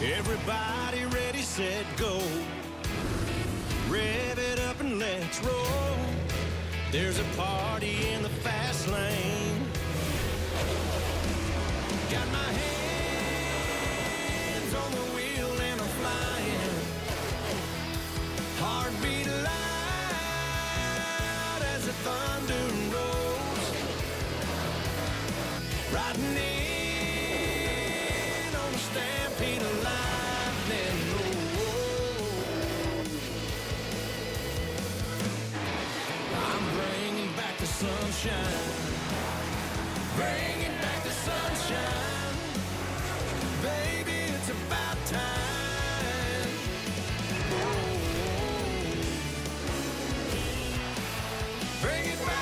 Everybody ready, set, go. Rev it up and let's roll. There's a party in the fast lane. Got my hands on the wheel and I'm flying. Heartbeat loud as the thunder rolls. Riding in on the stampede of lightning. I'm bringing back the sunshine. Bringing back the sunshine. Baby, it's about time. Oh, bring it back.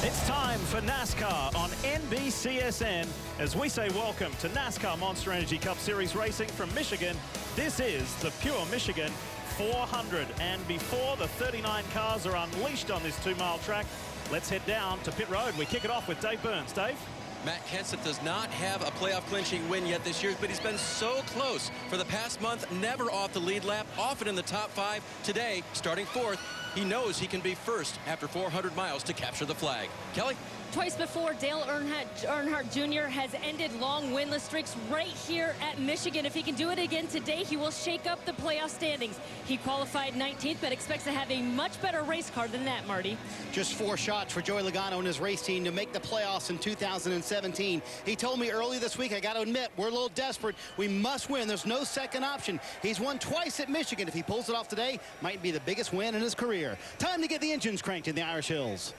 It's time for NASCAR on NBCSN as we say welcome to NASCAR Monster Energy Cup Series racing from Michigan. This is the Pure Michigan 400, and before the 39 cars are unleashed on this 2-mile track, let's head down to pit road. We kick it off with Dave Burns. Dave? Matt Kenseth does not have a playoff clinching win yet this year, but he's been so close for the past month, never off the lead lap, often in the top 5. Today, starting 4th, he knows he can be first after 400 miles to capture the flag. Kelly? Twice before, Dale Earnhardt Jr. has ended long winless streaks right here at Michigan. If he can do it again today, he will shake up the playoff standings. He qualified 19th, but expects to have a much better race car than that, Marty. Just 4 shots for Joey Logano and his race team to make the playoffs in 2017. He told me early this week, I got to admit, we're a little desperate. We must win. There's no second option. He's won twice at Michigan. If he pulls it off today, might be the biggest win in his career. Time to get the engines cranked in the Irish Hills.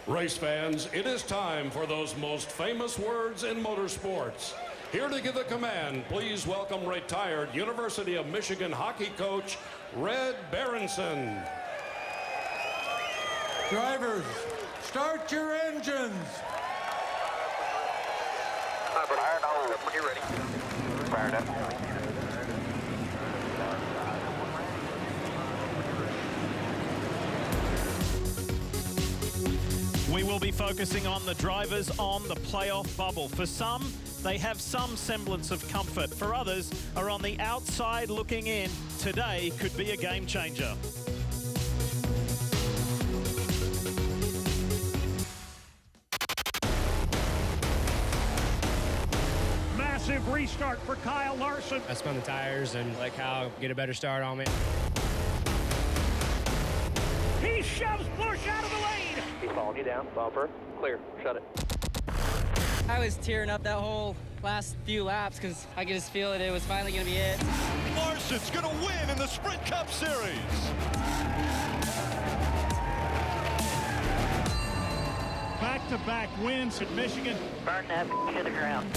Race fans, it is time for those most famous words in motorsports. Here to give the command, please welcome retired University of Michigan hockey coach, Red Berenson. Drivers, start your engines. Fired all when you're ready. Fired up. We will be focusing on the drivers on the playoff bubble. For some, they have some semblance of comfort. For others, are on the outside looking in. Today could be a game changer. Massive restart for Kyle Larson. I spun the tires and let Kyle get a better start on me. He shoves Busch out of the lane. He's following you down. Bumper. Clear. Shut it. I was tearing up that whole last few laps because I could just feel it was finally going to be it. Larson's going to win in the Sprint Cup Series. Back-to-back wins at Michigan. Burn that to the ground.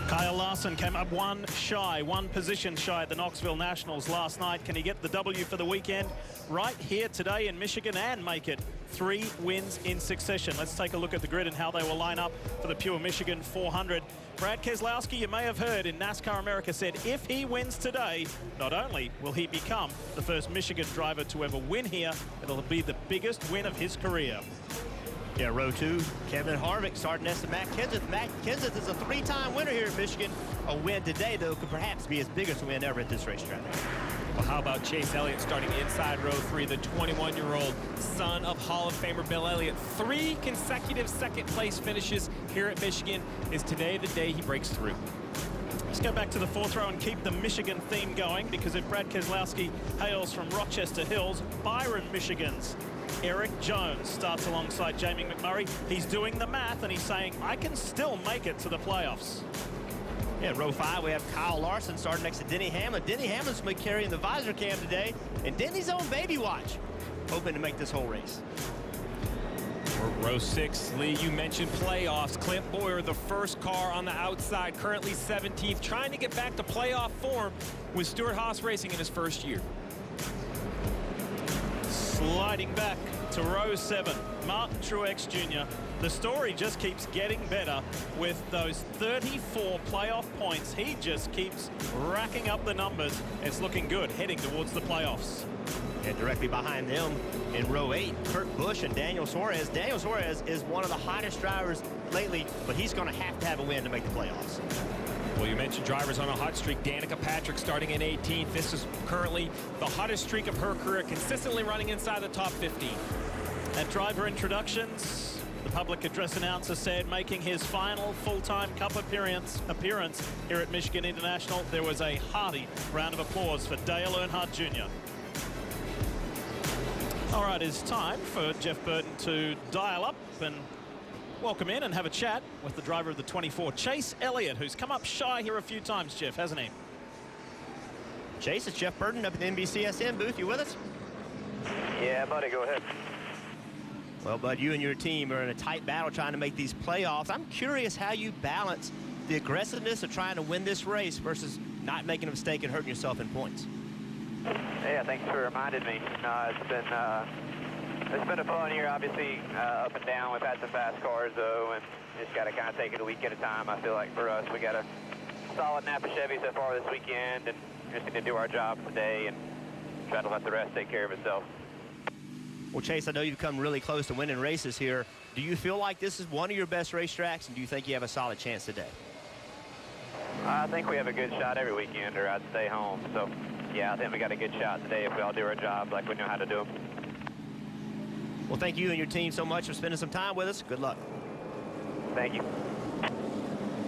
Kyle Larson came up one position shy at the Knoxville Nationals last night. Can he get the W for the weekend right here today in Michigan and make it 3 wins in succession? Let's take a look at the grid and how they will line up for the Pure Michigan 400. Brad Keselowski, you may have heard in NASCAR America, said if he wins today, not only will he become the first Michigan driver to ever win here, it'll be the biggest win of his career. Yeah, row 2, Kevin Harvick starting next to Matt Kenseth. Matt Kenseth is a 3-time winner here at Michigan. A win today, though, could perhaps be his biggest win ever at this racetrack. Well, how about Chase Elliott starting inside row 3, the 21-year-old son of Hall of Famer Bill Elliott. 3 consecutive second-place finishes here at Michigan. Is today the day he breaks through? Let's go back to the 4th row and keep the Michigan theme going, because if Brad Keselowski hails from Rochester Hills, Byron, Michigan's Eric Jones starts alongside Jamie McMurray. He's doing the math and he's saying, I can still make it to the playoffs. Yeah, row 5, we have Kyle Larson starting next to Denny Hamlin. Denny Hamlin's going to be carrying the visor cam today, and Denny's on baby watch, hoping to make this whole race. For row 6, Lee, you mentioned playoffs. Clint Bowyer, the first car on the outside, currently 17th, trying to get back to playoff form with Stewart-Haas Racing in his first year. Sliding back to row 7. Martin Truex Jr. The story just keeps getting better with those 34 playoff points. He just keeps racking up the numbers. It's looking good heading towards the playoffs. And directly behind them in row 8, Kurt Busch and Daniel Suarez. Daniel Suarez is one of the hottest drivers lately, but he's going to have a win to make the playoffs. Well, you mentioned drivers on a hot streak. Danica Patrick starting in 18th. This is currently the hottest streak of her career, consistently running inside the top 15. At driver introductions, the public address announcer said, making his final full-time Cup appearance here at Michigan International, there was a hearty round of applause for Dale Earnhardt Jr. All right, it's time for Jeff Burton to dial up and welcome in and have a chat with the driver of the 24, Chase Elliott, who's come up shy here a few times, Jeff, hasn't he? Chase, it's Jeff Burton up at the NBCSN booth. You with us? Yeah, buddy, go ahead. Well, Bud, you and your team are in a tight battle trying to make these playoffs. I'm curious how you balance the aggressiveness of trying to win this race versus not making a mistake and hurting yourself in points. Yeah, thanks for reminding me. It's been a fun year, obviously, up and down. We've had some fast cars, though, and just got to kind of take it a week at a time. I feel like for us, we got a solid Napa Chevy so far this weekend, and just need to do our job today and try to let the rest take care of itself. Well, Chase, I know you've come really close to winning races here. Do you feel like this is one of your best racetracks, and do you think you have a solid chance today? I think we have a good shot every weekend, or I'd stay home. So, yeah, I think we got a good shot today if we all do our job like we know how to do them. Well, thank you and your team so much for spending some time with us. Good luck. Thank you.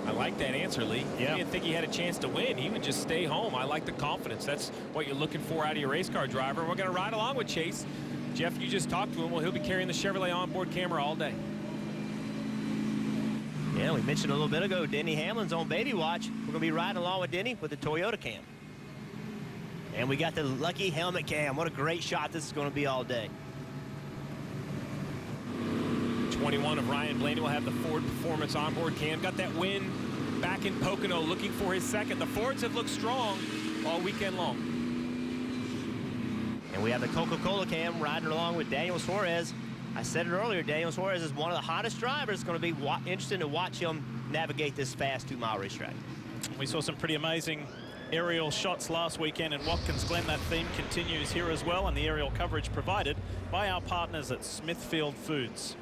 I like that answer, Lee. Yeah. He didn't think he had a chance to win. He would just stay home. I like the confidence. That's what you're looking for out of your race car driver. We're going to ride along with Chase. Jeff, you just talked to him. Well, he'll be carrying the Chevrolet onboard camera all day. Yeah, we mentioned a little bit ago, Denny Hamlin's on baby watch. We're going to be riding along with Denny with the Toyota cam. And we got the lucky helmet cam. What a great shot this is going to be all day. 21 of Ryan Blaney will have the Ford Performance onboard cam. Got that win back in Pocono, looking for his second. The Fords have looked strong all weekend long. And we have the Coca-Cola cam riding along with Daniel Suarez. I said it earlier, Daniel Suarez is one of the hottest drivers. It's going to be interesting to watch him navigate this fast 2-mile racetrack. We saw some pretty amazing aerial shots last weekend in Watkins Glen. That theme continues here as well, and the aerial coverage provided by our partners at Smithfield Foods,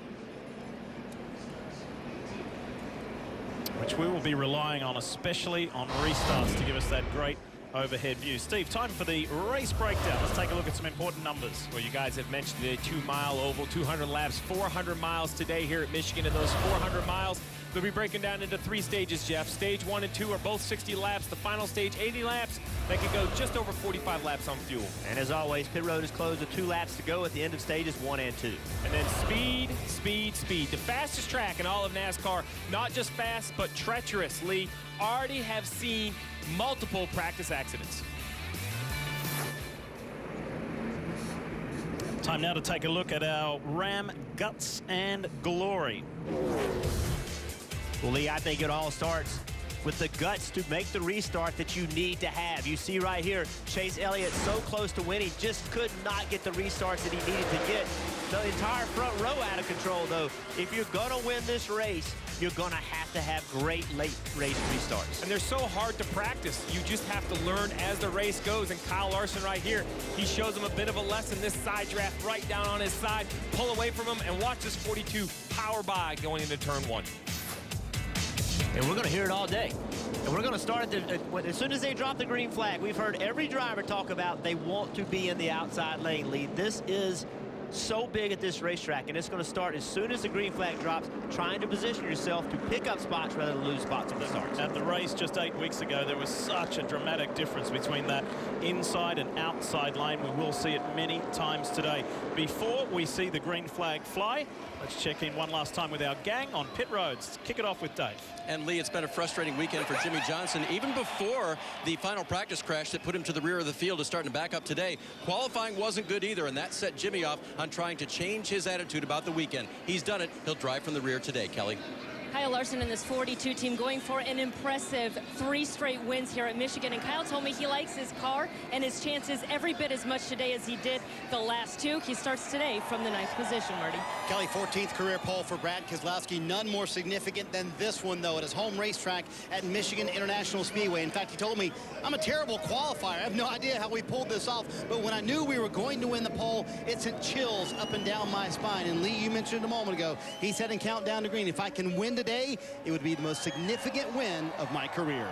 which we will be relying on, especially on restarts, to give us that great overhead view. Steve, time for the race breakdown. Let's take a look at some important numbers. Well, you guys have mentioned a 2-mile oval, 200 laps, 400 miles today here at Michigan. And those 400 miles, they'll be breaking down into 3 stages, Jeff. Stage 1 and 2 are both 60 laps. The final stage, 80 laps. They could go just over 45 laps on fuel. And as always, pit road is closed with 2 laps to go at the end of stages 1 and 2. And then speed, speed, speed. The fastest track in all of NASCAR, not just fast, but treacherous, Lee. Already have seen multiple practice accidents. Time now to take a look at our Ram Guts and Glory. Well, Lee, I think it all starts with the guts to make the restart that you need to have. You see right here, Chase Elliott so close to winning, just could not get the restarts that he needed to get. The entire front row out of control, though. If you're going to win this race, you're going to have great late race restarts. And they're so hard to practice. You just have to learn as the race goes. And Kyle Larson right here, he shows him a bit of a lesson. This side draft right down on his side. Pull away from him and watch this 42 power by going into turn 1. And we're going to hear it all day. And we're going to start at as soon as they drop the green flag. We've heard every driver talk about they want to be in the outside lane lead. This is so big at this racetrack, and it's going to start as soon as the green flag drops, trying to position yourself to pick up spots rather than lose spots at the start. At the race just 8 weeks ago, there was such a dramatic difference between that inside and outside lane. We will see it many times today. Before we see the green flag fly, let's check in one last time with our gang on pit roads. Kick it off with Dave. And Lee, it's been a frustrating weekend for Jimmie Johnson. Even before the final practice crash that put him to the rear of the field is starting to back up today. Qualifying wasn't good either, and that set Jimmie off on trying to change his attitude about the weekend. He's done it. He'll drive from the rear today, Kelly. Kyle Larson and this 42 team going for an impressive 3 straight wins here at Michigan. And Kyle told me he likes his car and his chances every bit as much today as he did the last 2. He starts today from the 9th position, Marty. Kelly, 14th career pole for Brad Keselowski. None more significant than this one, though, at his home racetrack at Michigan International Speedway. In fact, he told me, I'm a terrible qualifier. I have no idea how we pulled this off. But when I knew we were going to win the pole, it sent chills up and down my spine. And Lee, you mentioned a moment ago, he said in Countdown to Green, if I can win today, it would be the most significant win of my career.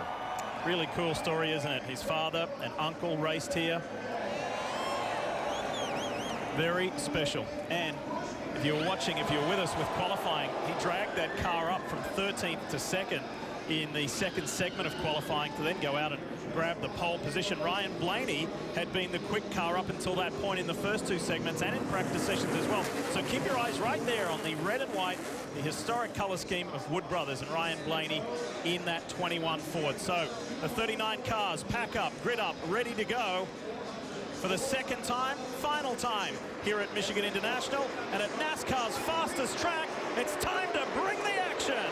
Really cool story, isn't it? His father and uncle raced here. Very special. And if you were watching, if you were with us with qualifying, he dragged that car up from 13th to 2nd in the 2nd segment of qualifying to then go out and grab the pole position. Ryan Blaney had been the quick car up until that point in the first 2 segments and in practice sessions as well. So keep your eyes right there on the red and white, the historic color scheme of Wood Brothers and Ryan Blaney in that 21 Ford. So the 39 cars pack up, grid up, ready to go for the 2nd time, final time here at Michigan International. And at NASCAR's fastest track, it's time to bring the action.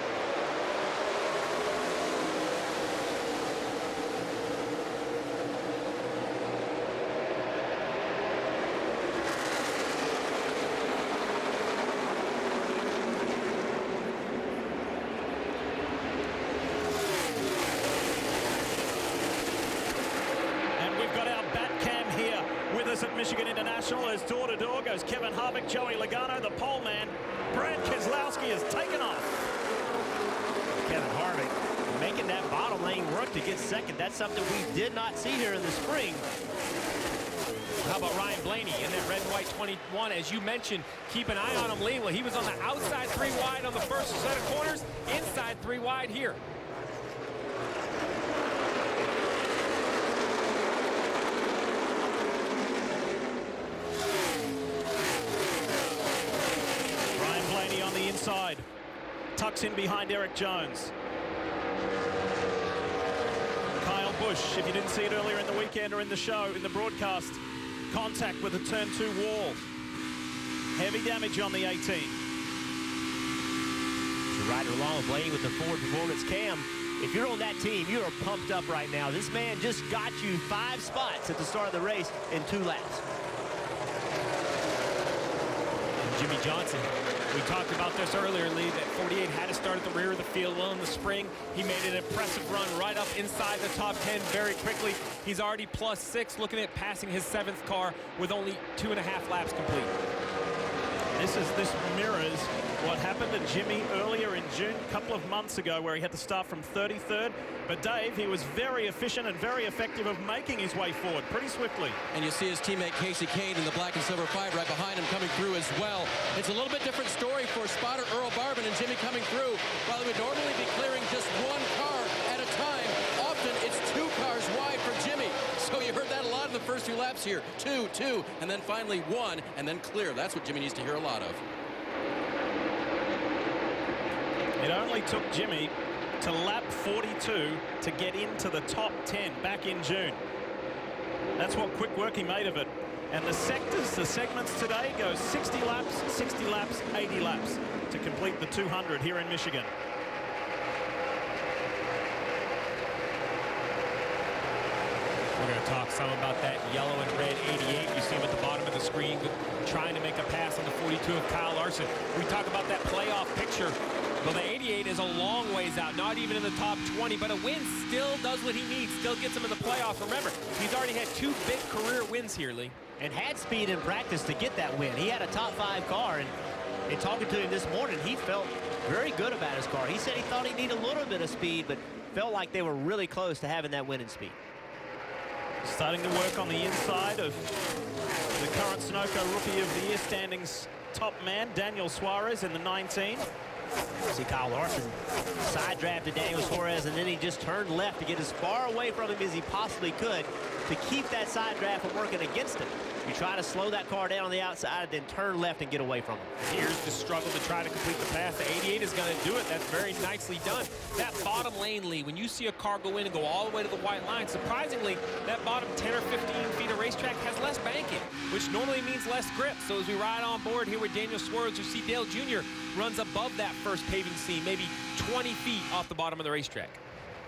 At Michigan International as door-to-door goes Kevin Harvick, Joey Logano, the pole man. Brad Keselowski has taken off. Kevin Harvick making that bottom lane work to get 2nd. That's something we did not see here in the spring. How about Ryan Blaney in that red and white 21? As you mentioned, keep an eye on him, Lee. Well, he was on the outside 3 wide on the first set of corners, inside 3 wide here. Inside, tucks in behind Eric Jones. Kyle Busch, if you didn't see it earlier in the weekend or in the show, in the broadcast, contact with the turn 2 wall. Heavy damage on the 18. Right along with Blaney with the Ford Performance Cam. If you're on that team, you are pumped up right now. This man just got you 5 spots at the start of the race in 2 laps. And Jimmy Johnson. We talked about this earlier, Lee, that 48 had to start at the rear of the field well in the spring. He made an impressive run right up inside the top 10 very quickly. He's already +6, looking at passing his 7th car with only 2.5 laps complete. This mirrors what happened to Jimmy earlier in June, a couple of months ago, where he had to start from 33rd. But Dave, he was very efficient and very effective of making his way forward pretty swiftly. And you see his teammate Casey Kane in the black and silver 5 right behind him coming through as well. It's a little bit different story for spotter Earl Barbin and Jimmy coming through. While he would normally be clearing just 1 car at a time, often it's 2 cars wide for Jimmy. So you heard that a lot in the first 2 laps here. 2, 2, and then finally 1, and then clear. That's what Jimmy needs to hear a lot of. It only took Jimmy to lap 42 to get into the top 10 back in June. That's what quick work he made of it. And the segments today go 60 laps, 60 laps, 80 laps to complete the 200 here in Michigan. We're going to talk some about that yellow and red 88. You see him at the bottom of the screen trying to make a pass on the 42 of Kyle Larson. We talk about that playoff picture. Well, the 88 is a long ways out, not even in the top 20, but a win still does what he needs, still gets him in the playoffs. Remember, he's already had 2 big career wins here, Lee. And had speed in practice to get that win. He had a top 5 car, and in talking to him this morning, he felt very good about his car. He said he thought he needed a little bit of speed, but felt like they were really close to having that winning speed. Starting to work on the inside of the current Sunoco Rookie of the Year standings top man, Daniel Suarez in the 19. See Kyle Larson side drafted Daniel Suarez, and then he just turned left to get as far away from him as he possibly could to keep that side draft from working against him. You try to slow that car down on the outside, then turn left and get away from him. Here's the struggle to try to complete the pass. The 88 is going to do it. That's very nicely done. That bottom lane, Lee, when you see a car go in and go all the way to the white line, surprisingly, that bottom 10 or 15 feet of racetrack has less banking. which normally means less grip. So as we ride on board here with Daniel Swerves, you see Dale Jr. runs above that first paving seam, maybe 20 feet off the bottom of the racetrack.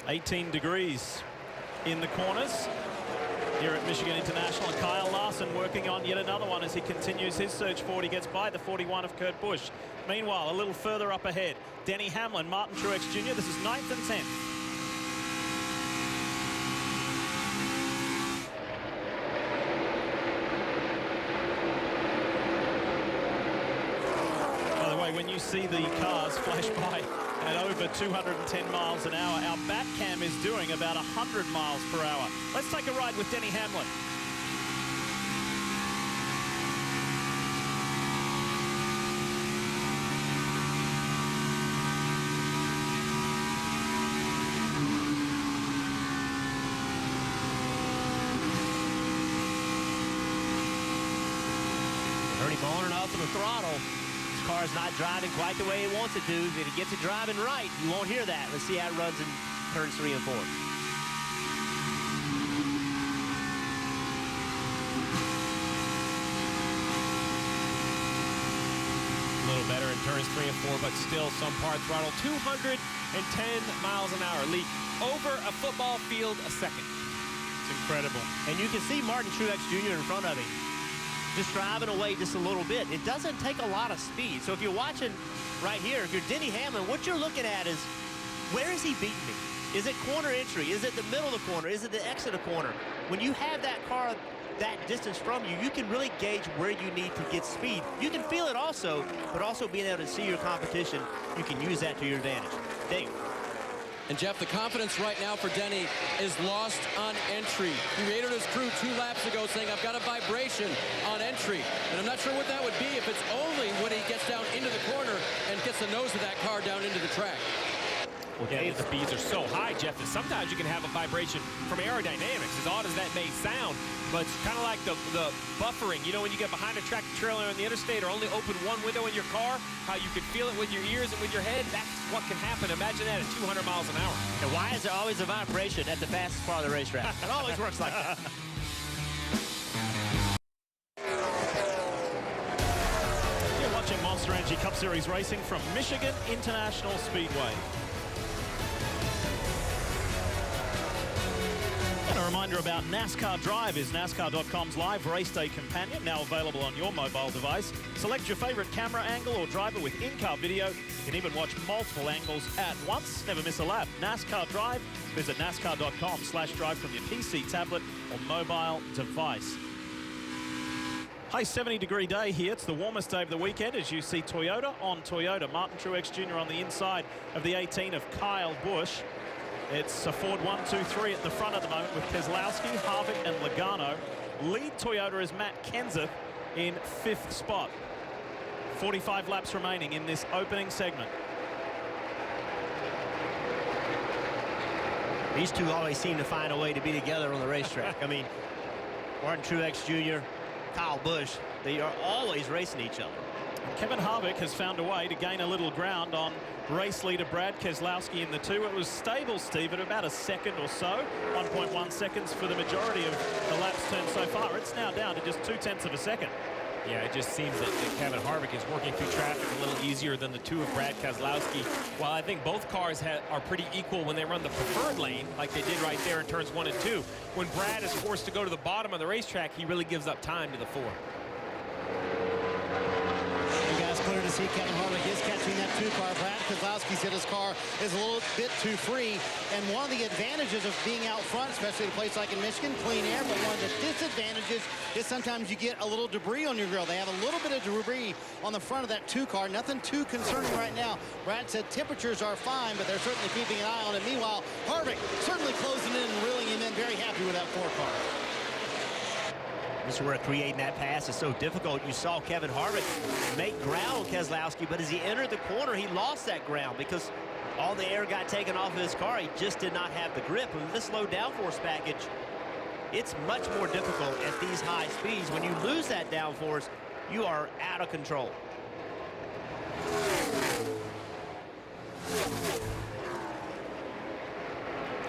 18 degrees in the corners here at Michigan International. And Kyle Larson working on yet another one as he continues his search forward. He gets by the 41 of Kurt Busch. Meanwhile, a little further up ahead, Denny Hamlin, Martin Truex Jr. This is 9th and 10th. By the way, when you see the cars flash by at over 210 miles an hour, our back cam is doing about 100 miles per hour. Let's take a ride with Denny Hamlin. Ernie on and off of the throttle. His car's not driving quite the way he wants it to. If he gets it driving right, you won't hear that. Let's see how it runs in turns 3 and 4. A little better in turns 3 and 4, but still some part throttle. 210 miles an hour. Lee, over a football field a second. It's incredible. And you can see Martin Truex Jr. in front of him, just driving away just a little bit. It doesn't take a lot of speed. So if you're watching right here, if you're Denny Hamlin, what you're looking at is, where is he beating me? Is it corner entry? Is it the middle of the corner? Is it the exit of the corner? When you have that car that distance from you, you can really gauge where you need to get speed. You can feel it also, but also being able to see your competition, you can use that to your advantage. Dave. And Jeff, the confidence right now for Denny is lost on entry. He rated his crew 2 laps ago saying, I've got a vibration on entry. And I'm not sure what that would be if it's only when he gets down into the corner and gets the nose of that car down into the track. Well, yeah, the speeds are so high, Jeff, that sometimes you can have a vibration from aerodynamics, as odd as that may sound. But it's kind of like the buffering. You know, when you get behind a tractor trailer on the interstate or only open one window in your car, how you can feel it with your ears and with your head, that's what can happen. Imagine that at 200 miles an hour. And why is there always a vibration at the fastest part of the racetrack? It always works like that. You're watching Monster Energy Cup Series racing from Michigan International Speedway. And a reminder about NASCAR Drive is NASCAR.com's live race day companion, now available on your mobile device. Select your favorite camera angle or driver with in-car video. You can even watch multiple angles at once. Never miss a lap. NASCAR Drive. Visit NASCAR.com/drive from your PC, tablet, or mobile device. High 70-degree day here. It's the warmest day of the weekend as you see Toyota on Toyota. Martin Truex Jr. on the inside of the 18 of Kyle Busch. It's a Ford 1-2-3 at the front at the moment with Keselowski, Harvick, and Logano. Lead Toyota is Matt Kenseth in 5th spot. 45 laps remaining in this opening segment. These two always seem to find a way to be together on the racetrack. I mean, Martin Truex Jr., Kyle Busch, they are always racing each other. Kevin Harvick has found a way to gain a little ground on race leader Brad Keselowski in the 2. It was stable, Steve, at about a second or so. 1.1 seconds for the majority of the laps turned so far. It's now down to just 0.2 of a second. Yeah, it just seems that Kevin Harvick is working through traffic a little easier than the 2 of Brad Keselowski. While I think both cars are pretty equal when they run the preferred lane, like they did right there in turns 1 and 2. When Brad is forced to go to the bottom of the racetrack, he really gives up time to the 4. Clear to see Kevin Harvick is catching that 2 car. Brad Keselowski said his car is a little bit too free. And one of the advantages of being out front, especially at a place like in Michigan, clean air, but one of the disadvantages is sometimes you get a little debris on your grill. They have a little bit of debris on the front of that 2 car. Nothing too concerning right now. Brad said temperatures are fine, but they're certainly keeping an eye on it. Meanwhile, Harvick certainly closing in and reeling him in. Very happy with that 4 car. This is where creating that pass is so difficult. You saw Kevin Harvick make ground on Keselowski, but as he entered the corner, he lost that ground because all the air got taken off of his car. He just did not have the grip. With this low downforce package, it's much more difficult at these high speeds. When you lose that downforce, you are out of control.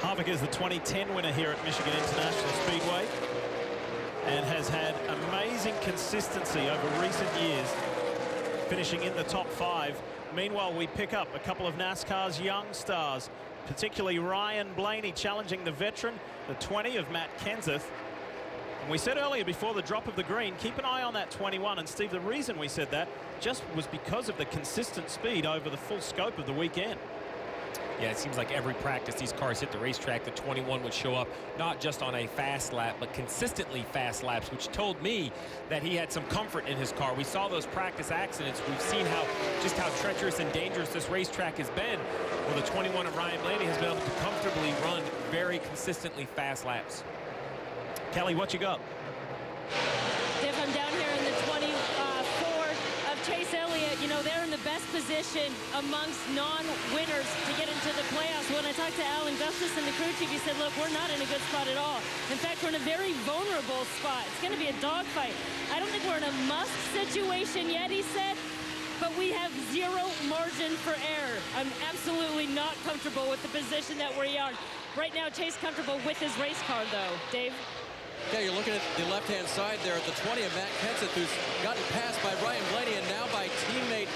Harvick is the 2010 winner here at Michigan International Speedway and has had amazing amazing consistency over recent years, finishing in the top 5. Meanwhile, we pick up a couple of NASCAR's young stars, particularly Ryan Blaney challenging the veteran, the 20 of Matt Kenseth. And we said earlier before the drop of the green, keep an eye on that 21. And Steve, the reason we said that just was because of the consistent speed over the full scope of the weekend. Yeah, it seems like every practice these cars hit the racetrack, the 21 would show up not just on a fast lap, but consistently fast laps, which told me that he had some comfort in his car. We saw those practice accidents. We've seen just how treacherous and dangerous this racetrack has been. Well, the 21 of Ryan Blaney has been able to comfortably run very consistently fast laps. Kelly, what you got? If I'm down here in the 24 of Chase Elliott, you know, they're in the best position amongst non-winners to get into the playoffs. When I talked to Alan Gustafson, the crew chief, he said, look, we're not in a good spot at all. In fact, we're in a very vulnerable spot. It's going to be a dogfight. I don't think we're in a must situation yet, he said, but we have zero margin for error. I'm absolutely not comfortable with the position that we are. Right now, Chase comfortable with his race car, though. Dave? Yeah, you're looking at the left-hand side there at the 20 of Matt Kenseth, who's gotten passed by Ryan Blaney and now by teammate,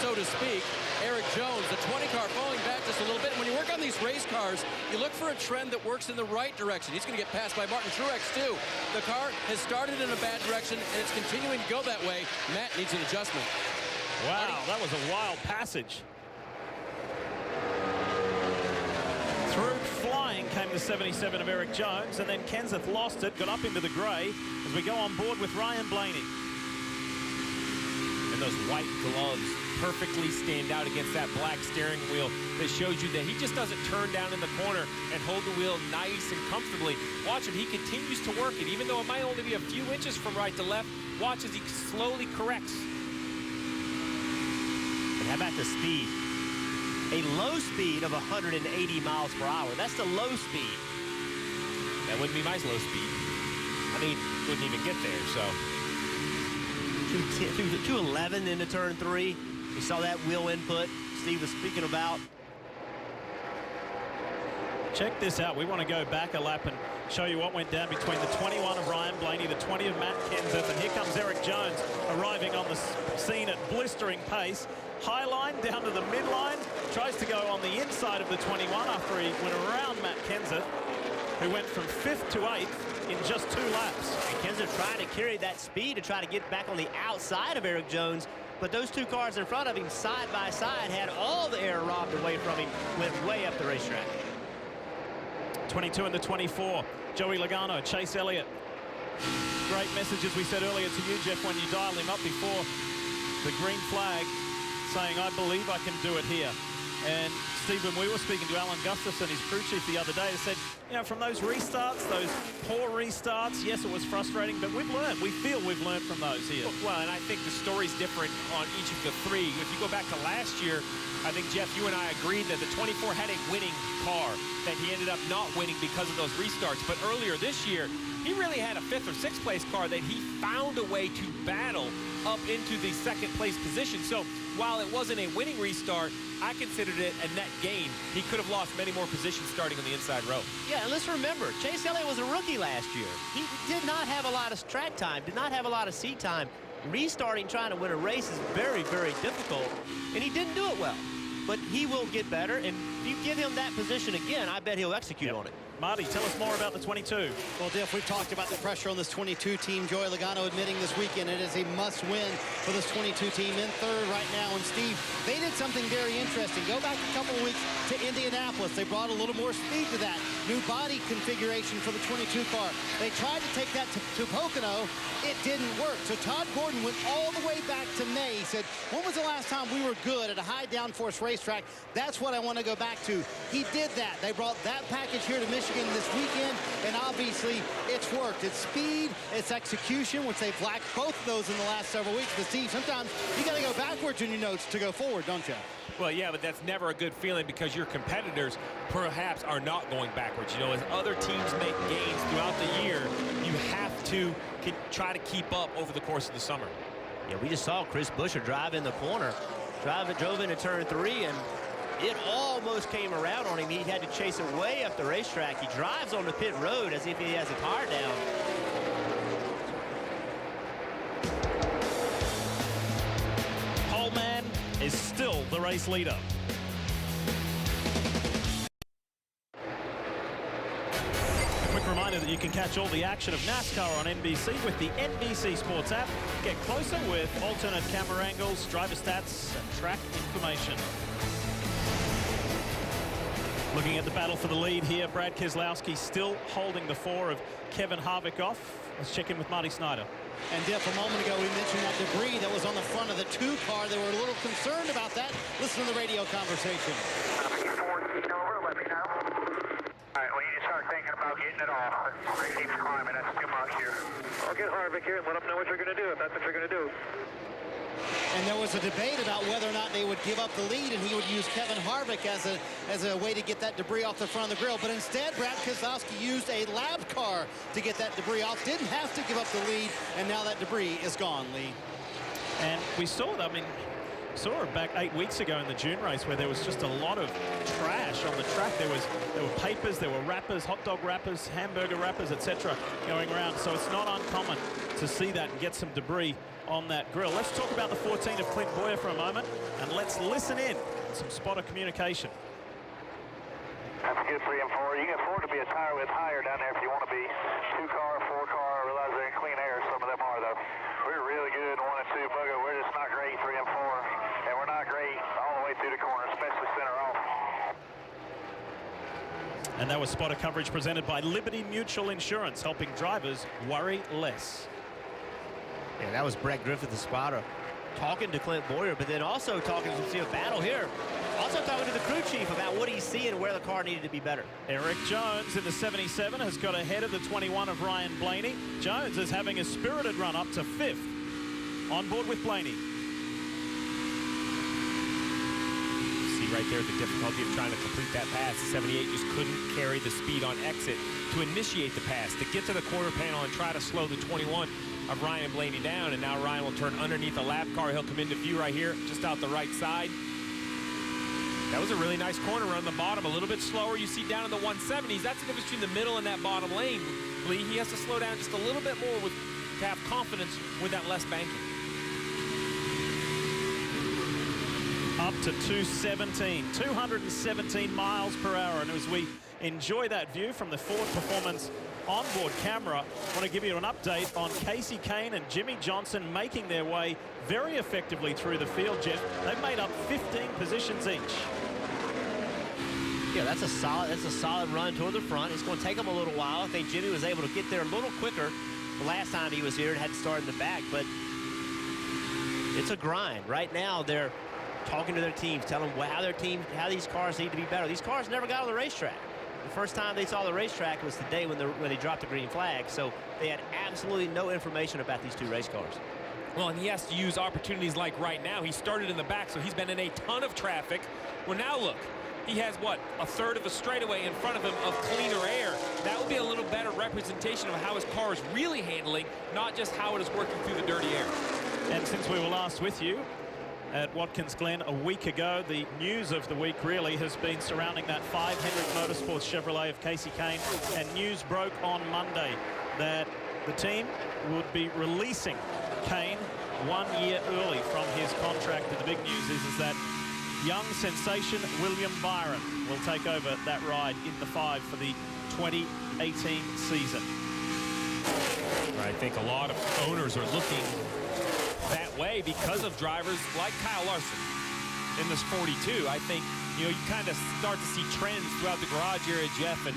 so to speak, Eric Jones. The 20 car falling back just a little bit. When you work on these race cars, you look for a trend that works in the right direction. He's going to get passed by Martin Truex, too. The car has started in a bad direction, and it's continuing to go that way. Matt needs an adjustment. Wow, that was a wild passage. Through flying came the 77 of Eric Jones, and then Kenseth lost it, got up into the grey as we go on board with Ryan Blaney. And those white gloves perfectly stand out against that black steering wheel that shows you that he just doesn't turn down in the corner and hold the wheel nice and comfortably. Watch him, he continues to work it, even though it might only be a few inches from right to left. Watch as he slowly corrects. And how about the speed? A low speed of 180 miles per hour. That's the low speed. That wouldn't be my low speed. I mean, wouldn't even get there, so. 211 into turn 3. We saw that wheel input Steve was speaking about. Check this out. We want to go back a lap and show you what went down between the 21 of Ryan Blaney, the 20 of Matt Kenseth, and here comes Eric Jones arriving on the scene at blistering pace. High line down to the midline, tries to go on the inside of the 21 after he went around Matt Kenseth, who went from 5th to 8th in just 2 laps. And Kenseth trying to carry that speed to try to get back on the outside of Eric Jones, but those 2 cars in front of him side by side had all the air robbed away from him, went way up the racetrack. 22 and the 24, Joey Logano, Chase Elliott. Great message, as we said earlier to you, Jeff, when you dialed him up before the green flag, saying, I believe I can do it here. And Steve, when we were speaking to Alan Gustafson, his crew chief, the other day, he said, you know, from those restarts, those poor restarts, yes, it was frustrating, but we've learned. We feel we've learned from those here. Well, and I think the story's different on each of the 3. If you go back to last year, I think, Jeff, you and I agreed that the 24 had a winning car, that he ended up not winning because of those restarts. But earlier this year, he really had a 5th or 6th place car that he found a way to battle up into the 2nd place position. So while it wasn't a winning restart, I considered it a net gain. He could have lost many more positions starting on the inside row. Yeah, and let's remember, Chase Elliott was a rookie last year. He did not have a lot of track time, did not have a lot of seat time. Restarting trying to win a race is very, very difficult, and he didn't do it well. But he will get better, and if you give him that position again, I bet he'll execute on it. Marty, tell us more about the 22. Well, Diff, we've talked about the pressure on this 22 team. Joey Logano admitting this weekend it is a must-win for this 22 team in 3rd right now. And Steve, they did something very interesting. Go back a couple of weeks to Indianapolis. They brought a little more speed to that. New body configuration for the 22 car. They tried to take that to Pocono. It didn't work. So Todd Gordon went all the way back to May. He said, when was the last time we were good at a high downforce racetrack? That's what I want to go back to. He did that. They brought that package here to Michigan this weekend, and obviously it's worked. It's speed, it's execution, which they've lacked both of those in the last several weeks. But Steve, sometimes you got to go backwards in your notes to go forward, don't you? Well, yeah, but that's never a good feeling because your competitors perhaps are not going backwards. You know, as other teams make gains throughout the year, you have to try to keep up over the course of the summer. Yeah, we just saw Chris Buescher drive in the corner, drove into turn 3, and it almost came around on him. He had to chase it way up the racetrack. He drives on the pit road as if he has a tire down. still the race leader. Quick reminder that you can catch all the action of NASCAR on NBC with the NBC Sports app. Get closer with alternate camera angles, driver stats, and track information. Looking at the battle for the lead here, Brad Keselowski still holding the 4 of Kevin Harvick off. Let's check in with Marty Snyder. And Jeff, a moment ago we mentioned that debris that was on the front of the 2 car. They were a little concerned about that. Listen to the radio conversation. Over, let me know. All right, we need to start thinking about getting it off. It keeps climbing. That's too much here. I'll get Harvick here and let him know what you're going to do, if that's what you're going to do. And there was a debate about whether or not they would give up the lead, and he would use Kevin Harvick as a way to get that debris off the front of the grill. But instead, Brad Keselowski used a lab car to get that debris off. Didn't have to give up the lead, and now that debris is gone, Lee. And we saw that, saw it back 8 weeks ago in the June race where there was just a lot of trash on the track. There were papers, there were wrappers, hot dog wrappers, hamburger wrappers, etc. going around. So it's not uncommon to see that and get some debris on that grill. Let's talk about the 14 of Clint Bowyer for a moment, and let's listen in on some spotter communication. That's a good 3 and 4. You can afford to be a tire width higher down there if you want to be. 2 car, 4 car. I realize they're in clean air. Some of them are, though. We're really good 1 and 2 bugger. We're just not great 3 and 4. And we're not great all the way through the corner, especially center off. And that was spotter coverage presented by Liberty Mutual Insurance, helping drivers worry less. Yeah, that was Brett Griffith, the spotter, talking to Clint Bowyer, but then also talking to a battle here. Also talking to the crew chief about what he's seeing, where the car needed to be better. Eric Jones in the 77 has got ahead of the 21 of Ryan Blaney. Jones is having a spirited run up to 5th. On board with Blaney. See right there the difficulty of trying to complete that pass. The 78 just couldn't carry the speed on exit to initiate the pass, to get to the quarter panel and try to slow the 21 of Ryan Blaney down. And now Ryan will turn underneath the lap car. He'll come into view right here, just out the right side. That was a really nice corner run on the bottom, a little bit slower. You see down in the 170s, that's the difference between the middle and that bottom lane. Lee, he has to slow down just a little bit more to have confidence with that less banking. Up to 217 miles per hour. And as we enjoy that view from the Ford Performance onboard camera, I want to give you an update on Kasey Kahne and Jimmie Johnson making their way very effectively through the field, Jeff. They've made up 15 positions each. Yeah, that's a solid run toward the front. It's going to take them a little while. I think Jimmy was able to get there a little quicker the last time he was here and had to start in the back, but it's a grind. Right now, they're talking to their teams, telling them how these cars need to be better. These cars never got on the racetrack. The first time they saw the racetrack was the day when they dropped the green flag, so they had absolutely no information about these 2 race cars. Well, and he has to use opportunities like right now. He started in the back, so he's been in a ton of traffic. Well, now look, he has, what, a third of a straightaway in front of him of cleaner air. That would be a little better representation of how his car is really handling, not just how it is working through the dirty air. And since we were last with you at Watkins Glen a week ago, the news of the week really has been surrounding that 5 Hendrick Motorsports Chevrolet of Kasey Kahne, and news broke on Monday that the team would be releasing Kahne 1 year early from his contract. And the big news is that young sensation William Byron will take over that ride in the 5 for the 2018 season. I think a lot of owners are looking that way because of drivers like Kyle Larson in this 42. I think, you kind of start to see trends throughout the garage area, Jeff, and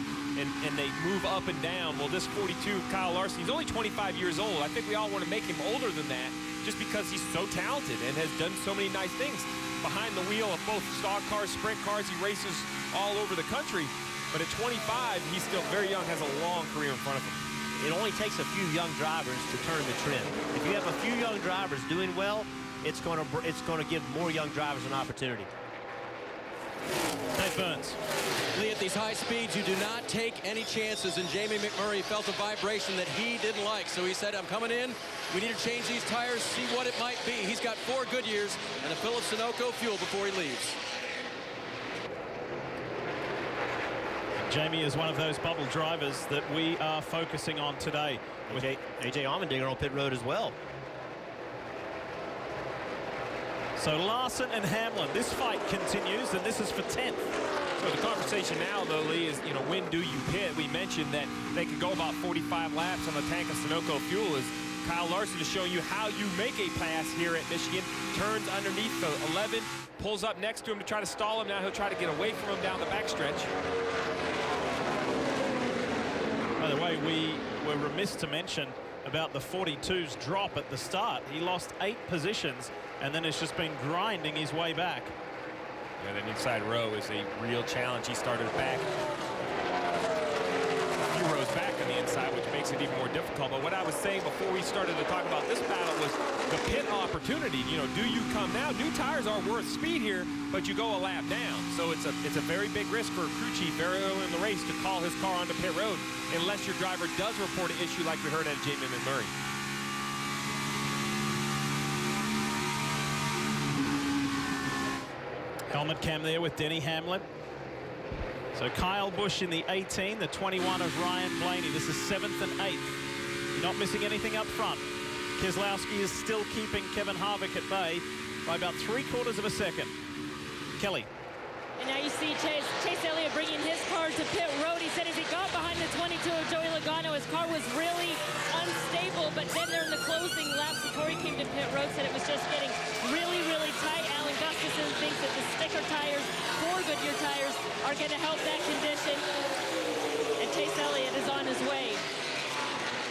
they move up and down. Well, this 42, Kyle Larson, he's only 25 years old. I think we all want to make him older than that just because he's so talented and has done so many nice things behind the wheel of both stock cars, sprint cars. He races all over the country. But at 25, he's still very young, has a long career in front of him. It only takes a few young drivers to turn the trend. If you have a few young drivers doing well, it's going to give more young drivers an opportunity. Dave Burns. Lee, at these high speeds, you do not take any chances, and Jamie McMurray felt a vibration that he didn't like. So he said, I'm coming in. We need to change these tires, see what it might be. He's got 4 Goodyears and a fill of Sunoco fuel before he leaves. Jamie is one of those bubble drivers that we are focusing on today. With AJ Allmendinger on pit road as well. So Larson and Hamlin, this fight continues, and this is for 10th. So the conversation now, though, Lee, is, when do you pit? We mentioned that they could go about 45 laps on the tank of Sunoco fuel. As Kyle Larson is showing you how you make a pass here at Michigan. Turns underneath the 11, pulls up next to him to try to stall him. Now he'll try to get away from him down the backstretch. By the way, we were remiss to mention about the 42's drop at the start. He lost 8 positions and then has just been grinding his way back. Yeah, that inside row is a real challenge. He started back a few rows back on the inside, which makes it even more difficult. But what I was saying before we started to talk about this battle was the pit opportunity. Do you come now? New tires are worth speed here, but you go a lap down. So it's a very big risk for a crew chief very early in the race to call his car onto pit road unless your driver does report an issue like we heard out of Jamie McMurray. Helmet cam there with Denny Hamlin. So Kyle Busch in the 18, the 21 of Ryan Blaney. This is 7th and 8th. You're not missing anything up front. Keselowski is still keeping Kevin Harvick at bay by about 3/4 of a second. Kelly. And now you see Chase Elliott bringing his car to pit road. He said as he got behind the 22 of Joey Logano, his car was really unstable. But then there in the closing laps before he came to pit road, said it was just getting really, really tight. Alan Gustafson thinks that the sticker tires, 4 Goodyear tires, are going to help that condition. And Chase Elliott is on his way.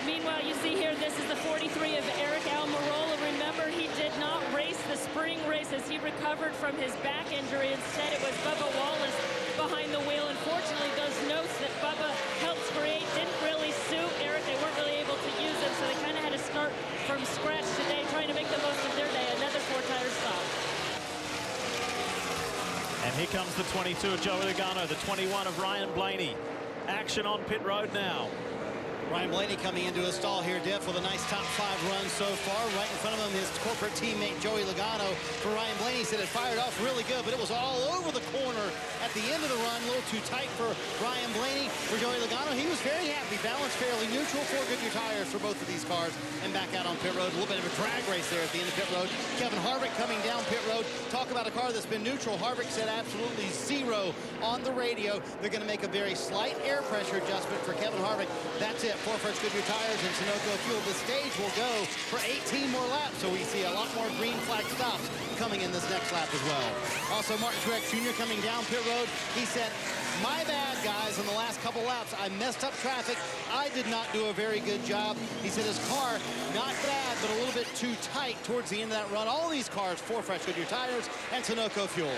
Meanwhile, you see here, this is the 43 of Eric Almirola. Remember, he did not race the spring race as he recovered from his back injury. Instead, it was Bubba Wallace behind the wheel. Unfortunately, those notes that Bubba helped create didn't really suit Eric. They weren't really able to use them, so they kind of had to start from scratch today, trying to make the most of their day. Another 4-tire stop. And here comes the 22 of Joey Logano, the 21 of Ryan Blaney. Action on pit road now. Ryan Blaney coming into a stall here, Diff, with a nice top 5 run so far. Right in front of him, his corporate teammate Joey Logano. For Ryan Blaney, said it fired off really good, but it was all over the corner at the end of the run. A little too tight for Ryan Blaney. For Joey Logano, he was very happy. Balanced fairly neutral. 4 Goodyear tires for both of these cars. And back out on pit road. A little bit of a drag race there at the end of pit road. Kevin Harvick coming down pit road. Talk about a car that's been neutral. Harvick said absolutely 0 on the radio. They're going to make a very slight air pressure adjustment for Kevin Harvick. That's it. 4 fresh Goodyear tires and Sunoco fuel. The stage will go for 18 more laps, so we see a lot more green flag stops coming in this next lap as well. Also, Martin Truex Jr. coming down pit road. He said, my bad, guys, in the last couple laps. I messed up traffic. I did not do a very good job. He said his car, not bad, but a little bit too tight towards the end of that run. All these cars, 4 fresh Goodyear tires and Sunoco fuel.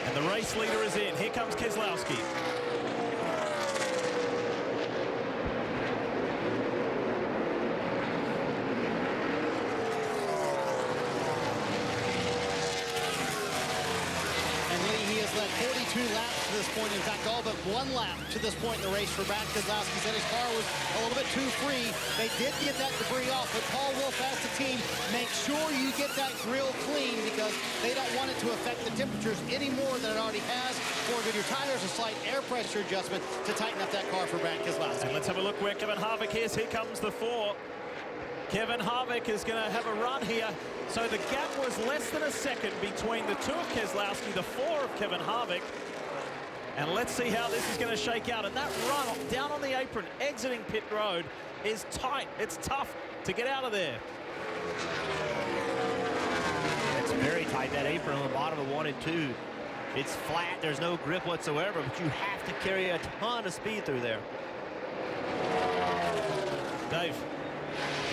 And the race leader is in. Here comes Keselowski. Led 42 laps to this point. In fact, all but 1 lap to this point in the race for Brad Keselowski. Said his car was a little bit too free. They did get that debris off, but Paul Wolf asked the team, make sure you get that grill clean because they don't want it to affect the temperatures any more than it already has. 4 Goodyear tires, a slight air pressure adjustment to tighten up that car for Brad Keselowski. And let's have a look where Kevin Harvick is. Here comes the 4. Kevin Harvick is going to have a run here. So the gap was less than a second between the 2 of Keselowski, the 4 of Kevin Harvick. And let's see how this is going to shake out. And that run down on the apron, exiting pit road, is tight. It's tough to get out of there. It's very tight, that apron on the bottom of 1 and 2. It's flat. There's no grip whatsoever, but you have to carry a ton of speed through there. Dave.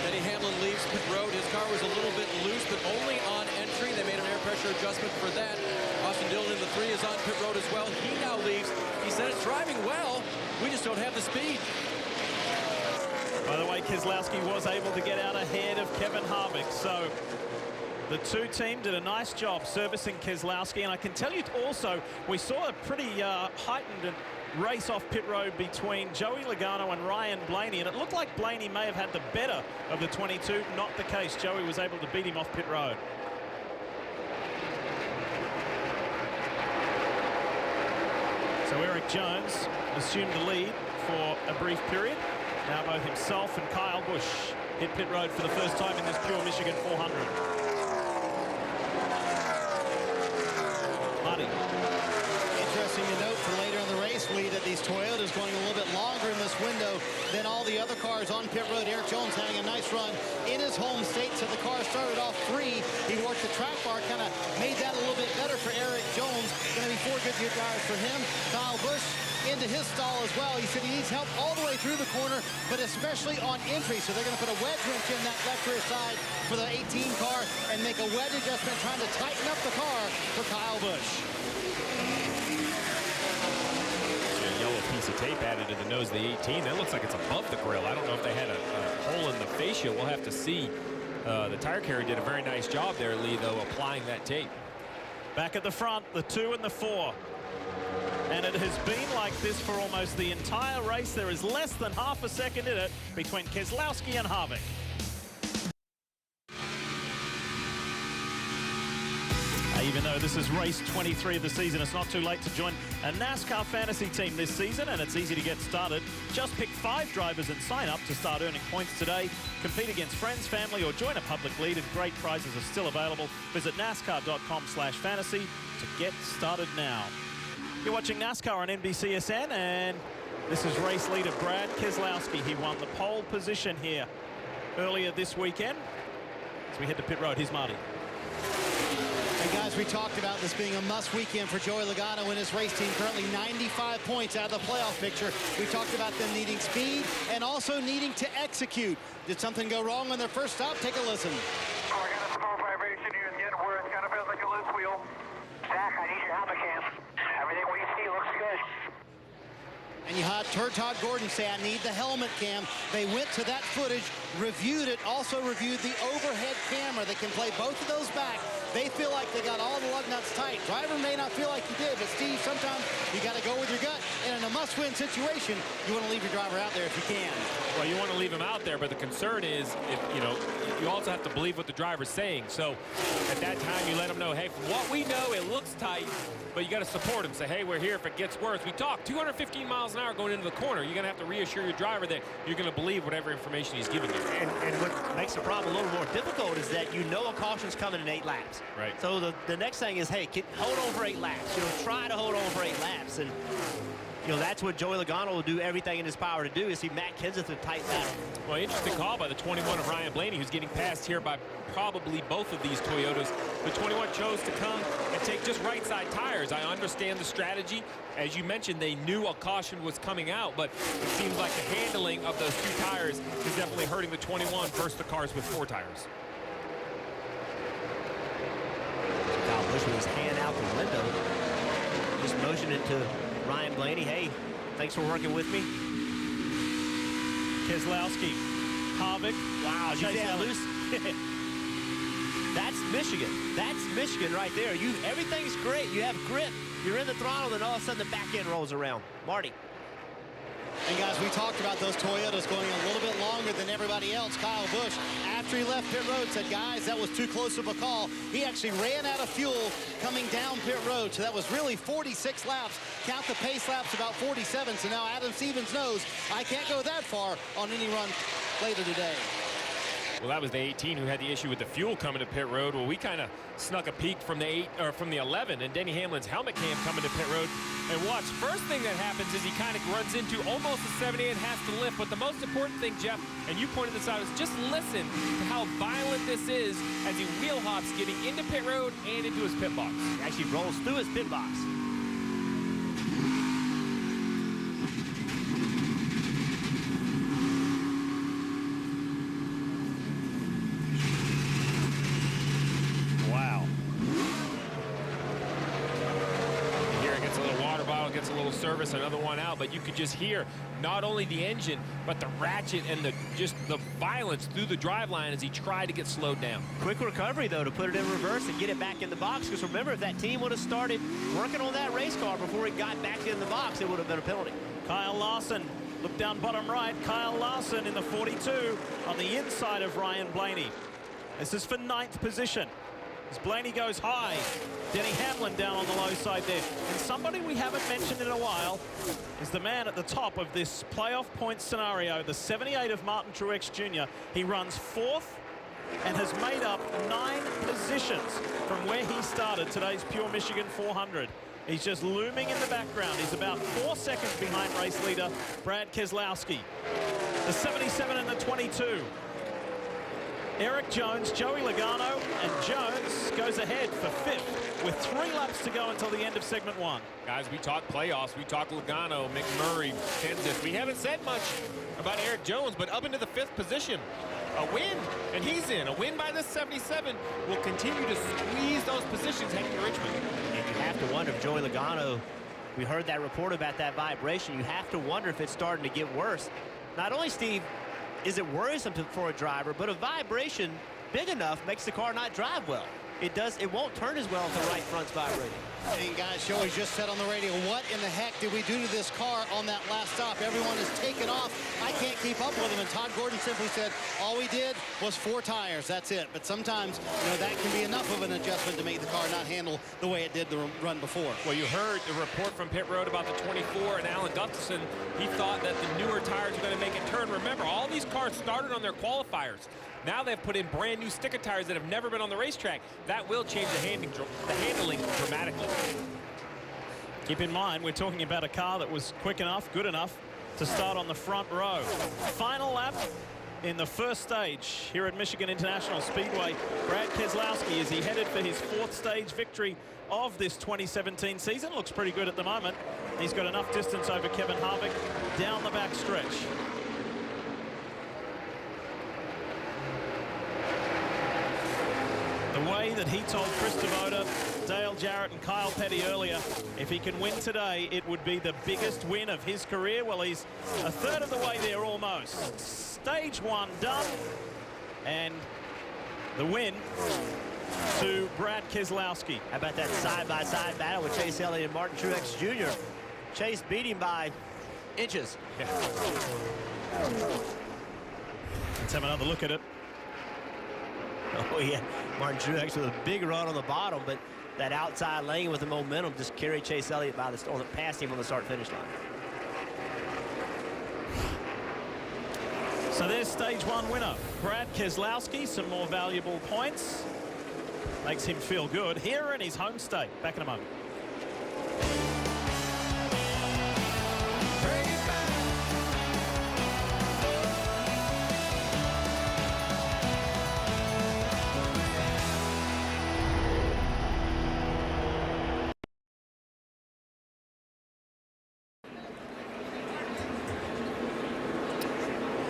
Denny Hamlin leaves pit road. His car was a little bit loose, but only on entry. They made an air pressure adjustment for that. Austin Dillon in the 3 is on pit road as well. He now leaves. He said it's driving well. We just don't have the speed. By the way, Keselowski was able to get out ahead of Kevin Harvick. So the 2 team did a nice job servicing Keselowski. And I can tell you also, we saw a pretty heightened race off pit road between Joey Logano and Ryan Blaney, and it looked like Blaney may have had the better of the 22. Not the case. Joey was able to beat him off pit road. So Eric Jones assumed the lead for a brief period. Now both himself and Kyle Busch hit pit road for the first time in this pure Michigan 400. Marty. Interesting to note for later in the race, Lee, that these Toyotas going a little bit longer in this window than all the other cars on pit road. Erik Jones having a nice run in his home state. So the car started off 3. He worked the track bar, kind of made that a little bit better for Erik Jones. Going to be 4 good tires for him. Kyle Busch into his stall as well. He said he needs help all the way through the corner, but especially on entry. So they're going to put a wedge wrench in that left rear side for the 18 car and make a wedge adjustment, trying to tighten up the car for Kyle Busch. Yellow piece of tape added to the nose of the 18. That looks like it's above the grill. I don't know if they had a hole in the fascia. We'll have to see. The tire carrier did a very nice job there, Lee, though, applying that tape. Back at the front, the 2 and the 4. And it has been like this for almost the entire race. There is less than half a second in it between Keselowski and Harvick. Even though this is race 23 of the season, it's not too late to join a NASCAR fantasy team this season, and it's easy to get started. Just pick 5 drivers and sign up to start earning points today. Compete against friends, family, or join a public lead, and great prizes are still available. Visit NASCAR.com/fantasy to get started now. You're watching NASCAR on NBCSN, and this is race leader Brad Keselowski. He won the pole position here earlier this weekend. As we head to pit road, here's Marty. And guys, we talked about this being a must weekend for Joey Logano and his race team. Currently 95 points out of the playoff picture. We talked about them needing speed and also needing to execute. Did something go wrong on their first stop? Take a listen. Oh, we got a small vibration here again where it kind of feels like a loose wheel. Zach, I need your helmet cam. Everything we see looks good. And you heard Todd Gordon say, I need the helmet cam. They went to that footage, reviewed it, also reviewed the overhead camera. They can play both of those back. They feel like they got all the lug nuts tight. Driver may not feel like he did, but Steve, sometimes you got to go with your gut. And in a must-win situation, you want to leave your driver out there if you can. Well, you want to leave him out there, but the concern is, you also have to believe what the driver's saying. So at that time, you let him know, hey, from what we know, it looks tight, but you got to support him. Say, hey, we're here if it gets worse. We talk 215 miles an hour going into the corner. You're going to have to reassure your driver that you're going to believe whatever information he's giving you. And what makes the problem a little more difficult is that you know a caution's coming in 8 laps. Right. So the next thing is, hey, hold on for 8 laps. Try to hold on for 8 laps. And, that's what Joey Logano will do everything in his power to do, is see Matt Kenseth to tighten that up. Well, interesting call by the 21 of Ryan Blaney, who's getting passed here by probably both of these Toyotas. The 21 chose to come and take just right side tires. I understand the strategy. As you mentioned, they knew a caution was coming out, but it seems like the handling of those 2 tires is definitely hurting the 21 versus the cars with 4 tires. Kyle Busch with his hand out the window, just motioning to Ryan Blaney, hey, thanks for working with me. Keselowski, Harvick. Wow, Chase Elliott. That's Michigan. That's Michigan right there. Everything's great. You have grip. You're in the throttle, and all of a sudden the back end rolls around. Marty. And guys, we talked about those Toyotas going a little bit longer than everybody else. Kyle Busch, after he left pit road, said, guys, that was too close of a call. He actually ran out of fuel coming down pit road, so that was really 46 laps. Count the pace laps, about 47, so now Adam Stevens knows I can't go that far on any run later today. Well, that was the 18 who had the issue with the fuel coming to pit road. Well, we kind of snuck a peek from the 11, and Denny Hamlin's helmet cam coming to pit road. And watch, first thing that happens is he kind of runs into almost a 78 and has to lift. But the most important thing, Jeff, and you pointed this out, is just listen to how violent this is as he wheel hops getting into pit road and into his pit box. He actually rolls through his pit box. Gets a little service, another one out, but you could just hear not only the engine, but the ratchet and the violence through the driveline as he tried to get slowed down. Quick recovery, though, to put it in reverse and get it back in the box, because remember, if that team would have started working on that race car before it got back in the box, it would have been a penalty. Kyle Larson, look down bottom right. Kyle Larson in the 42 on the inside of Ryan Blaney. This is for 9th position. As Blaney goes high, Denny Hamlin down on the low side there. And somebody we haven't mentioned in a while is the man at the top of this playoff point scenario, the 78 of Martin Truex Jr. He runs 4th and has made up 9 positions from where he started today's Pure Michigan 400. He's just looming in the background. He's about 4 seconds behind race leader Brad Keselowski. The 77 and the 22. Eric Jones, Joey Logano, and Jones goes ahead for 5th with 3 laps to go until the end of segment 1. Guys, we talk playoffs. We talk Logano, McMurray, Kenseth. We haven't said much about Eric Jones, but up into the 5th position. A win, and he's in. A win by the 77 will continue to squeeze those positions heading to Richmond. And you have to wonder if Joey Logano, we heard that report about that vibration. You have to wonder if it's starting to get worse. Not only, Steve, is it worrisome for a driver, but a vibration big enough makes the car not drive well. It won't turn as well if the right front's vibrating. And guys, Joey just said on the radio, what in the heck did we do to this car on that last stop? Everyone is taken off. I can't keep up with him. And Todd Gordon simply said, all we did was 4 tires. That's it. But sometimes, that can be enough of an adjustment to make the car not handle the way it did the run before. Well, you heard the report from pit road about the 24 and Alan Gustafson. He thought that the newer tires were going to make it turn. Remember, all these cars started on their qualifiers. Now they've put in brand new sticker tires that have never been on the racetrack. That will change the handling dramatically. Keep in mind, we're talking about a car that was quick enough, good enough to start on the front row. Final lap in the first stage here at Michigan International Speedway. Brad Keselowski, is he headed for his 4th stage victory of this 2017 season? Looks pretty good at the moment. He's got enough distance over Kevin Harvick down the back stretch. The way that he told Chris Devoda, Dale Jarrett, and Kyle Petty earlier, if he can win today, it would be the biggest win of his career. Well, he's a third of the way there almost. Stage 1 done, and the win to Brad Keselowski. How about that side-by-side battle with Chase Elliott and Martin Truex Jr.? Chase beat him by inches. Yeah. Let's have another look at it. Oh, yeah. Martin Truex with a big run on the bottom, but that outside lane with the momentum just carried Chase Elliott by past him on the start-finish line. So there's stage 1 winner, Brad Keselowski. Some more valuable points. Makes him feel good here in his home state. Back in a moment.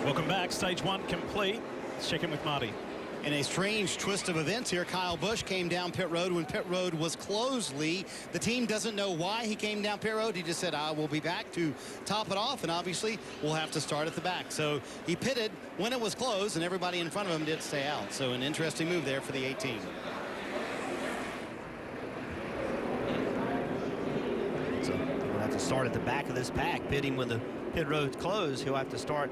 Welcome back. Stage 1 complete. Let's check in with Marty. In a strange twist of events here, Kyle Busch came down pit road when pit road was closed, Lee. The team doesn't know why he came down pit road. He just said, I will be back to top it off, and obviously we'll have to start at the back. So he pitted when it was closed, and everybody in front of him did stay out. So an interesting move there for the 18. So he'll have to start at the back of this pack, pitting when the pit road's closed. He'll have to start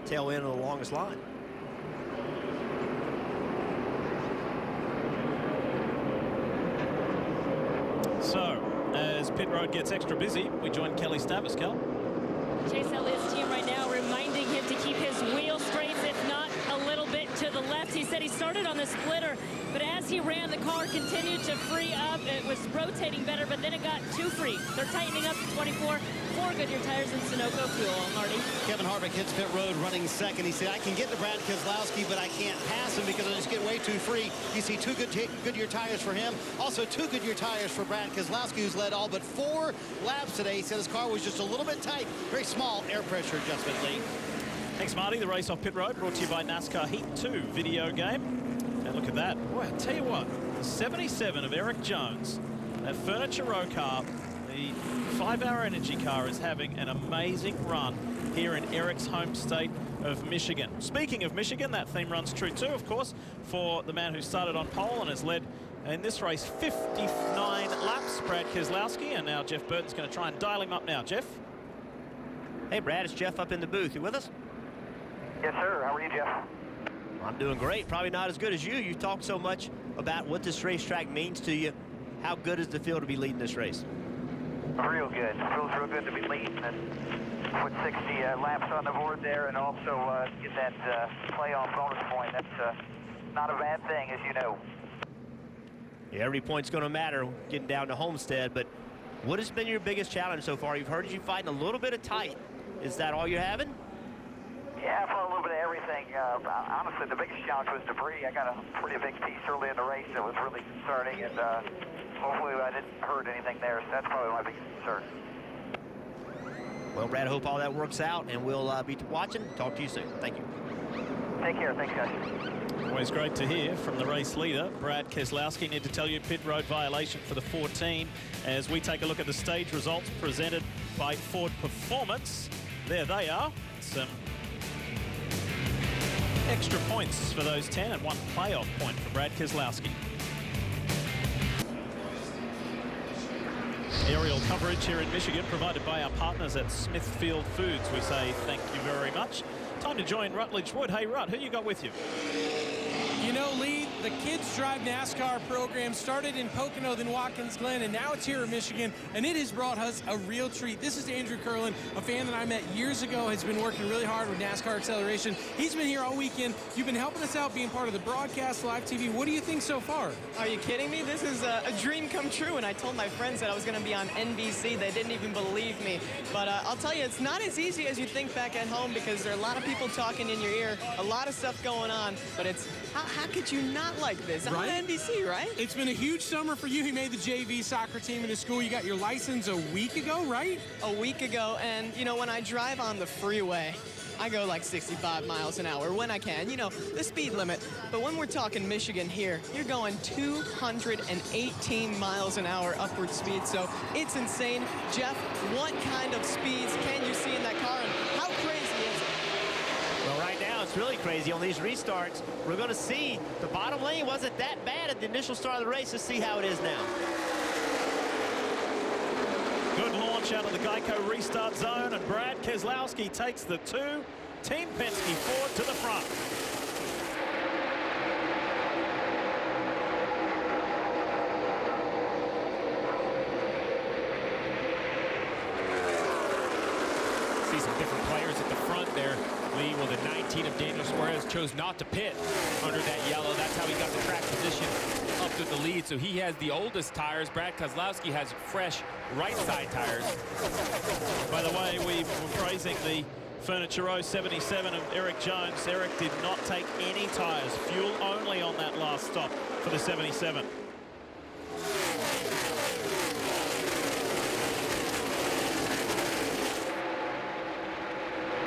tail end of the longest line. So, as pit road gets extra busy, we join Kelly Stavis. Kel. Chase Elliott's team right now reminding him to keep his wheel straights, if not a little bit to the left. He said he started on the splitter, but as he ran, the car continued to free up. It was rotating better, but then it got too free. They're tightening up to 24. 4 Goodyear tires and Sunoco fuel, Marty. Kevin Harvick hits pit road running second. He said, I can get to Brad Keselowski, but I can't pass him because I just get way too free. You see 2 Goodyear tires for him. Also 2 Goodyear tires for Brad Keselowski, who's led all but 4 laps today. He said his car was just a little bit tight. Very small air pressure adjustment, Lee. Thanks, Marty. The race off pit road brought to you by NASCAR Heat 2 video game. And look at that. Boy, I tell you what, the 77 of Eric Jones, that Furniture Row car, the 5-hour energy car, is having an amazing run here in Eric's home state of Michigan. Speaking of Michigan, that theme runs true too, of course, for the man who started on pole and has led in this race 59 laps, Brad Keselowski. And now Jeff Burton's going to try and dial him up now. Jeff? Hey, Brad, it's Jeff up in the booth. You with us? Yes, sir. How are you, Jeff? I'm doing great. Probably not as good as you. You talk so much about what this racetrack means to you. How good does it feel to be leading this race? Real good. Feels real good to be leading and put 60 laps on the board there, and also get that playoff bonus point. That's not a bad thing, as you know. Yeah, every point's going to matter getting down to Homestead, but what has been your biggest challenge so far? You've heard you fighting a little bit of tight. Is that all you're having? Yeah, for a little bit of everything. Honestly, the biggest challenge was debris. I got a pretty big piece early in the race that was really concerning, and hopefully I didn't hurt anything there. So that's probably my biggest concern. Well, Brad, I hope all that works out, and we'll be watching. Talk to you soon. Thank you. Take care. Thanks, guys. Always great to hear from the race leader, Brad Keselowski. Need to tell you, pit road violation for the 14 as we take a look at the stage results presented by Ford Performance. There they are. Some extra points for those 10 and one playoff point for Brad Keselowski. Aerial coverage here in Michigan provided by our partners at Smithfield Foods. We say thank you very much. Time to join Rutledge Wood. Hey, Rut, who you got with you? You know, Lee, the Kids Drive NASCAR program started in Pocono, then Watkins Glen, and now it's here in Michigan, and it has brought us a real treat. This is Andrew Curlin, a fan that I met years ago, has been working really hard with NASCAR Acceleration. He's been here all weekend. You've been helping us out, being part of the broadcast, live TV. What do you think so far? Are you kidding me? This is a dream come true, and I told my friends that I was going to be on NBC. They didn't even believe me. But I'll tell you, it's not as easy as you think back at home, because there are a lot of people talking in your ear, a lot of stuff going on, but it's how could you not like this? I'm Right? on NBC, right? It's been a huge summer for you. He made the JV soccer team in his school. You got your license a week ago, right? A week ago, and, you know, when I drive on the freeway, I go like 65 miles an hour when I can, you know, the speed limit. But when we're talking Michigan here, you're going 218 miles an hour upward speed, so it's insane. Jeff, what kind of speeds can you see in that car, and how crazy is it? Well, right now it's really crazy on these restarts. We're going to see the bottom lane wasn't that bad at the initial start of the race. Let's see how it is now. Good launch out of the Geico restart zone, and Brad Keselowski takes the 2. Team Penske Ford to the front. See some different players at the front there. Lee, well, the 19 of Daniel Suarez chose not to pit under that yellow. That's how he got the track position up to the lead. So he has the oldest tires. Brad Keselowski has fresh right side tires. By the way, we were praising the Furniture Row 77 of Eric Jones. Eric did not take any tires, fuel only on that last stop for the 77.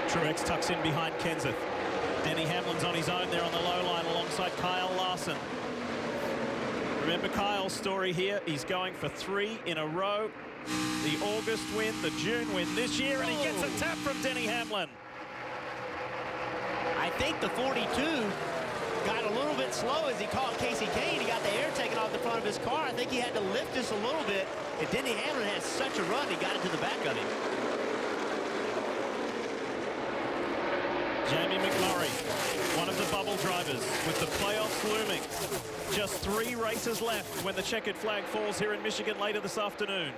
Truex tucks in behind Kenseth. Denny Hamlin's on his own there on the low line alongside Kyle Larson. Remember Kyle's story here. He's going for 3 in a row. The August win, the June win this year, and he gets a tap from Denny Hamlin. I think the 42 got a little bit slow as he caught Casey Kane. He got the air taken off the front of his car. I think he had to lift this a little bit. And Denny Hamlin has such a run, he got into the back of him. Jamie McMurray, one of the bubble drivers with the playoffs looming. Just 3 races left when the checkered flag falls here in Michigan later this afternoon.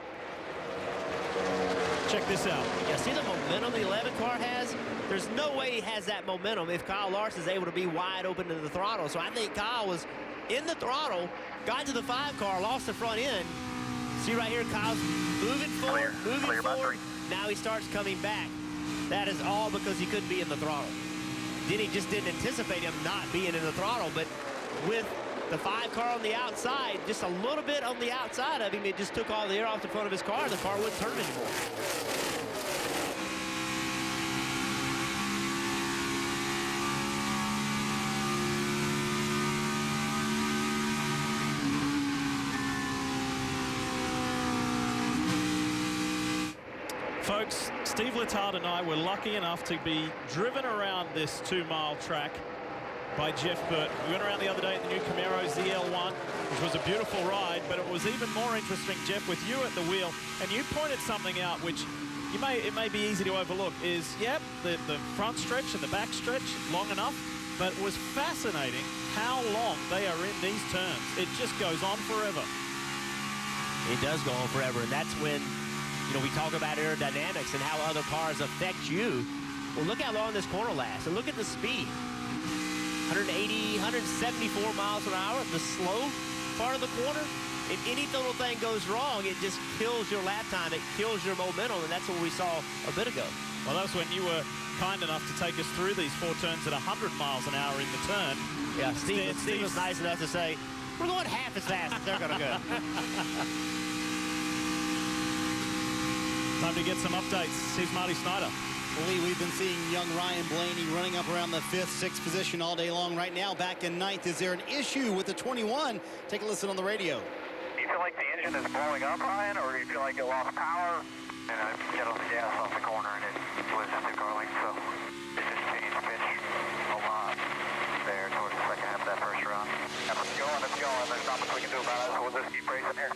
Check this out. Yeah, see the momentum the 11 car has? There's no way he has that momentum if Kyle Larson is able to be wide open to the throttle. So I think Kyle was in the throttle, got to the 5 car, lost the front end. See right here, Kyle's moving forward, moving forward. Now he starts coming back. That is all because he couldn't be in the throttle. Denny just didn't anticipate him not being in the throttle, but with the 5 car on the outside, just a little bit on the outside of him, it just took all the air off the front of his car. The car wouldn't turn anymore. Folks, Steve Letard and I were lucky enough to be driven around this 2-mile track by Jeff Burton. We went around the other day in the new Camaro ZL1, which was a beautiful ride, but it was even more interesting, Jeff, with you at the wheel. And you pointed something out which it may be easy to overlook is, yep, the front stretch and the back stretch long enough, but it was fascinating how long they are in these turns. It just goes on forever. It does go on forever, and that's when, you know, we talk about aerodynamics and how other cars affect you. Well, look how long this corner lasts, and look at the speed. 180, 174 miles an hour, the slow part of the corner. If any little thing goes wrong, it just kills your lap time. It kills your momentum, and that's what we saw a bit ago. Well, that's when you were kind enough to take us through these 4 turns at 100 miles an hour in the turn. Yeah, Steve was nice enough to say, we're going half as fast as they're going to go. Time to get some updates. Here's Marty Snyder. Well, Lee, we've been seeing young Ryan Blaney running up around the 5th, 6th position all day long. Right now, back in 9th. Is there an issue with the 21? Take a listen on the radio. Do you feel like the engine is blowing up, Ryan, or do you feel like it lost power? And I got on the gas off the corner, and it was too garlic, so it just changed pitch a lot there towards the second half of that first run. Yeah, it's going. There's not much we can do about it, so we'll just keep racing here.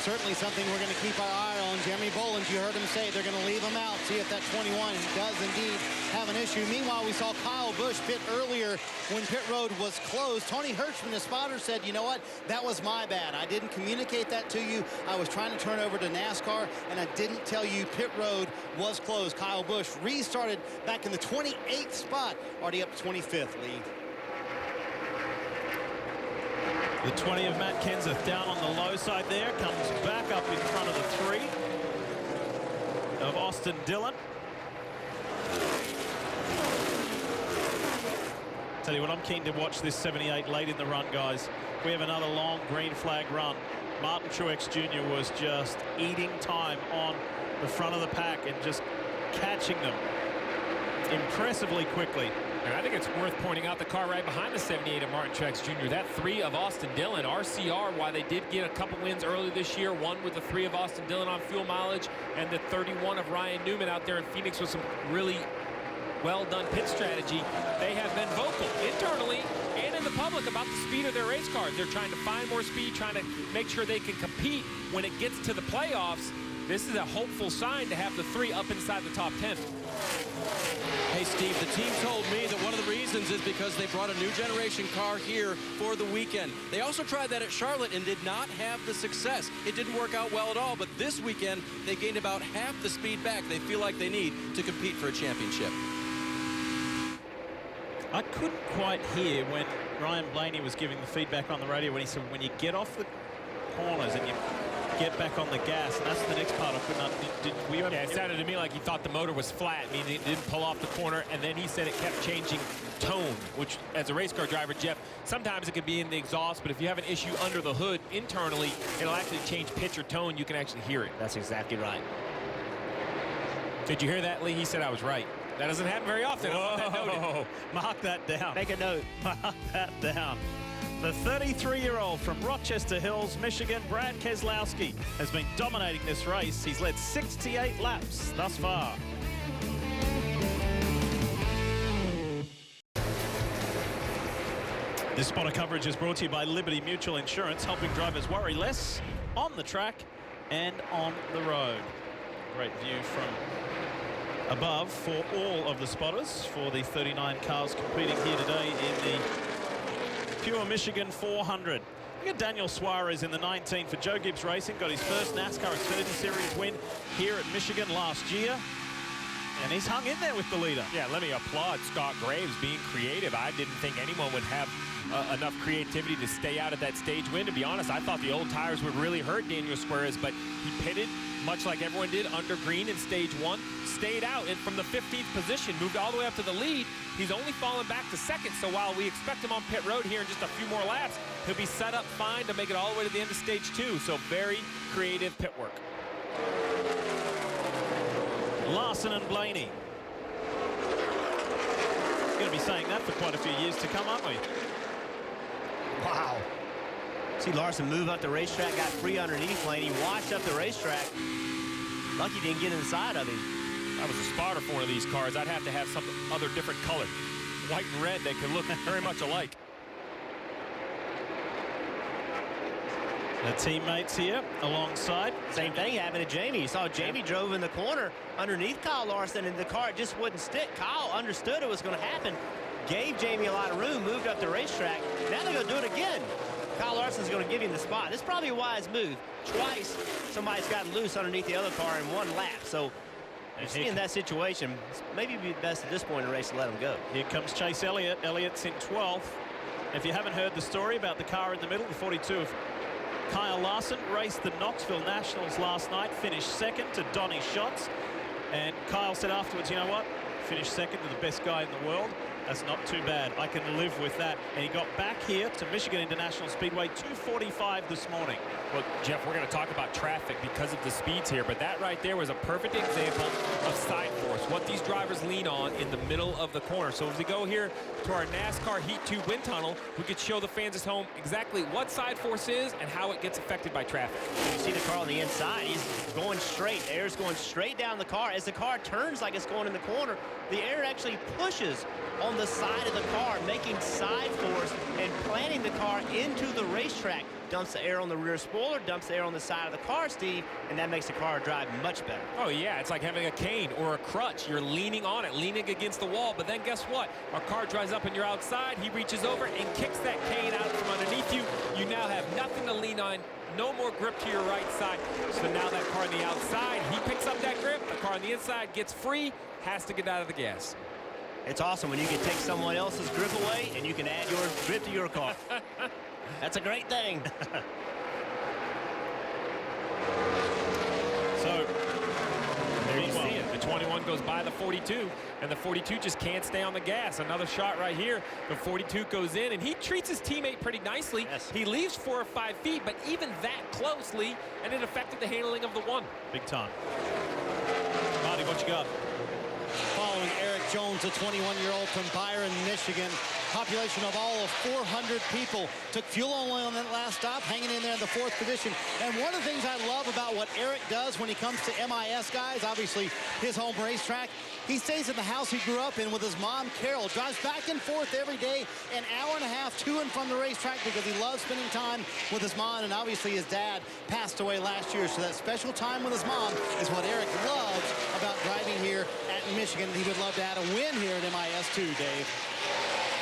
Certainly something we're going to keep our eye on. Jeremy Bolins, you heard him say they're going to leave him out, see if that 21 does indeed have an issue. Meanwhile, we saw Kyle Busch pit earlier when pit road was closed. Tony Hirschman, the spotter, said, you know what, that was my bad. I didn't communicate that to you. I was trying to turn over to NASCAR, and I didn't tell you pit road was closed. Kyle Busch restarted back in the 28th spot, already up to 25th, Lee. The 20 of Matt Kenseth down on the low side there, comes back up in front of the 3 of Austin Dillon. Tell you what, I'm keen to watch this 78 late in the run, guys. We have another long green flag run. Martin Truex Jr. was just eating time on the front of the pack and just catching them impressively quickly. And I think it's worth pointing out the car right behind the 78 of Martin Truex Jr. That 3 of Austin Dillon, RCR, while they did get a couple wins early this year, one with the 3 of Austin Dillon on fuel mileage, and the 31 of Ryan Newman out there in Phoenix with some really well-done pit strategy. They have been vocal internally and in the public about the speed of their race cars. They're trying to find more speed, trying to make sure they can compete when it gets to the playoffs. This is a hopeful sign to have the 3 up inside the top 10. Hey, Steve, the team told me that one of the reasons is because they brought a new generation car here for the weekend. They also tried that at Charlotte and did not have the success. It didn't work out well at all, but this weekend they gained about half the speed back they feel like they need to compete for a championship. I couldn't quite hear when Ryan Blaney was giving the feedback on the radio when he said, when you get off the corners and you get back on the gas, and that's the next part I could not. Yeah, it sounded to me like he thought the motor was flat, meaning it didn't pull off the corner, and then he said it kept changing tone, which as a race car driver, Jeff, sometimes it can be in the exhaust, but if you have an issue under the hood internally, it'll actually change pitch or tone. You can actually hear it. That's exactly right. Did you hear that, Lee? He said I was right. That doesn't happen very often. Whoa, mark that down. Make a note. Mark that down. The 33-year-old from Rochester Hills, Michigan, Brad Keselowski, has been dominating this race. He's led 68 laps thus far. This spot of coverage is brought to you by Liberty Mutual Insurance, helping drivers worry less on the track and on the road. Great view from above for all of the spotters for the 39 cars competing here today in the Pure Michigan 400. Look at Daniel Suarez in the 19 for Joe Gibbs Racing. Got his first NASCAR Xfinity Series win here at Michigan last year. And he's hung in there with the leader. Yeah, let me applaud Scott Graves being creative. I didn't think anyone would have enough creativity to stay out at that stage win. To be honest, I thought the old tires would really hurt Daniel Suarez, but he pitted much like everyone did under green in stage 1, stayed out, and from the 15th position moved all the way up to the lead. He's only fallen back to second, so while we expect him on pit road here in just a few more laps, he'll be set up fine to make it all the way to the end of stage 2. So very creative pit work. Larson and Blaney. Going to be saying that for quite a few years to come, aren't we? Wow. See Larson move up the racetrack, got free underneath Blaney, washed up the racetrack. Lucky didn't get inside of him. If I was a spotter for one of these cars, I'd have to have some other different color. White and red, they could look very much alike. The teammates here alongside. Same thing happened to Jamie. You saw Jamie drove in the corner underneath Kyle Larson, and the car just wouldn't stick. Kyle understood it was going to happen, gave Jamie a lot of room, moved up the racetrack. Now they're going to do it again. Kyle Larson's going to give him the spot. This is probably a wise move. Twice, somebody's gotten loose underneath the other car in one lap. So If you're in that situation, maybe it'd be best at this point in the race to let him go. Here comes Chase Elliott. Elliott's in 12th. If you haven't heard the story about the car in the middle, the 42 of Kyle Larson raced the Knoxville Nationals last night, finished second to Donnie Schatz. And Kyle said afterwards, you know what? Finished second to the best guy in the world. That's not too bad. I can live with that. And he got back here to Michigan International Speedway 2:45 this morning. Well, Jeff, we're going to talk about traffic because of the speeds here, but that right there was a perfect example of side force, what these drivers lean on in the middle of the corner. So as we go here to our NASCAR Heat 2 wind tunnel, we could show the fans at home exactly what side force is and how it gets affected by traffic. You see the car on the inside. He's going straight. Air's going straight down the car. As the car turns like it's going in the corner, the air actually pushes on the side of the car, making side force and planting the car into the racetrack. Dumps the air on the rear spoiler, dumps the air on the side of the car, Steve, and that makes the car drive much better. Oh, yeah, it's like having a cane or a crutch. You're leaning on it, leaning against the wall, but then guess what? Our car drives up and you're outside. He reaches over and kicks that cane out from underneath you. You now have nothing to lean on, no more grip to your right side. So now that car on the outside, he picks up that grip. The car on the inside gets free, has to get out of the gas. It's awesome when you can take someone else's grip away and you can add your grip to your car. That's a great thing. So there you see it. The 21 goes by the 42, and the 42 just can't stay on the gas. Another shot right here. The 42 goes in, and he treats his teammate pretty nicely. Yes. He leaves 4 or 5 feet, but even that closely, and it affected the handling of the 1. big time. Marty, what you got? Following Eric Jones, a 21-year-old from Byron, Michigan. Population of all of 400 people. Took fuel only on that last stop, hanging in there in the 4th position. And one of the things I love about what Eric does when he comes to MIS guys, obviously his home racetrack, he stays in the house he grew up in with his mom, Carol. Drives back and forth every day, an hour and a half to and from the racetrack because he loves spending time with his mom. And obviously his dad passed away last year, so that special time with his mom is what Eric loves about driving here at Michigan. He would love to add a win here at MIS too, Dave.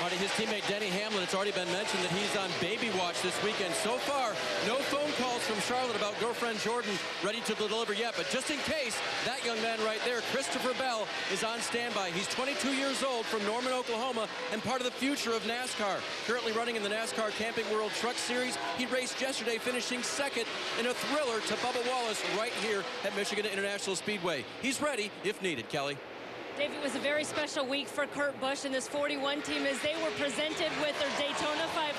Marty, his teammate Denny Hamlin, it's already been mentioned that he's on baby watch this weekend. So far, no phone calls from Charlotte about girlfriend Jordan ready to deliver yet. But just in case, that young man right there, Christopher Bell, is on standby. He's 22 years old from Norman, Oklahoma, and part of the future of NASCAR. Currently running in the NASCAR Camping World Truck Series. He raced yesterday, finishing second in a thriller to Bubba Wallace right here at Michigan International Speedway. He's ready if needed, Kelly. Dave, it was a very special week for Kurt Busch and this 41 team as they were presented with their Daytona 500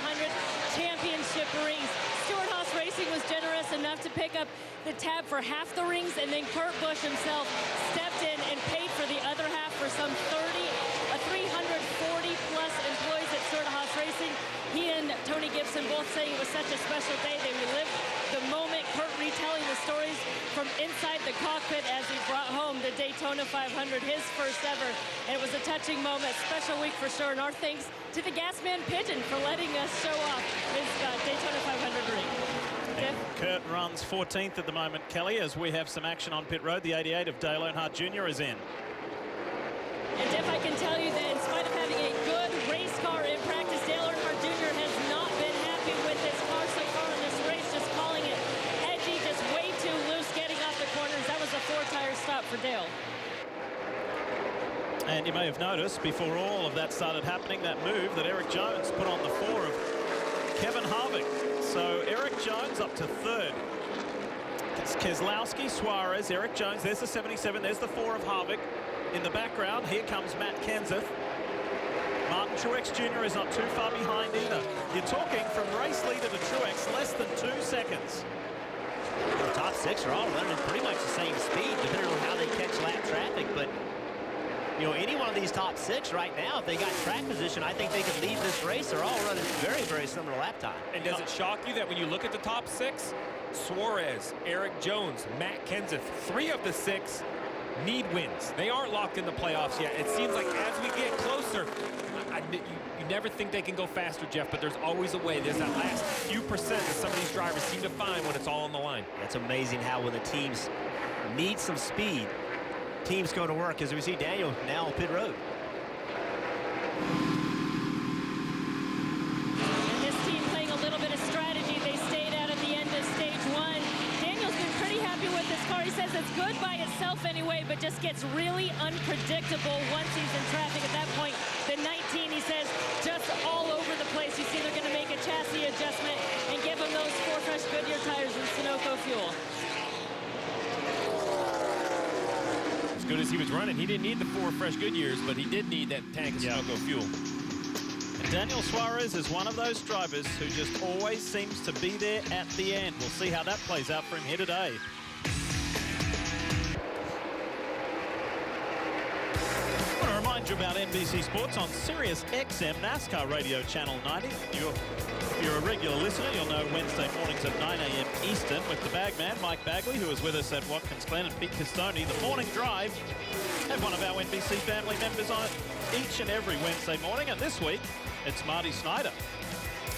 championship rings. Stewart-Haas Racing was generous enough to pick up the tab for half the rings, and then Kurt Busch himself stepped in and paid for the other half for some 340-plus employees at Stewart-Haas Racing. He and Tony Gibson both saying it was such a special day. They relived the moment, Kurt retelling the stories from inside the cockpit as he brought home the Daytona 500, his first ever. And it was a touching moment, special week for sure. And our thanks to the Gasman Pigeon for letting us show off his Daytona 500 ring. And Kurt runs 14th at the moment, Kelly, as we have some action on pit road. The 88 of Dale Earnhardt Jr. is in. And Jeff, I can tell you that in spite of having a good race car in practice, Dale Earnhardt Jr. has not been happy with his car so far in this race, just calling it edgy, just way too loose, getting off the corners. That was a 4-tire stop for Dale. And you may have noticed before all of that started happening, that move that Eric Jones put on the 4 of Kevin Harvick. So Eric Jones up to 3rd. It's Keselowski, Suarez, Eric Jones. There's the 77. There's the 4 of Harvick. In the background, here comes Matt Kenseth. Martin Truex Jr. is not too far behind either. You're talking from race leader to Truex, less than 2 seconds. The top 6 are all running pretty much the same speed, depending on how they catch lap traffic. But, you know, any one of these top 6 right now, if they got track position, I think they could lead this race. They're all running very, very similar lap time. And does it shock you that when you look at the top 6, Suarez, Eric Jones, Matt Kenseth, 3 of the 6 need wins. They aren't locked in the playoffs yet. It seems like as we get closer, you never think they can go faster, Jeff, but there's always a way. There's that last few percent that some of these drivers seem to find when it's all on the line. That's amazing how when the teams need some speed, teams go to work, as we see Daniel now on pit road. And this team playing a little bit of strategy. They stayed out at the end of stage 1. Daniel's been pretty happy with this car. He says it's good by itself. himself anyway, but just gets really unpredictable once he's in traffic. At that point, the 19, he says, just all over the place. You see they're going to make a chassis adjustment and give him those 4 fresh Goodyear tires with Sunoco fuel. As good as he was running, he didn't need the 4 fresh Goodyears, but he did need that tank of Sunoco fuel. And Daniel Suarez is one of those drivers who just always seems to be there at the end. We'll see how that plays out for him here today. I want to remind you about NBC Sports on Sirius XM NASCAR Radio Channel 90. If you're a regular listener, you'll know Wednesday mornings at 9 a.m. Eastern with the bagman, Mike Bagley, who is with us at Watkins Glen, and Pete Costoni. The morning drive, have one of our NBC family members on it each and every Wednesday morning, and this week, it's Marty Snyder.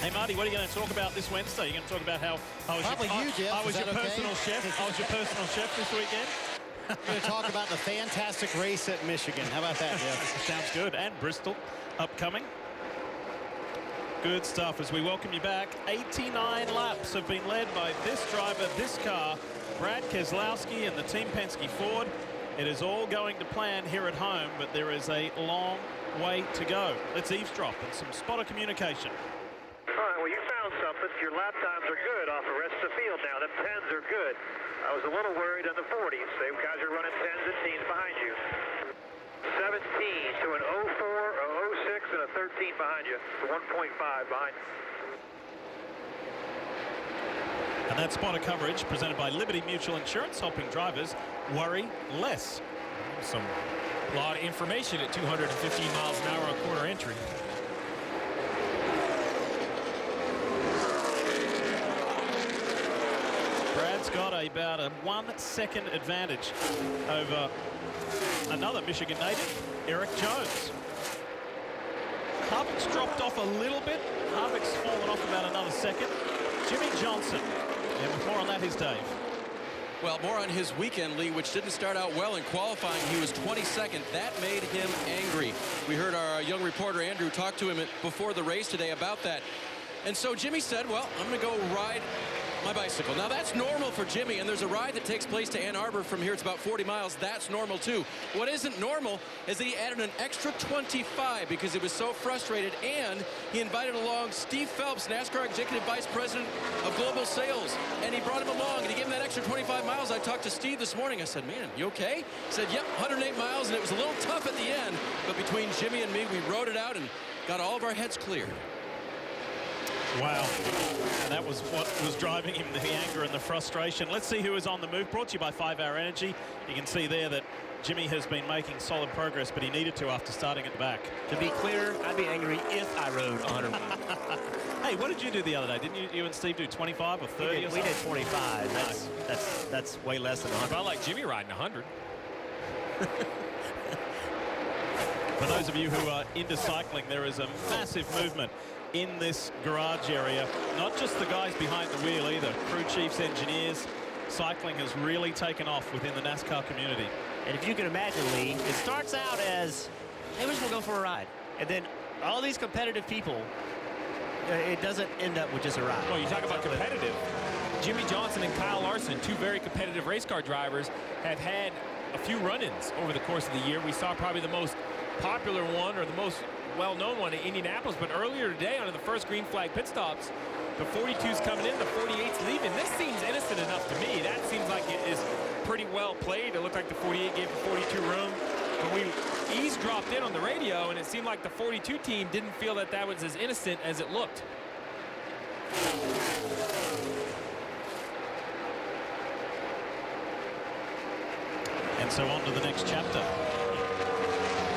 Hey, Marty, what are you going to talk about this Wednesday? You're going to talk about how I was your personal chef. I was your personal chef this weekend. We're going to talk about the fantastic race at Michigan. How about that, Jeff? Sounds good. And Bristol upcoming. Good stuff as we welcome you back. 89 laps have been led by this driver, this car, Brad Keselowski and the Team Penske Ford. It is all going to plan here at home, but there is a long way to go. Let's eavesdrop and some spotter communication. All right, well, you found something. Your lap times are good off the rest of the field now. The 10s are good. I was a little worried on the 40s. They guys are running 10s and 10s behind you. 17 to an 04, a 06, and a 13 behind you. 1.5 behind you. And that spotter coverage presented by Liberty Mutual Insurance, helping drivers worry less. A lot of information at 215 miles an hour on quarter entry. Brad's got about a 1 second advantage over another Michigan native, Eric Jones. Harvick's dropped off a little bit. Harvick's fallen off about another second. Jimmy Johnson. And with more on that, here's Dave. Well, more on his weekend, Lee, which didn't start out well in qualifying. He was 22nd. That made him angry. We heard our young reporter, Andrew, talk to him before the race today about that. And so Jimmy said, well, I'm going to go ride my bicycle. Now, that's normal for Jimmy, and there's a ride that takes place to Ann Arbor from here. It's about 40 miles. That's normal, too. What isn't normal is that he added an extra 25 because he was so frustrated, and he invited along Steve Phelps, NASCAR Executive Vice President of Global Sales, and he brought him along, and he gave him that extra 25 miles. I talked to Steve this morning. I said, man, you okay? He said, yep, 108 miles, and it was a little tough at the end, but between Jimmy and me, we rode it out and got all of our heads clear. Wow. And that was what was driving him, the anger and the frustration. Let's see who is on the move. Brought to you by 5-Hour Energy. You can see there that Jimmy has been making solid progress, but he needed to after starting at the back. To be clear, I'd be angry if I rode 100 miles. Hey, what did you do the other day? Didn't you and Steve do 25 or 30 or something? We did 25. That's way less than 100. I like Jimmy riding 100. For those of you who are into cycling, there is a massive movement in this garage area. Not just the guys behind the wheel either. Crew chiefs, engineers. Cycling has really taken off within the NASCAR community. And if you can imagine, Lee, it starts out as, hey, we're just going to go for a ride. And then all these competitive people, it doesn't end up with just a ride. Well, you talk about competitive. Jimmy Johnson and Kyle Larson, two very competitive race car drivers, have had a few run-ins over the course of the year. We saw probably the most popular one, or the most well-known one, in Indianapolis, but earlier today, under the first green flag pit stops, the 42's coming in, the 48's leaving. This seems innocent enough to me. That seems like it is pretty well played. It looked like the 48 gave the 42 room, but we eavesdropped in on the radio, and it seemed like the 42 team didn't feel that that was as innocent as it looked. And so on to the next chapter.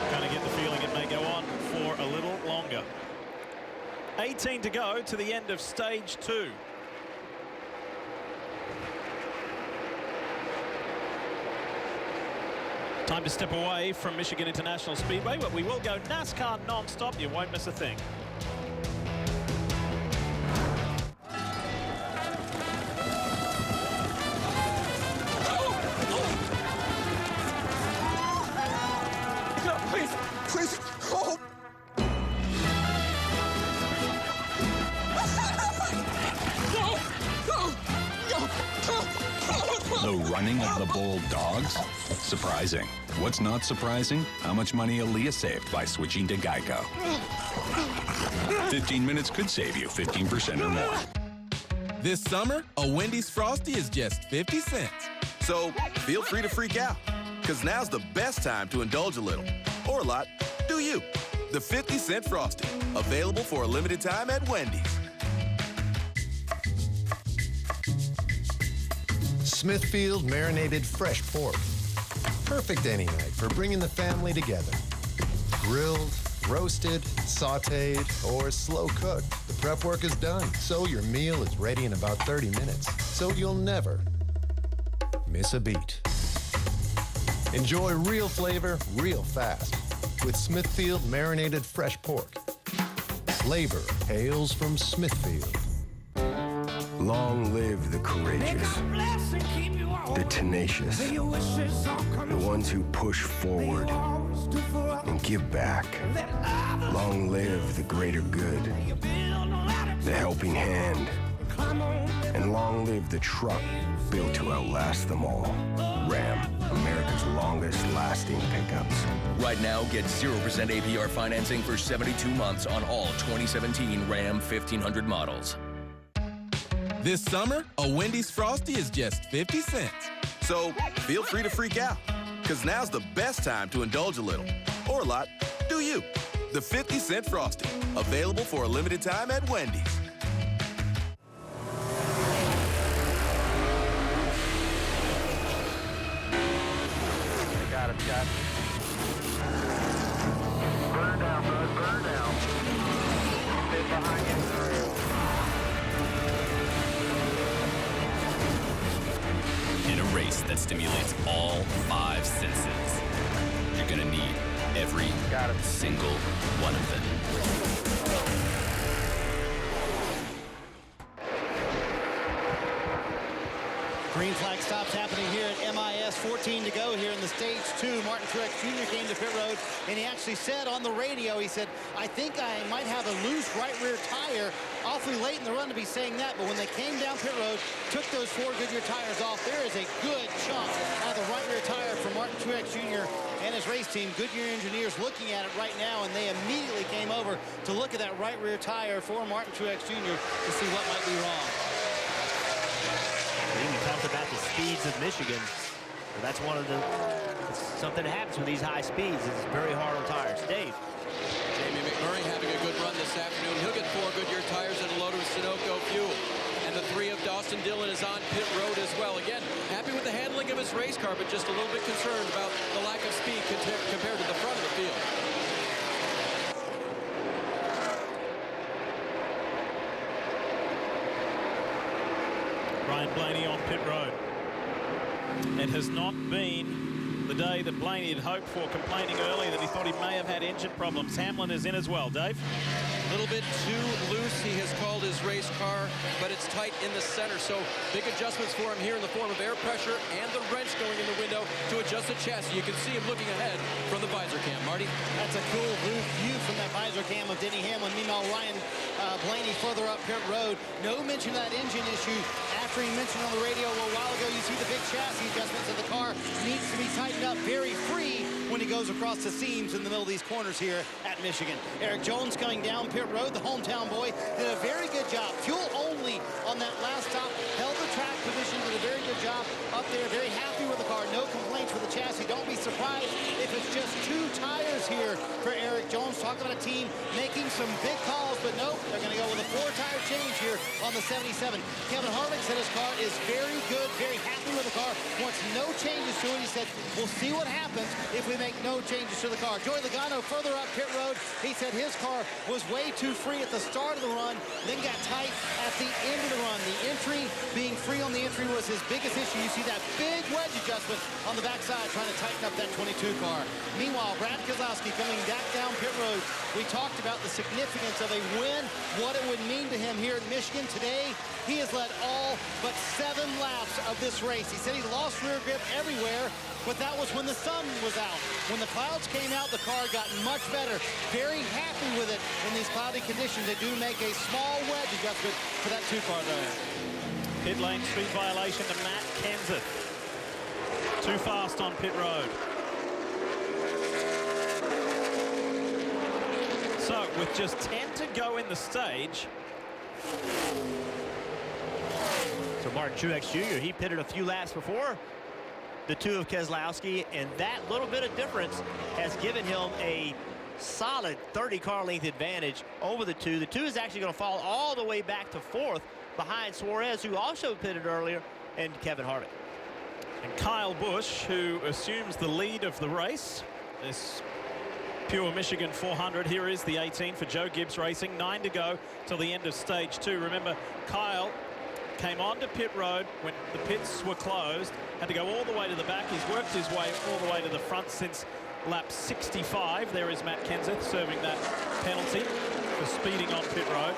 Kind of get the feeling it may go on for a little longer. 18 to go to the end of stage 2. Time to step away from Michigan International Speedway, but we will go NASCAR non-stop. You won't miss a thing. The The running of the Bulldogs? Surprising. What's not surprising? How much money Aaliyah saved by switching to Geico. 15 minutes could save you 15% or more. This summer, a Wendy's Frosty is just 50 cents. So feel free to freak out, because now's the best time to indulge a little, or a lot. Do you. The 50-cent Frosty, available for a limited time at Wendy's. Smithfield marinated fresh pork. Perfect any night for bringing the family together. Grilled, roasted, sautéed, or slow cooked. The prep work is done, so your meal is ready in about 30 minutes. So you'll never miss a beat. Enjoy real flavor, real fast with Smithfield marinated fresh pork. Flavor hails from Smithfield. Long live the courageous, the tenacious, the ones who push forward and give back. Long live the greater good, the helping hand, and long live the truck built to outlast them all. Ram, America's longest lasting pickups. Right now, get 0% APR financing for 72 months on all 2017 Ram 1500 models. This summer, a Wendy's Frosty is just 50 cents. So feel free to freak out, because now's the best time to indulge a little, or a lot. Do you. The 50-cent Frosty, available for a limited time at Wendy's. Got it, Scott. Burn down, bud, burn down. Stay behind you. In a race that stimulates all 5 senses, you're gonna need every single one of them. Green flag stops happening here at MIS. 14 to go here in the stage 2. Martin Truex Jr. came to pit road, and he actually said on the radio, he said, I think I might have a loose right rear tire. Awfully late in the run to be saying that, but when they came down pit road, took those 4 Goodyear tires off, there is a good chunk out of the right rear tire for Martin Truex Jr. and his race team. Goodyear engineers looking at it right now, and they immediately came over to look at that right rear tire for Martin Truex Jr. to see what might be wrong. We talked about the speeds of Michigan. That's one of the something that happens with these high speeds. It's very hard on tires. Dave. Jamie McMurray having a good run this afternoon. He'll get 4 Goodyear tires and a load of Sunoco fuel. And the 3 of Dawson Dillon is on pit road as well. Again, happy with the handling of his race car, but just a little bit concerned about the lack of speed compared to the front of the field. Ryan Blaney on pit road. It has not been the day that Blaney had hoped for, complaining earlier that he thought he may have had engine problems. Hamlin is in as well. Dave? A little bit too loose, he has called his race car, but it's tight in the center. So big adjustments for him here in the form of air pressure and the wrench going in the window to adjust the chassis. You can see him looking ahead from the visor cam. Marty? That's a cool view from that visor cam of Denny Hamlin. Meanwhile, Ryan Blaney further up pit road. No mention of that engine issue after he mentioned on the radio a while ago. You see the big chassis adjustments of the car needs to be tightened up very free when he goes across the seams in the middle of these corners here at Michigan. Eric Jones coming down pit road, the hometown boy, did a very good job. Fuel only on that last stop, held the track position, did a very good job up there. Very happy with the car, no complaints with the chassis. Don't be surprised if it's just 2 tires here for Eric Jones. Talking about a team making some big calls, but nope, they're going to go with a 4-tire change here on the 77. Kevin Harvick said his car is very good, very happy with the car, wants no changes to it. He said, we'll see what happens if we make no changes to the car. Joey Logano further up pit road. He said his car was way too free at the start of the run, then got tight at the end of the run. The entry, being free on the entry was his biggest issue. You see that big wedge adjustment on the backside trying to tighten up that 22 car. Meanwhile, Brad Keselowski coming back down pit road. We talked about the significance of a win, what it would mean to him here in Michigan. Today, he has led all but 7 laps of this race. He said he lost rear grip everywhere, but that was when the sun was out. When the clouds came out, the car got much better. Very happy with it in these cloudy conditions. They do make a small wedge adjustment for that 2 car though. Pit lane speed violation to Matt Kenseth. Too fast on pit road. So with just 10 to go in the stage. So Martin Truex Jr., he pitted a few laps before the two of Keselowski, and that little bit of difference has given him a solid 30 car length advantage over the two. The two is actually going to fall all the way back to fourth behind Suarez, who also pitted earlier, and Kevin Harvick. And Kyle Busch, who assumes the lead of the race. This Pure Michigan 400. Here is the 18 for Joe Gibbs Racing. 9 to go till the end of stage 2. Remember, Kyle came onto pit road when the pits were closed, had to go all the way to the back. He's worked his way all the way to the front since lap 65. There is Matt Kenseth serving that penalty for speeding on pit road.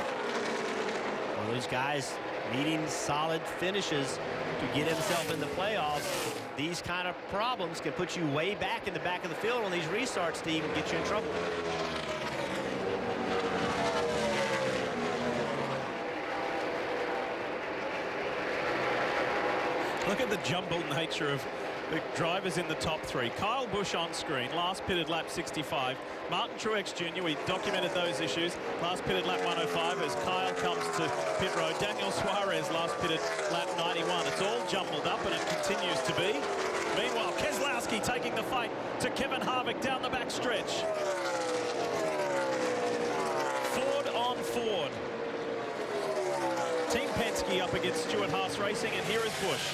Well, those guys needing solid finishes to get himself in the playoffs. These kind of problems can put you way back in the back of the field on these restarts, Steve, and get you in trouble. Look at the jumbled nature of the drivers in the top 3. Kyle Busch on screen, last pitted lap 65. Martin Truex Jr., we documented those issues. Last pitted lap 105 as Kyle comes to pit road. Daniel Suarez last pitted lap 91. It's all jumbled up, and it continues to be. Meanwhile, Keselowski taking the fight to Kevin Harvick down the back stretch. Ford on Ford. Team Penske up against Stewart Haas Racing, and here is Busch.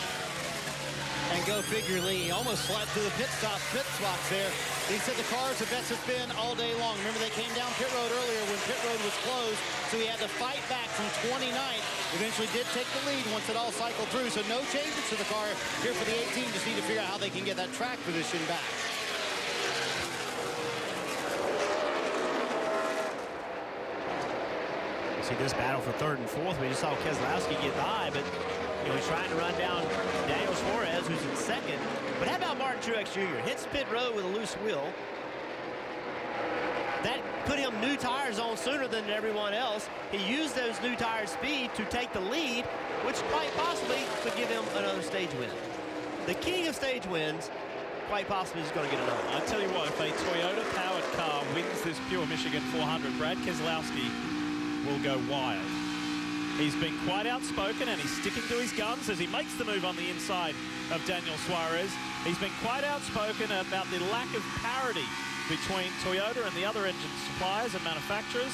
And go figure, Lee. He almost slid through the pit spots there. He said the car is the best it's been all day long. Remember, they came down pit road earlier when pit road was closed, so he had to fight back from 29th. Eventually did take the lead once it all cycled through, so no changes to the car here for the 18. Just need to figure out how they can get that track position back. See this battle for third and fourth. We just saw Keselowski get by, but he's trying to run down Daniel Suarez, who's in second. But how about Martin Truex Jr.? Hits pit road with a loose wheel. That put him new tires on sooner than everyone else. He used those new tire speed to take the lead, which quite possibly could give him another stage win. The king of stage wins, quite possibly is going to get another. I tell you what, if a Toyota-powered car wins this Pure Michigan 400, Brad Keselowski will go wild. He's been quite outspoken, and he's sticking to his guns as he makes the move on the inside of Daniel Suarez. He's been quite outspoken about the lack of parity between Toyota and the other engine suppliers and manufacturers.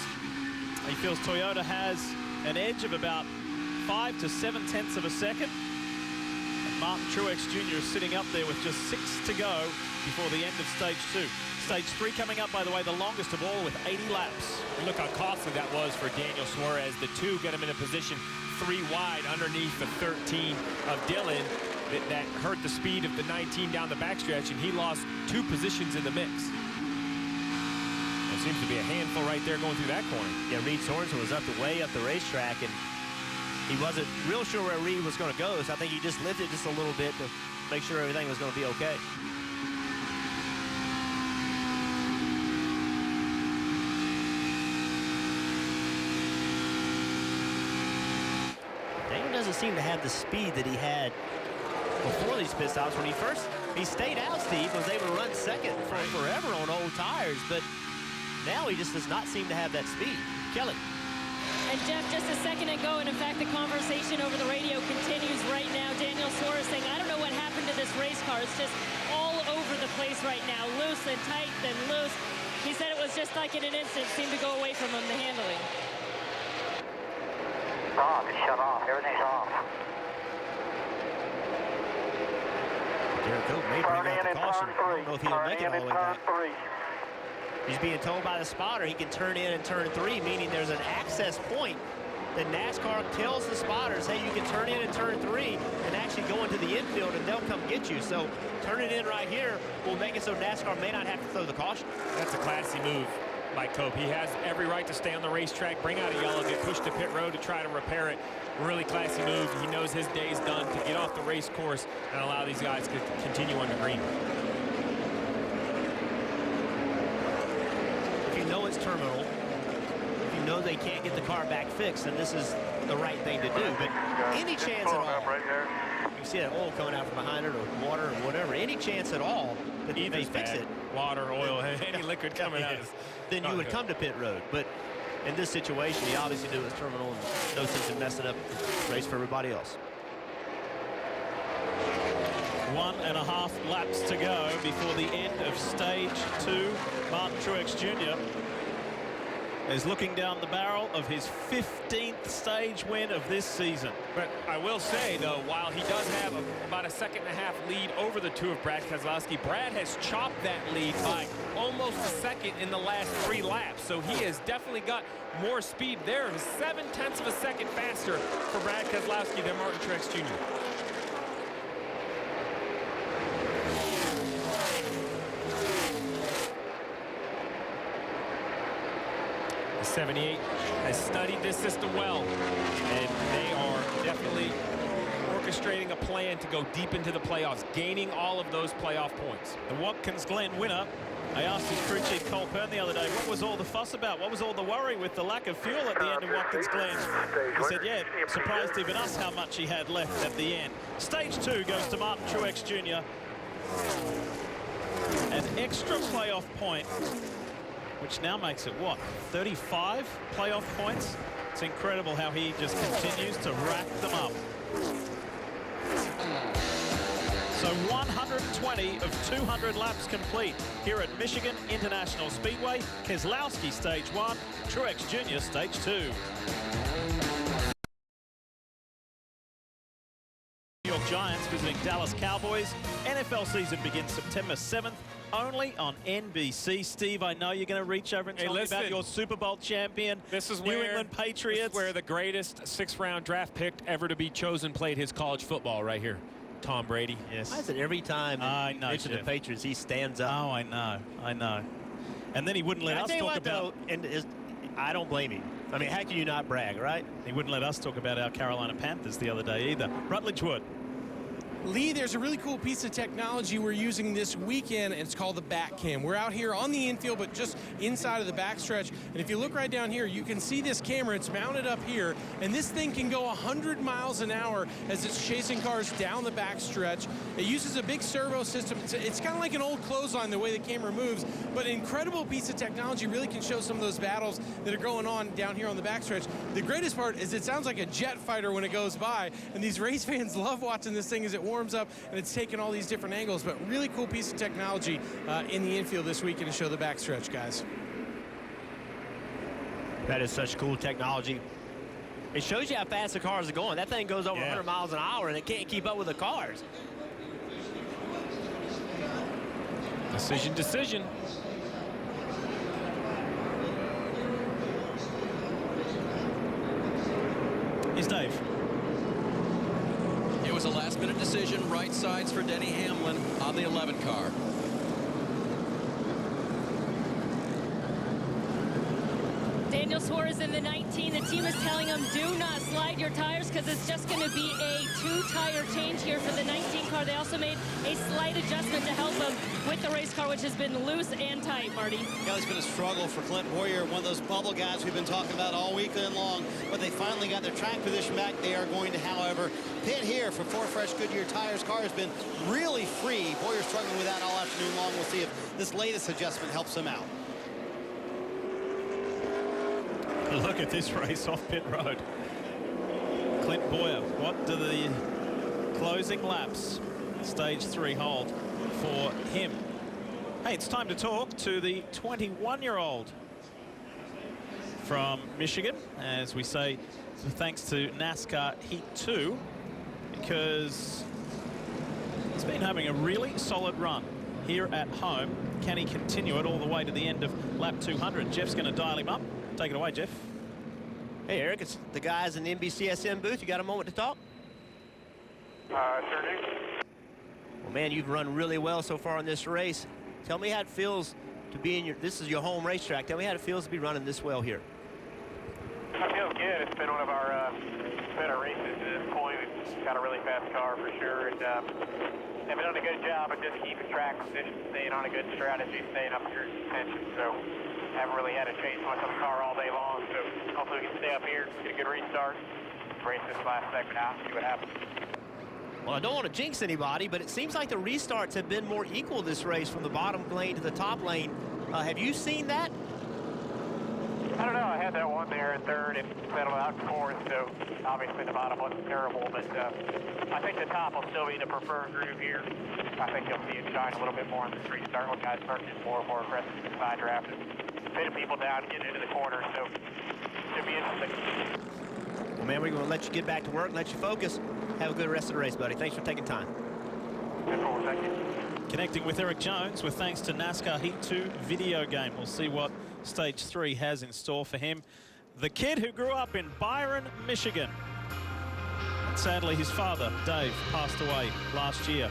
He feels Toyota has an edge of about 5 to 7/10 of a second. And Martin Truex Jr. is sitting up there with just 6 to go before the end of stage 2. Stage 3 coming up, by the way, the longest of all with 80 laps. And look how costly that was for Daniel Suarez. The 2 get him in a position 3 wide underneath the 13 of Dillon. That hurt the speed of the 19 down the backstretch, and he lost 2 positions in the mix. There seems to be a handful right there going through that corner. Yeah, Reed Sorensen was way up the racetrack, and he wasn't real sure where Reed was going to go, so I think he just lifted just a little bit to make sure everything was going to be okay. Doesn't seem to have the speed that he had before these pit stops. When he stayed out, Steve, was able to run second for forever on old tires, but now he just does not seem to have that speed. Kelly. And Jeff, just a second ago, and in fact the conversation over the radio continues right now. Daniel Suarez saying, I don't know what happened to this race car. It's just all over the place right now. Loose and tight, then loose. He said it was just like in an instant, seemed to go away from him, the handling. Off, it's shut off. Everything's off. Derek Cope may bring out the caution. I don't know if he'll make it all the way back. He's being told by the spotter he can turn in and turn 3, meaning there's an access point that NASCAR tells the spotters, hey, you can turn in and turn 3 and actually go into the infield and they'll come get you. So turning in right here will make it so NASCAR may not have to throw the caution. That's a classy move by Cope. He has every right to stay on the racetrack, bring out a yellow, get pushed to pit road to try to repair it. Really classy move. He knows his day's done to get off the race course and allow these guys to continue on the green. If you know it's terminal, if you know they can't get the car back fixed, then this is the right thing to do. But any chance at all, you see that oil coming out from behind it, or water, or whatever, any chance at all that they fix it, water, oil, any liquid coming out, then you would come to pit road. But in this situation, he obviously knew it was terminal, and no sense in messing up the race for everybody else. 1.5 laps to go before the end of stage 2. Martin Truex Jr. is looking down the barrel of his 15th stage win of this season. But I will say, though, while he does have about a 1.5-second lead over the 2 of Brad Keselowski, Brad has chopped that lead by almost a second in the last 3 laps. So he has definitely got more speed there. 0.7 of a second faster for Brad Keselowski than Martin Truex Jr. 78 has studied this system well, and they are definitely orchestrating a plan to go deep into the playoffs, gaining all of those playoff points. The Watkins Glen winner, I asked his crew chief Cole Pern the other day, what was all the fuss about? What was all the worry with the lack of fuel at the end of Watkins Glen? He said, yeah, surprised even us how much he had left at the end. Stage 2 goes to Martin Truex Jr. An extra playoff point, which now makes it, what, 35 playoff points? It's incredible how he just continues to rack them up. So 120 of 200 laps complete here at Michigan International Speedway. Keselowski stage 1, Truex Jr. stage 2. New York Giants visiting Dallas Cowboys. NFL season begins September 7th, only on NBC. Steve, I know you're going to reach over and tell me about your Super Bowl champion, New England Patriots. This is where the greatest 6th-round draft pick ever to be chosen played his college football right here. Tom Brady. Yes. Why is it every time into the Patriots he stands up? Oh, I know. And then he wouldn't let us talk about. I don't blame him. I mean, how can you not brag, right? He wouldn't let us talk about our Carolina Panthers the other day either. Rutledge Wood. Lee, there's a really cool piece of technology we're using this weekend, and it's called the back cam. We're out here on the infield, but just inside of the backstretch. And if you look right down here, you can see this camera. It's mounted up here, and this thing can go 100 miles an hour as it's chasing cars down the backstretch. It uses a big servo system. It's kind of like an old clothesline, the way the camera moves, but an incredible piece of technology. Really can show some of those battles that are going on down here on the backstretch. The greatest part is it sounds like a jet fighter when it goes by, and these race fans love watching this thing as it warms up, and it's taking all these different angles. But really cool piece of technology in the infield this weekend to show the backstretch, guys. That is such cool technology. It shows you how fast the cars are going. That thing goes over 100 miles an hour, and it can't keep up with the cars. Decision. Here's Dave. It was a last-minute decision, right sides for Denny Hamlin on the 11 car. Daniel Suarez in the 19. The team is telling him, do not slide your tires because it's just going to be a 2-tire change here for the 19 car. They also made a slight adjustment to help him with the race car, which has been loose and tight, Marty. Yeah, it's been a struggle for Clint Boyer, one of those bubble guys we've been talking about all weekend long, but they finally got their track position back. They are going to, however, pit here for 4 fresh Goodyear tires. Car has been really free. Boyer struggling with that all afternoon long. We'll see if this latest adjustment helps him out. Look at this race off pit road. Clint Boyer, what do the closing laps, stage 3, hold for him? Hey, it's time to talk to the 21-year-old from Michigan, as we say, thanks to NASCAR Heat 2, because he's been having a really solid run here at home. Can he continue it all the way to the end of lap 200? Jeff's going to dial him up. Take it away, Jeff. Hey, Eric, it's the guys in the NBCSN booth. You got a moment to talk? Sure do. Well, man, you've run really well so far in this race. Tell me how it feels to be in this is your home racetrack. Tell me how it feels to be running this well here. I feel good. It's been one of our better races to this point. We've got a really fast car for sure, and they've done a good job of just keeping track position, staying on a good strategy, staying up here in contention. So haven't really had to chase much of the car all day long. So hopefully we can stay up here, get a good restart, race this last segment out, see what happens. Well, I don't want to jinx anybody, but it seems like the restarts have been more equal this race from the bottom lane to the top lane. Have you seen that? I don't know. I had that one there in third and settled out in fourth, so obviously the bottom wasn't terrible, but I think the top will still be the preferred groove here. I think you'll see it shine a little bit more in the restart when guys start getting more and more aggressive in the side draft and pitting people down and getting into the corner, so it should be interesting. Well, man, we're going to let you get back to work and let you focus. Have a good rest of the race, buddy. Thanks for taking time. Good forward, thank you. Connecting with Eric Jones with thanks to NASCAR Heat 2 video game. We'll see what Stage 3 has in store for him. The kid who grew up in Byron, Michigan. And sadly, his father, Dave, passed away last year.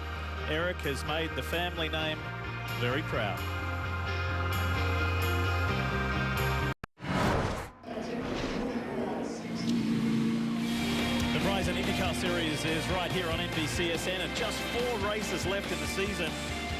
Eric has made the family name very proud. The Verizon IndyCar Series is right here on NBCSN, and just 4 races left in the season.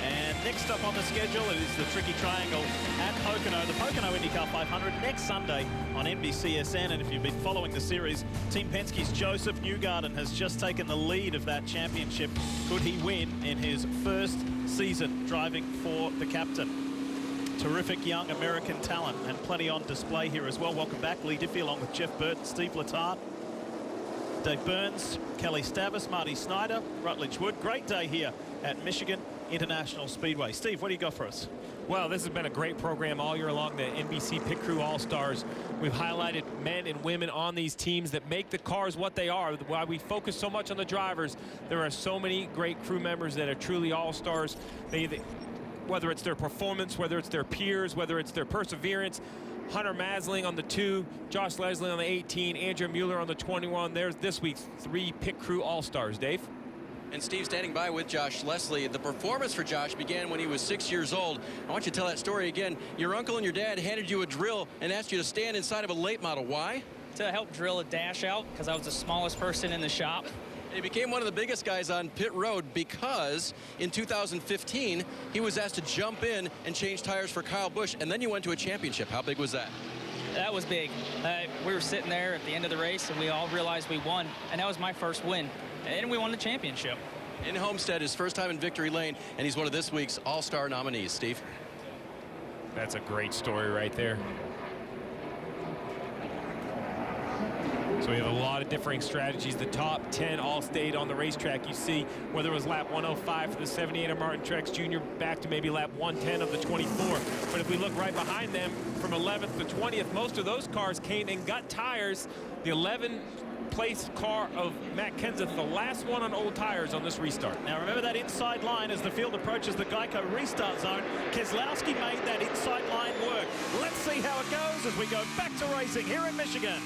And next up on the schedule is the Tricky Triangle at Pocono. The Pocono IndyCar 500 next Sunday on NBCSN. And if you've been following the series, Team Penske's Joseph Newgarden has just taken the lead of that championship. Could he win in his first season driving for the captain? Terrific young American talent and plenty on display here as well. Welcome back, Lee Diffie, along with Jeff Burton, Steve Letarte, Dave Burns, Kelly Stavis, Marty Snyder, Rutledge Wood. Great day here at Michigan International Speedway. Steve, what do you got for us? Well, this has been a great program all year long, the NBC Pit Crew All-Stars. We've highlighted men and women on these teams that make the cars what they are. While we focus so much on the drivers, there are so many great crew members that are truly all-stars. Whether it's their performance, whether it's their peers, whether it's their perseverance. Hunter Masling on the 2, Josh Leslie on the 18, Andrew Mueller on the 21. There's this week's 3 Pit Crew All-Stars. Dave? And Steve standing by with Josh Leslie. The performance for Josh began when he was 6 years old. I want you to tell that story again. Your uncle and your dad handed you a drill and asked you to stand inside of a late model. Why? To help drill a dash out, because I was the smallest person in the shop. He became one of the biggest guys on pit road because in 2015, he was asked to jump in and change tires for Kyle Busch, and then you went to a championship. How big was that? That was big. We were sitting there at the end of the race, and we all realized we won, and that was my first win, and we won the championship. In Homestead, his first time in victory lane, and he's one of this week's All-Star nominees. Steve? That's a great story right there. So we have a lot of differing strategies. The top 10 all stayed on the racetrack. You see whether it was lap 105 for the 78 of Martin Truex Jr. back to maybe lap 110 of the 24. But if we look right behind them from 11th to 20th, most of those cars came and got tires. The 11th place car of Matt Kenseth, the last one on old tires on this restart. Now remember that inside line as the field approaches the Geico restart zone. Keselowski made that inside line work. Let's see how it goes as we go back to racing here in Michigan.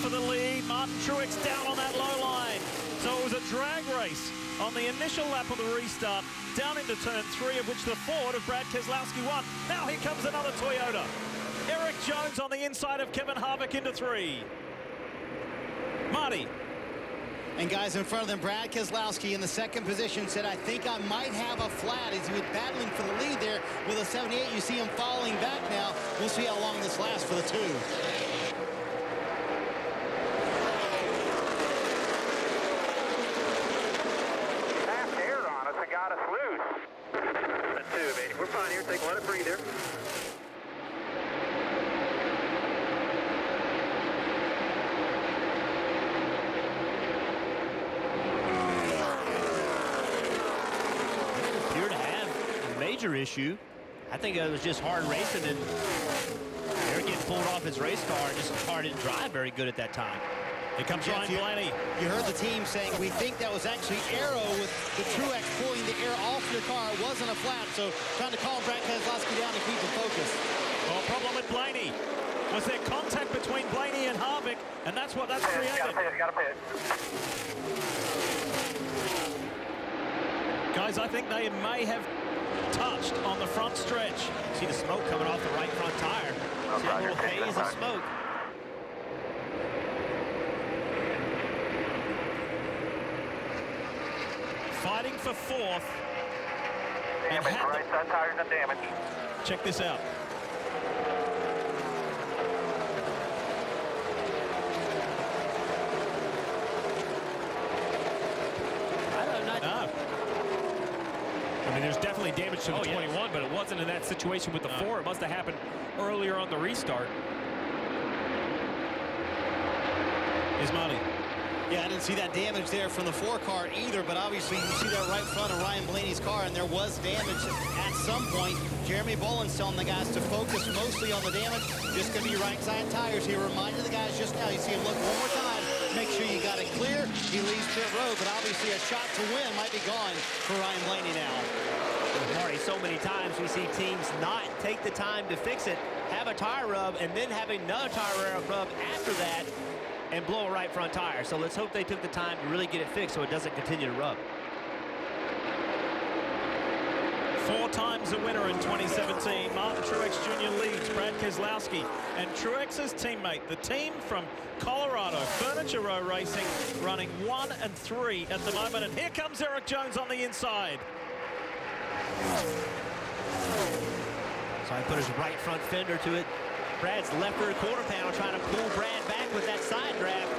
For the lead, Martin Truex down on that low line. So it was a drag race on the initial lap of the restart, down into turn 3, of which the Ford of Brad Keselowski won. Now here comes another Toyota. Eric Jones on the inside of Kevin Harvick into 3. Marty. And guys in front of them, Brad Keselowski in the second position said, I think I might have a flat, as he was battling for the lead there with a 78. You see him falling back now. We'll see how long this lasts for the 2. We're fine here. Take a let it breathe here. Appear to have a major issue. I think it was just hard racing, and they're getting pulled off his race car and just the car didn't drive very good at that time. Here comes Jeff, Ryan Blaney. You heard the team saying, we think that was actually aero with the Truex pulling the air off your car. It wasn't a flap, so trying to calm Brad Keselowski down to keep him focused. Well, problem with Blaney. Was there contact between Blaney and Harvick, and that's what that's created. Gotta pit. Guys, I think they may have touched on the front stretch. See the smoke coming off the right front tire. See a little haze of smoke. Fighting for fourth. Damage, right side tires and damage. Check this out. I mean, there's definitely damage to the 21, but it wasn't in that situation with the 4. It must have happened earlier on the restart. Is Marty. Yeah, I didn't see that damage there from the 4 car either, but obviously you see that right front of Ryan Blaney's car, and there was damage at some point. Jeremy Boland's telling the guys to focus mostly on the damage. Just going to be right side tires. He reminded the guys just now. You see him look one more time. Make sure you got it clear. He leaves pit road, but obviously a shot to win might be gone for Ryan Blaney now. Marty, so many times we see teams not take the time to fix it, have a tire rub, and then have another tire rub after that, and blow a right front tire. So let's hope they took the time to really get it fixed so it doesn't continue to rub. 4 times a winner in 2017. Martin Truex Jr. leads Brad Keselowski. And Truex's teammate, the team from Colorado, Furniture Row Racing, running 1 and 3 at the moment. And here comes Eric Jones on the inside. So he put his right front fender to it. Brad's left rear quarter panel trying to pull Brad back with that side draft.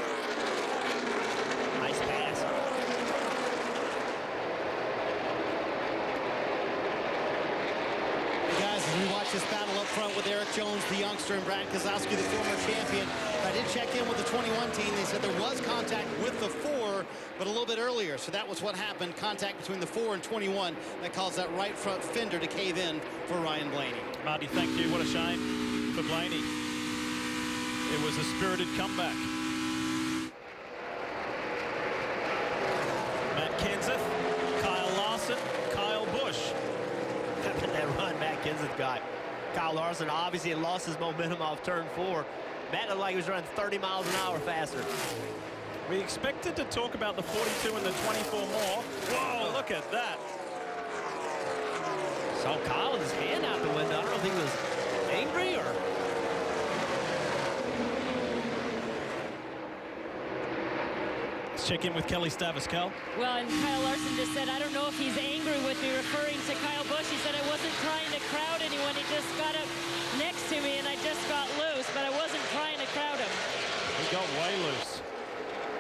Nice pass. Hey guys, as we watch this battle up front with Eric Jones, the youngster, and Brad Keselowski, the former champion, I did check in with the 21 team. They said there was contact with the 4, but a little bit earlier. So that was what happened, contact between the 4 and 21 that caused that right front fender to cave in for Ryan Blaney. Marty, thank you. What a shame for Blaney. It was a spirited comeback. Matt Kenseth, Kyle Larson, Kyle Busch. That run Matt Kenseth got. Kyle Larson obviously had lost his momentum off turn 4. Matt looked like he was running 30 miles an hour faster. We expected to talk about the 42 and the 24 more. Whoa, look at that. Saw Kyle with his hand out the window. I don't know if he was angry or... Let's check in with Kelly Stavis. Kel? Well, and Kyle Larson just said, I don't know if he's angry with me, referring to Kyle Busch. He said, I wasn't trying to crowd anyone. He just got up next to me, and I just got loose, but I wasn't trying to crowd him. He got way loose.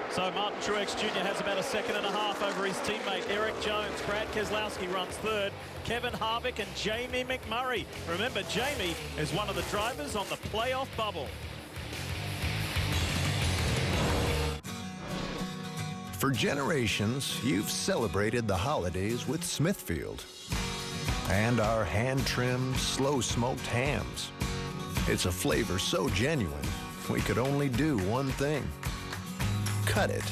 So Martin Truex Jr. has about a second and a half over his teammate Eric Jones. Brad Keselowski runs 3rd. Kevin Harvick and Jamie McMurray. Remember, Jamie is one of the drivers on the playoff bubble. For generations, you've celebrated the holidays with Smithfield and our hand-trimmed, slow-smoked hams. It's a flavor so genuine, we could only do one thing: cut it.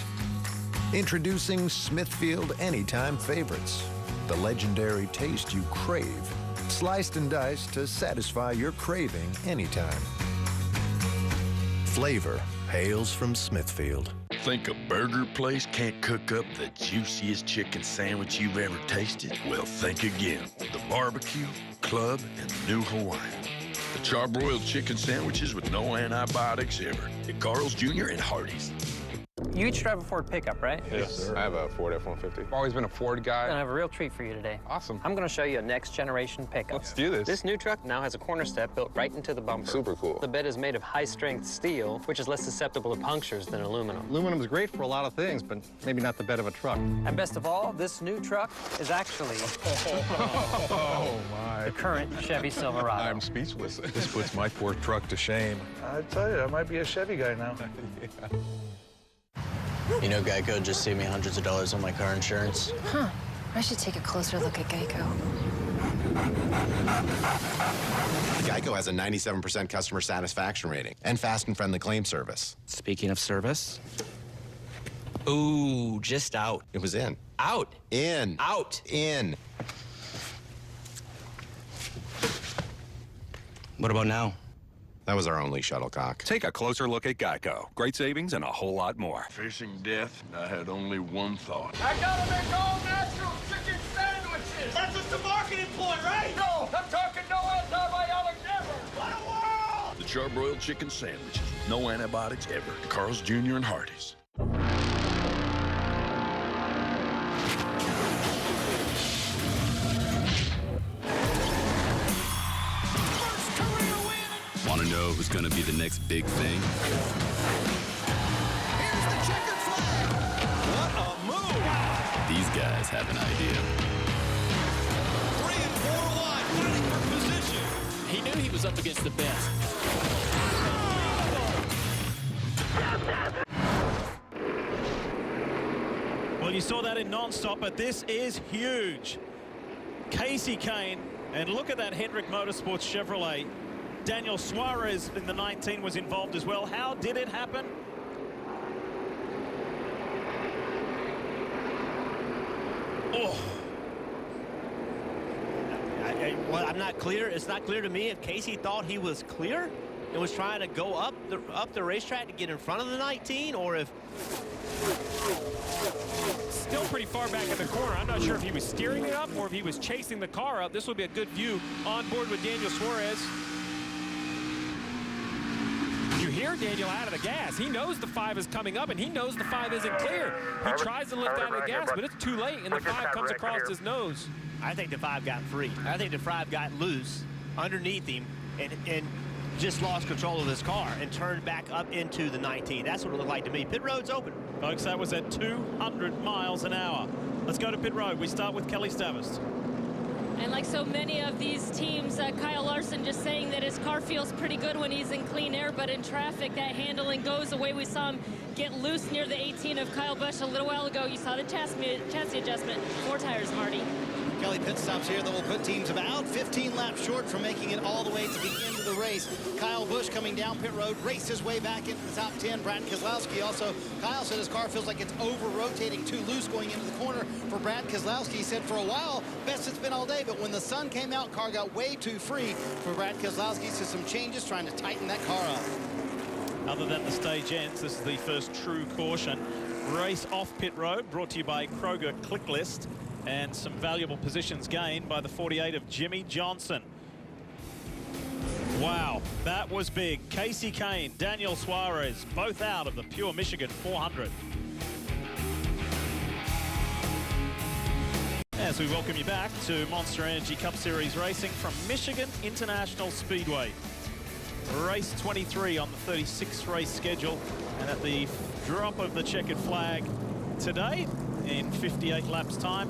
Introducing Smithfield Anytime Favorites, the legendary taste you crave, sliced and diced to satisfy your craving anytime. Flavor hails from Smithfield. Think a burger place can't cook up the juiciest chicken sandwich you've ever tasted? Well, think again. The Barbecue, Club, and the New Hawaiian. The charbroiled chicken sandwiches with no antibiotics ever. At Carl's Jr. and Hardee's. You each drive a Ford pickup, right? Yes, sir. I have a Ford F-150. I've always been a Ford guy. I have a real treat for you today. Awesome. I'm going to show you a next-generation pickup. Let's do this. This new truck now has a corner step built right into the bumper. Super cool. The bed is made of high-strength steel, which is less susceptible to punctures than aluminum. Aluminum is great for a lot of things, but maybe not the bed of a truck. And best of all, this new truck is actually Oh, my. the current Chevy Silverado. I'm speechless. This puts my poor truck to shame. I tell you, I might be a Chevy guy now. Yeah. You know, Geico just saved me hundreds of dollars on my car insurance. Huh. I should take a closer look at Geico. Geico has a 97% customer satisfaction rating and fast and friendly claim service. Speaking of service. Ooh, just out. It was in. Out. In. Out. In. What about now? That was our only shuttlecock. Take a closer look at Geico. Great savings and a whole lot more. Facing death, I had only one thought. I gotta make all natural chicken sandwiches! That's just a marketing ploy, right? No, I'm talking no antibiotics ever! What a world! The Charbroiled chicken sandwiches. No antibiotics ever. Carl's Jr. and Hardee's. Want to know who's going to be the next big thing? Here's the checkered flag! What a move! These guys have an idea. 3 and 4 wide, fighting for position. He knew he was up against the best. Well, you saw that in non-stop, but this is huge. Kasey Kahne, and look at that Hendrick Motorsports Chevrolet. Daniel Suarez in the 19 was involved as well. How did it happen? Oh. Well, I'm not clear. It's not clear to me if Kasey thought he was clear and was trying to go up the racetrack to get in front of the 19, or if... Still pretty far back in the corner. I'm not sure if he was steering it up or if he was chasing the car up. This would be a good view on board with Daniel Suarez. You hear Daniel out of the gas. He knows the 5 is coming up, and he knows the 5 isn't clear. He tries to lift out of the gas, but it's too late, and the 5 comes across his nose. I think the 5 got free. I think the 5 got loose underneath him and just lost control of his car and turned back up into the 19. That's what it looked like to me. Pit road's open. Folks, that was at 200 miles an hour. Let's go to pit road. We start with Kelly Stavist. And like so many of these teams, Kyle Larson just saying that his car feels pretty good when he's in clean air, but in traffic, that handling goes away. We saw him get loose near the 18 of Kyle Busch a little while ago. You saw the chassis adjustment. 4 tires, Marty. Kelly pit stops here that will put teams about 15 laps short from making it all the way to the end of the race. Kyle Busch coming down pit road, raced his way back into the top 10. Brad Keselowski also, Kyle said his car feels like it's over-rotating, too loose going into the corner for Brad Keselowski. He said for a while, best it's been all day, but when the sun came out, car got way too free for Brad Keselowski. So some changes trying to tighten that car up. Other than the stage ends, this is the first true caution. Race off pit road, brought to you by Kroger Click List. And some valuable positions gained by the 48 of Jimmy Johnson. Wow, that was big. Kasey Kahne, Daniel Suarez, both out of the Pure Michigan 400. As we welcome you back to Monster Energy Cup Series racing from Michigan International Speedway. Race 23 on the 36th race schedule, and at the drop of the checkered flag today in 58 laps time.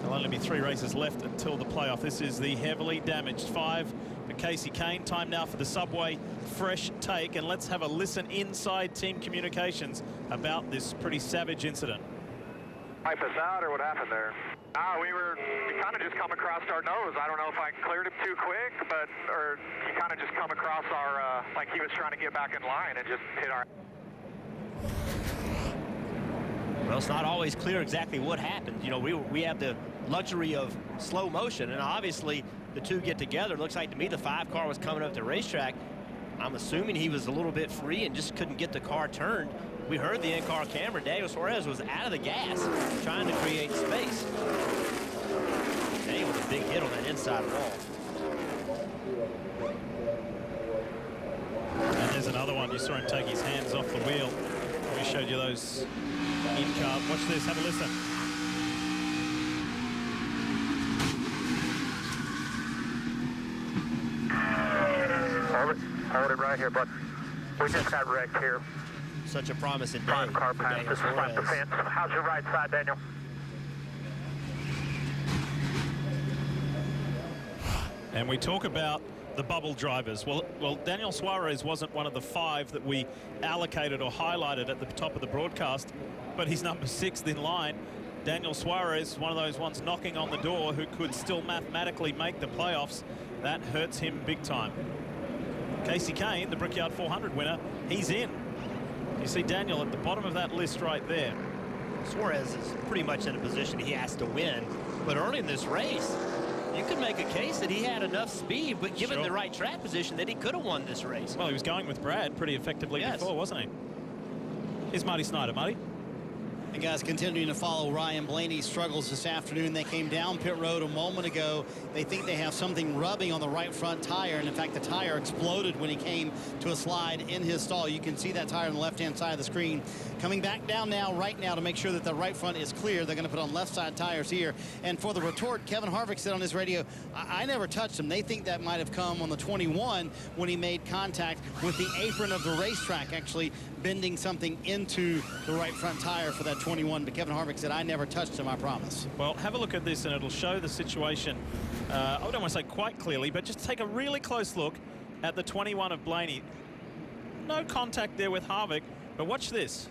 There'll only be 3 races left until the playoff. This is the heavily damaged 5 for Kasey Kahne. Time now for the Subway Fresh Take, and let's have a listen inside team communications about this pretty savage incident. Wipe us out, or what happened there? We kind of just come across our nose. I don't know if I cleared him too quick, or he kind of just come across our, like he was trying to get back in line and just hit our... Well, it's not always clear exactly what happened. You know, we have the luxury of slow motion, and obviously the two get together. It looks like to me the 5 car was coming up the racetrack. I'm assuming he was a little bit free and just couldn't get the car turned. We heard the in-car camera. Daniel Suarez was out of the gas trying to create space. Daniel with a big hit on that inside wall. And there's another one. You saw him take his hands off the wheel. We showed you those in-car. Watch this. Have a listen. Hold it right here, bud. We just got wrecked here. Such a promising day. 5 car pass. This is front the fence. How's your right side, Daniel? And we talk about the bubble drivers. Well, Daniel Suarez wasn't one of the 5 that we allocated or highlighted at the top of the broadcast, but he's number 6th in line. Daniel Suarez, one of those ones knocking on the door who could still mathematically make the playoffs. That hurts him big time. Kasey Kahne, the Brickyard 400 winner, he's in. You see Daniel at the bottom of that list right there. Suarez is pretty much in a position he has to win. But early in this race, you could make a case that he had enough speed, but given the right track position, that he could have won this race. Well, he was going with Brad pretty effectively before, wasn't he? Here's Marty Snider. Marty? And guys, continuing to follow Ryan Blaney's struggles this afternoon. They came down pit road a moment ago. They think they have something rubbing on the right front tire, and in fact the tire exploded when he came to a slide in his stall. You can see that tire on the left-hand side of the screen. Coming back down right now to make sure that the right front is clear. They're going to put on left side tires here. And for the retort, Kevin Harvick said on his radio, I never touched him. They think that might have come on the 21 when he made contact with the apron of the racetrack, actually bending something into the right front tire for that 21. But Kevin Harvick said, I never touched him, I promise. Well, have a look at this and it'll show the situation. I don't want to say quite clearly, but just take a really close look at the 21 of Blaney. No contact there with Harvick, but watch this.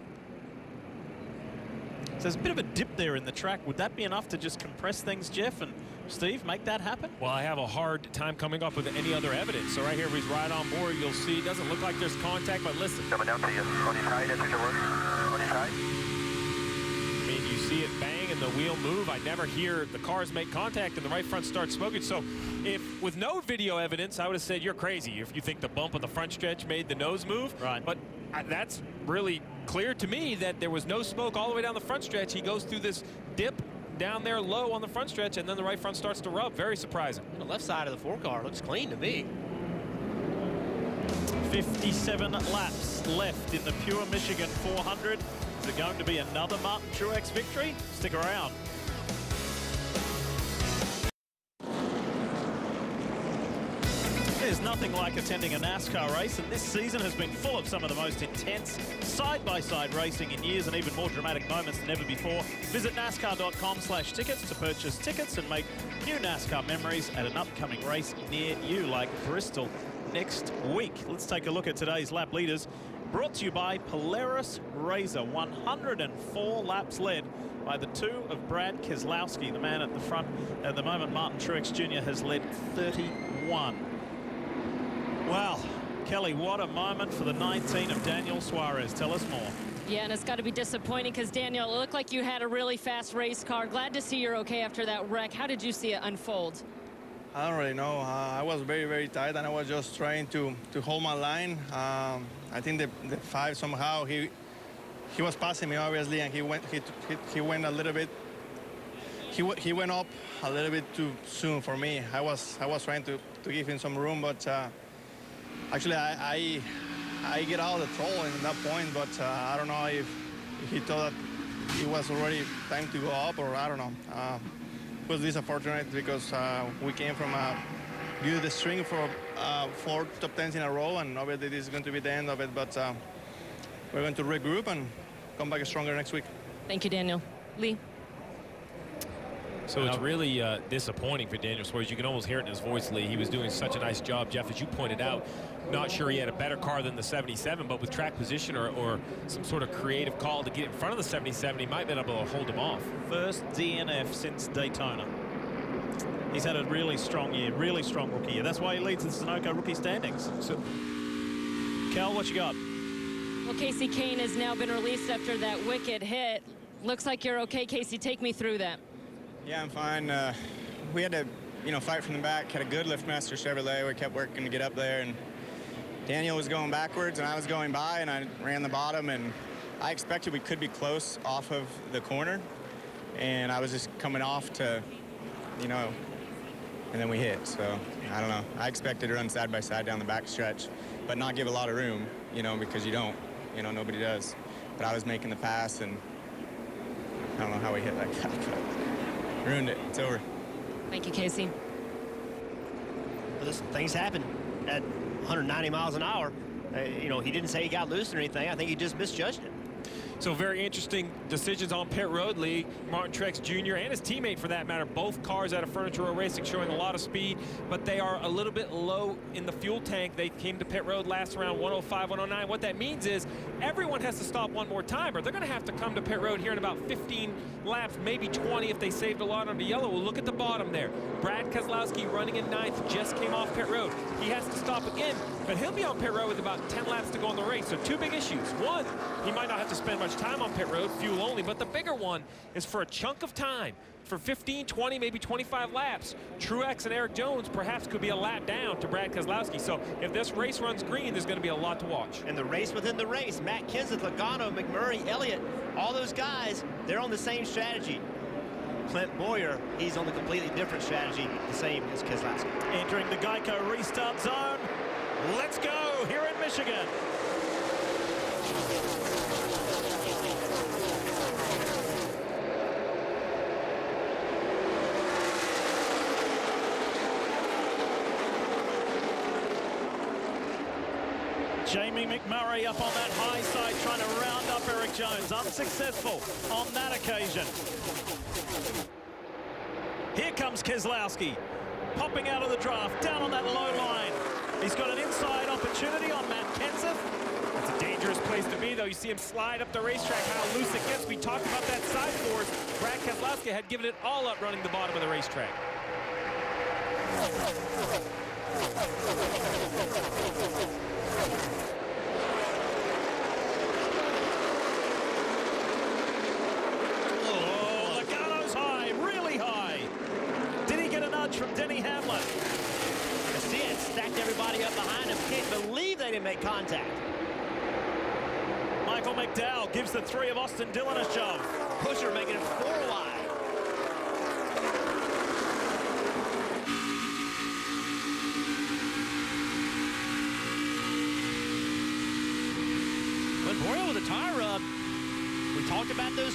So there's a bit of a dip there in the track. Would that be enough to just compress things, Jeff and Steve, make that happen? Well, I have a hard time coming up with any other evidence. So right here, he's right on board. You'll see it doesn't look like there's contact, but listen. Coming down to you. On your side, that's your work. On your side. I mean, you see it bang and the wheel move. I never hear the cars make contact and the right front starts smoking. So if with no video evidence, I would have said you're crazy if you think the bump on the front stretch made the nose move. Right. But that's really clear to me that there was no smoke all the way down the front stretch. He goes through this dip down there low on the front stretch, and then the right front starts to rub. Very surprising. The left side of the 4-car looks clean to me. 57 laps left in the Pure Michigan 400. Is it going to be another Martin Truex victory? Stick around. There's nothing like attending a NASCAR race, and this season has been full of some of the most intense side-by-side racing in years, and even more dramatic moments than ever before. Visit NASCAR.com/tickets to purchase tickets and make new NASCAR memories at an upcoming race near you, like Bristol next week. Let's take a look at today's lap leaders, brought to you by Polaris Razor. 104 laps led by the two of Brad Keselowski, the man at the front. At the moment, Martin Truex Jr. has led 31. Wow, Kelly, what a moment for the 19 of Daniel Suarez. Tell us more. Yeah, and it's got to be disappointing because, Daniel, it looked like you had a really fast race car. Glad to see you're okay after that wreck. How did you see it unfold? I don't really know. I was very, very tight, and I was just trying to hold my line. I think the 5 somehow he was passing me, obviously, and he went a little bit. He went up a little bit too soon for me. I was trying to give him some room, but actually I get out of the troll in that point. But I don't know if he thought that it was already time to go up, or I don't know. It was disappointing because we came from a good string for 4 top 10s in a row, and obviously this is going to be the end of it. But we're going to regroup and come back stronger next week. Thank you, Daniel. Lee. So it's really disappointing for Daniel Suarez. You can almost hear it in his voice, Lee. He was doing such a nice job, Jeff, as you pointed out. Not sure he had a better car than the 77, but with track position or some sort of creative call to get in front of the 77, he might have been able to hold him off. First DNF since Daytona. He's had a really strong year, really strong rookie year. That's why he leads the Sunoco rookie standings. So, Cal, what you got? Well, Kasey Kahne has now been released after that wicked hit. Looks like you're okay, Kasey. Take me through that. Yeah, I'm fine. We had to, fight from the back. Had a good LiftMaster Chevrolet. We kept working to get up there, and Daniel was going backwards, and I was going by, and I ran the bottom, and I expected we could be close off of the corner, and I was just coming off to, and then we hit. So I don't know. I expected to run side by side down the back stretch, but not give a lot of room, because you don't. Nobody does. But I was making the pass, and I don't know how we hit like that, but ruined it. It's over. Thank you, Kasey. Well, things happen at 190 miles an hour. He didn't say he got loose or anything. I think he just misjudged it. So very interesting decisions on pit road, Lee. Martin Truex Jr. and his teammate, for that matter, both cars out of Furniture Row Racing showing a lot of speed, but they are a little bit low in the fuel tank. They came to pit road last round 105, 109. What that means is everyone has to stop one more time, or they're going to have to come to pit road here in about 15 laps, maybe 20 if they saved a lot under yellow. Well, look at the bottom there. Brad Keselowski running in 9th, just came off pit road. He has to stop again, but he'll be on pit road with about 10 laps to go in the race. So two big issues. One, he might not have to spend much time on pit road, fuel only, but the bigger one is for a chunk of time, for 15, 20, maybe 25 laps. Truex and Eric Jones perhaps could be a lap down to Brad Keselowski. So if this race runs green, there's going to be a lot to watch. And the race within the race, Matt Kenseth, Logano, McMurray, Elliott, all those guys, they're on the same strategy. Clint Boyer, he's on a completely different strategy, the same as Keselowski. Entering the Geico restart zone. Let's go here in Michigan. Jamie McMurray up on that high side trying to round up Eric Jones. Unsuccessful on that occasion. Here comes Keselowski, popping out of the draft, down on that low line. He's got an inside opportunity on Matt Kenseth. That's a dangerous place to be, though. You see him slide up the racetrack, how loose it gets. We talked about that side force. Brad Keselowski had given it all up running the bottom of the racetrack. Oh, Logano's high, really high. Did he get a nudge from Denny Hamlin? You see it, stacked everybody up behind him. Can't believe they didn't make contact. Michael McDowell gives the 3 of Austin Dillon a shove. Pusher making it 4 wide. Boyer with a tire rub. We talked about those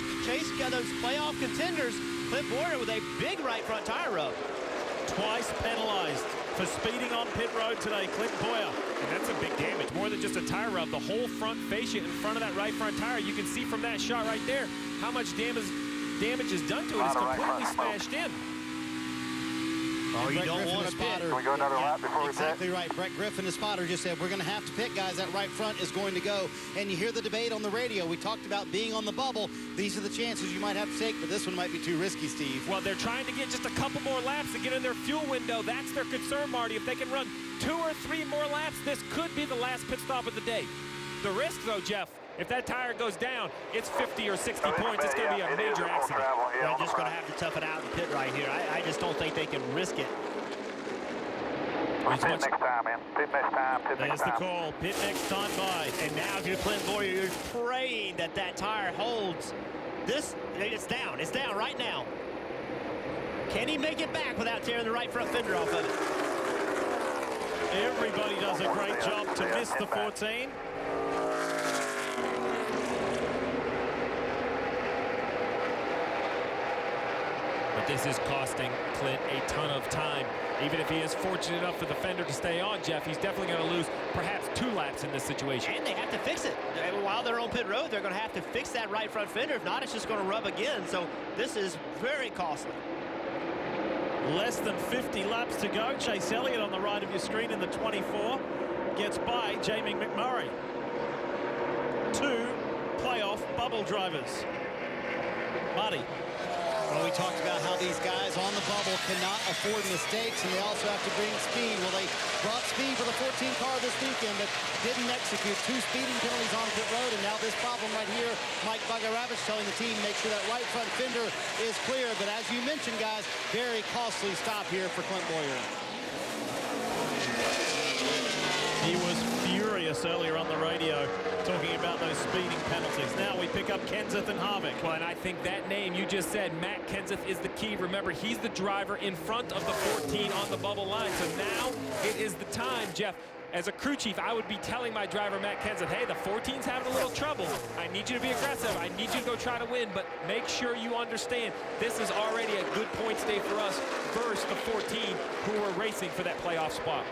playoff contenders. Clint Boyer with a big right front tire rub. Twice penalized for speeding on pit road today, Clint Boyer. And that's a big damage, more than just a tire rub. The whole front fascia in front of that right front tire, you can see from that shot right there how much damage is done to it. It's completely smashed in. Oh, you don't want to pit. Can we go another lap before we pit? Exactly right. Brett Griffin, the spotter, just said, we're going to have to pit, guys. That right front is going to go. And you hear the debate on the radio. We talked about being on the bubble. These are the chances you might have to take, but this one might be too risky, Steve. Well, they're trying to get just a couple more laps to get in their fuel window. That's their concern, Marty. If they can run 2 or 3 more laps, this could be the last pit stop of the day. The risk, though, Jeff, if that tire goes down, it's 50 or 60 points. It's going to be a major accident. They're just going to have to tough it out in pit right here. I just don't think they can risk it. Pit next time, man. Pit next time. Pit There's next the time. call. Pit next time by. And now if you're Clint Boyer, you're praying that that tire holds. This, it's down. It's down right now. Can he make it back without tearing the right front fender off of it? Everybody does a great job to miss the 14. But this is costing Clint a ton of time. Even if he is fortunate enough for the fender to stay on, Jeff, he's definitely going to lose perhaps 2 laps in this situation. And they have to fix it. While they're on pit road, they're going to have to fix that right front fender. If not, it's just going to rub again. So this is very costly. Less than 50 laps to go. Chase Elliott on the right of your screen in the 24 gets by Jamie McMurray. 2 playoff bubble drivers. Marty. Well, we talked about how these guys on the bubble cannot afford mistakes, and they also have to bring speed. Well, they brought speed for the 14 car this weekend, but didn't execute. 2 speeding penalties on pit road, and now this problem right here. Mike Bagaravich telling the team, make sure that right front fender is clear. But as you mentioned, guys, very costly stop here for Clint Boyer. He was furious earlier on the radio talking about those speeding penalties. Now we pick up Kenseth and Harvick. Well, and I think that name you just said, Matt Kenseth, is the key. Remember, he's the driver in front of the 14 on the bubble line. So now it is the time, Jeff. As a crew chief, I would be telling my driver, Matt Kenseth, hey, the 14's having a little trouble. I need you to be aggressive. I need you to go try to win, but make sure you understand this is already a good points day for us versus the 14 who are racing for that playoff spot.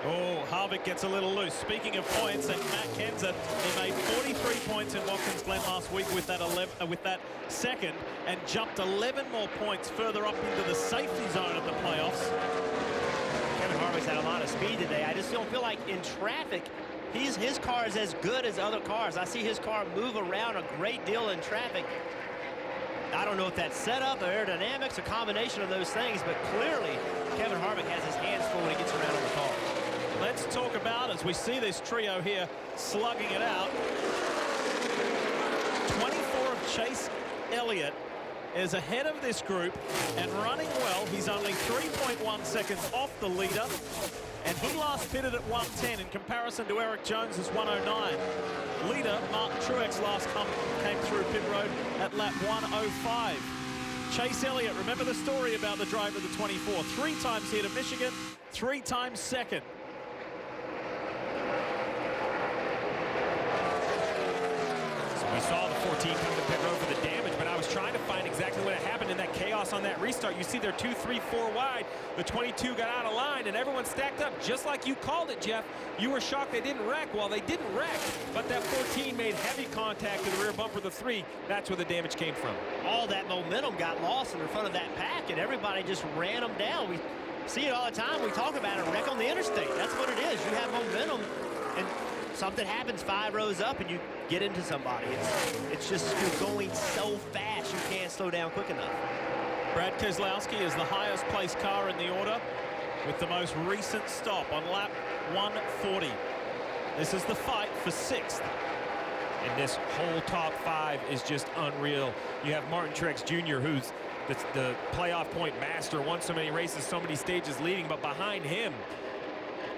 Oh, Harvick gets a little loose. Speaking of points, and Matt Kenseth, he made 43 points in Watkins Glen last week with that second, and jumped 11 more points further up into the safety zone of the playoffs. Kevin Harvick's had a lot of speed today. I just don't feel like in traffic, his car is as good as other cars. I see his car move around a great deal in traffic. I don't know if that's setup or aerodynamics, a combination of those things, but clearly Kevin Harvick has his hands full when he gets around on the car. Let's talk about, as we see this trio here slugging it out, 24 of Chase Elliott is ahead of this group and running well. He's only 3.1 seconds off the leader, and he last pitted at 110 in comparison to Eric Jones's 109. Leader Martin Truex last came through pit road at lap 105. Chase Elliott, remember the story about the driver of the 24, 3 times here to Michigan, 3 times second. We saw the 14 come to pit road for the damage, but I was trying to find exactly what had happened in that chaos on that restart. You see they're 2, 3, 4 wide. The 22 got out of line, and everyone stacked up just like you called it, Jeff. You were shocked they didn't wreck. Well, they didn't wreck, but that 14 made heavy contact to the rear bumper of the 3. That's where the damage came from. All that momentum got lost in front of that pack, and everybody just ran them down. We see it all the time. We talk about a wreck on the interstate. That's what it is. You have momentum, and something happens 5 rows up and you get into somebody. It's just, you're going so fast you can't slow down quick enough. Brad Keselowski is the highest placed car in the order with the most recent stop on lap 140. This is the fight for 6th. And this whole top 5 is just unreal. You have Martin Truex Jr., who's the playoff point master, won so many races, so many stages leading, but behind him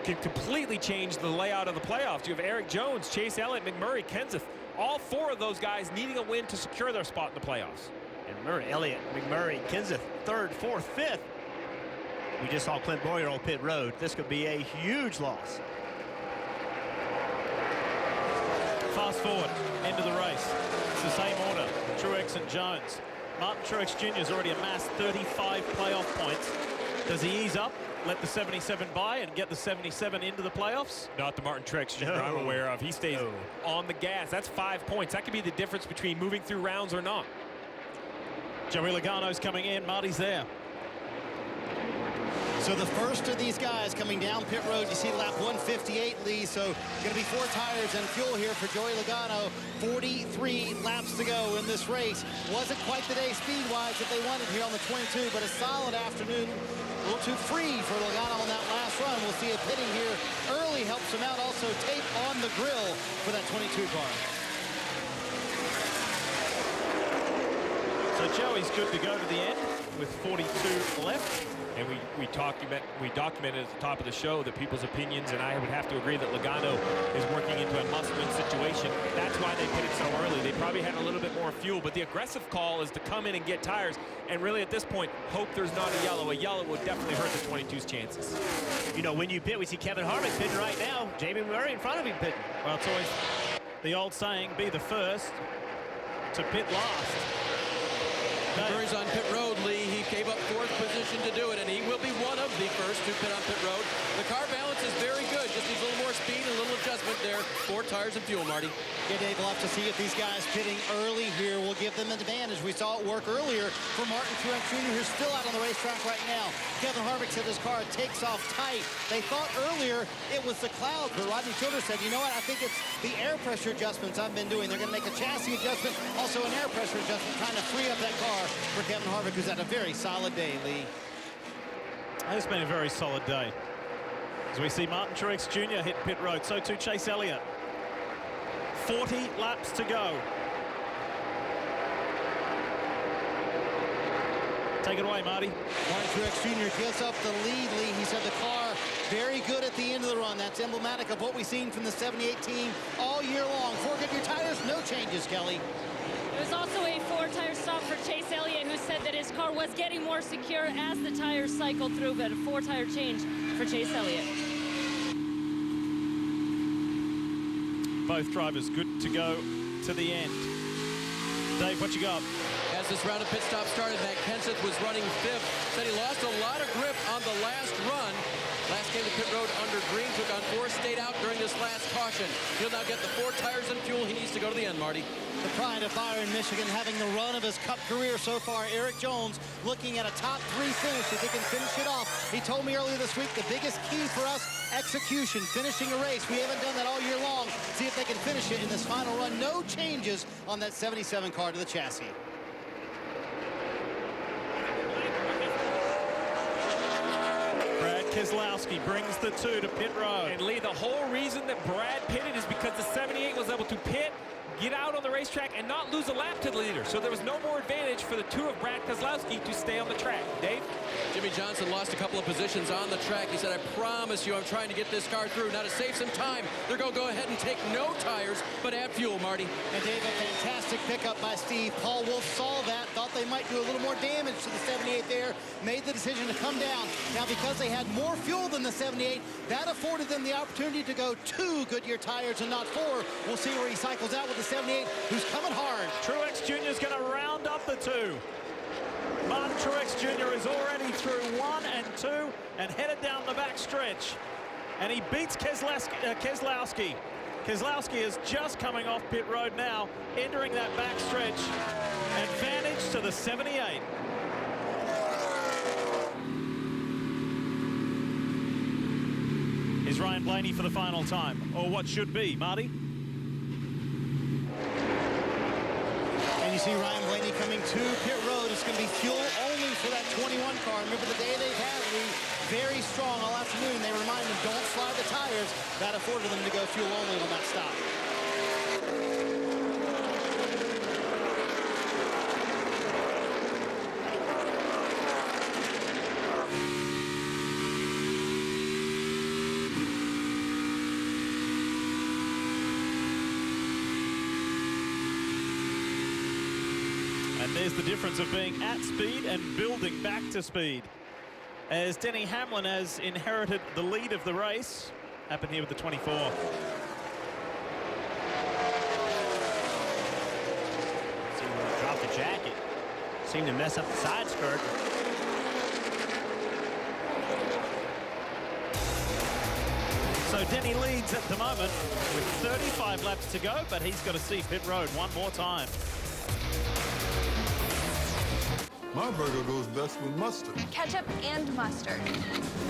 can completely change the layout of the playoffs. You have Eric Jones, Chase Elliott, McMurray, Kenseth, all 4 of those guys needing a win to secure their spot in the playoffs. And Murray, Elliott, McMurray, Kenseth, 3rd, 4th, 5th. We just saw Clint Bowyer on pit road. This could be a huge loss. Fast forward, end of the race. It's the same order, Truex and Jones. Martin Truex Jr. has already amassed 35 playoff points. Does he ease up, let the 77 by, and get the 77 into the playoffs? Not the Martin Truex Jr. I'm aware of. He stays on the gas. That's 5 points. That could be the difference between moving through rounds or not. Joey Logano's coming in. Marty's there. So the first of these guys coming down pit road, you see lap 158, Lee. So going to be 4 tires and fuel here for Joey Logano. 43 laps to go in this race. Wasn't quite the day speed-wise that they wanted here on the 22, but a solid afternoon. A little too free for Logano on that last run. We'll see a pitting here early helps him out. Also tape on the grill for that 22 car. So Joey's good to go to the end with 42 left. And we documented at the top of the show the people's opinions, and I would have to agree that Logano is working into a must-win situation. That's why they pitted so early. They probably had a little bit more fuel, but the aggressive call is to come in and get tires, and really at this point, hope there's not a yellow. A yellow would definitely hurt the 22's chances. You know, when you pit, we see Kevin Harvick pitting right now. Jamie Murray in front of him pitting. Well, it's always the old saying, be the first to pit last. Murray's on pit road, Lee. He gave up 4th position to do it, and he will be one of the first to pit on pit road. The car balance is very good. Just needs a little more speed and a little adjustment there. 4 tires and fuel, Marty. Yeah, Dave, we'll have to see if these guys pitting early here will give them an advantage. We saw it work earlier for Martin Truex Jr., who's still out on the racetrack right now. Kevin Harvick said his car takes off tight. They thought earlier it was the clouds, but Rodney Childers said, you know what, I think it's the air pressure adjustments I've been doing. They're going to make a chassis adjustment, also an air pressure adjustment, trying to free up that car for Kevin Harvick, who's had a very solid day, Lee. It's been a very solid day. As we see Martin Truex Jr. hit pit road, so too Chase Elliott. 40 laps to go. Take it away, Marty. Martin Truex Jr. gets up the lead, Lee. He said the car very good at the end of the run. That's emblematic of what we've seen from the 78 team all year long. 4 Goodyear tires, no changes, Kelly. It was also a 4-tire stop for Chase Elliott, who said that his car was getting more secure as the tires cycled through, but a 4-tire change for Chase Elliott. Both drivers good to go to the end. Dave, what you got? As this round of pit stop started, Matt Kenseth was running 5th. Said he lost a lot of grip on the last run. Last came to pit road under green, took on 4, stayed out during this last caution. He'll now get the 4 tires and fuel he needs to go to the end, Marty. The pride of Byron, Michigan, having the run of his Cup career so far. Eric Jones looking at a top 3 finish if he can finish it off. He told me earlier this week the biggest key for us, execution, finishing a race. We haven't done that all year long. See if they can finish it in this final run. No changes on that 77 car to the chassis. Brad Keselowski brings the 2 to pit road. And Lee, the whole reason that Brad pitted is because the 78 was able to pit, get out on the racetrack, and not lose a lap to the leader. So there was no more advantage for the 2 of Brad Keselowski to stay on the track. Dave? Jimmie Johnson lost a couple of positions on the track. He said, I promise you I'm trying to get this car through. Now to save some time, they're going to go ahead and take no tires, but add fuel, Marty. And Dave, a fantastic pickup by Steve. Paul Wolf saw that, thought they might do a little more damage to the 78 there, made the decision to come down. Now, because they had more fuel than the 78, that afforded them the opportunity to go 2 Goodyear tires and not 4. We'll see where he cycles out with the 78, who's coming hard. Truex Jr. is going to round up the 2. Martin Truex Jr. is already through 1 and 2 and headed down the back stretch. And he beats Keselowski. Keselowski is just coming off pit road now, entering that back stretch. Advantage to the 78. Is Ryan Blaney for the final time, or what should be, Marty? And you see Ryan Blaney coming to pit road. It's going to be fuel only for that 21 car. Remember the day they've had, very strong all afternoon. They remind them, don't slide the tires. That afforded them to go fuel only on that stop. And there's the difference of being at speed and building back to speed. As Denny Hamlin has inherited the lead of the race. Happened here with the 24. Seemed to drop the jacket. Seemed to mess up the side skirt. So Denny leads at the moment with 35 laps to go, but he's got to see pit road one more time. My burger goes best with mustard. Ketchup and mustard.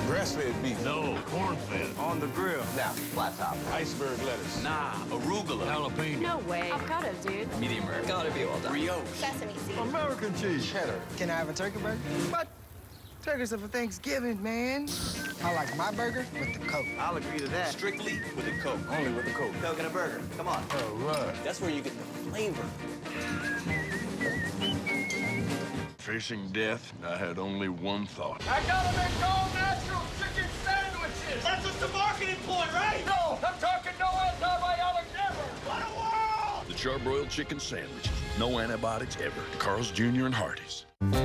Grass-fed beef. No, corn-fed. On the grill. Now, flat top. Iceberg lettuce. Nah, arugula. Jalapeno. No way. Avocado, dude. Medium rare. Gotta be well done. Brioche. Sesame seed. American cheese. Cheddar. Can I have a turkey burger? What? Turkeys are for Thanksgiving, man. I like my burger with the Coke. I'll agree to that. Strictly with the Coke. Only with the Coke. Coke and a burger. Come on. All right. That's where you get the flavor. Facing death, I had only one thought. I gotta make all natural chicken sandwiches. That's just a marketing point, right? No, I'm talking no antibiotics ever. What a world! The Charbroiled chicken sandwiches. No antibiotics ever. Carl's Jr. and Hardee's. May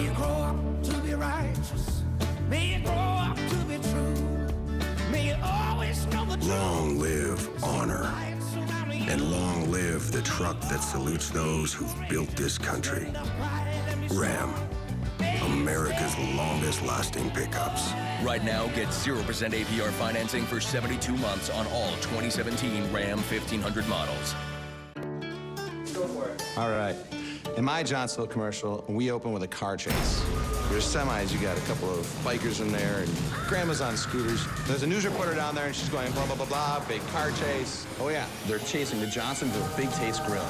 you grow up to be righteous. May you grow up to be true. May you always know the truth. Long live honor. And long live the truck that salutes those who've built this country. Ram, America's longest lasting pickups. Right now, get 0% APR financing for 72 months on all 2017 Ram 1500 models. Go for it. All right. In my Johnsonville commercial, we open with a car chase. There's semis, you got a couple of bikers in there, and grandmas on scooters. There's a news reporter down there, and she's going blah, blah, blah, blah, big car chase. Oh, yeah, they're chasing the Johnsonville Big Taste Grill.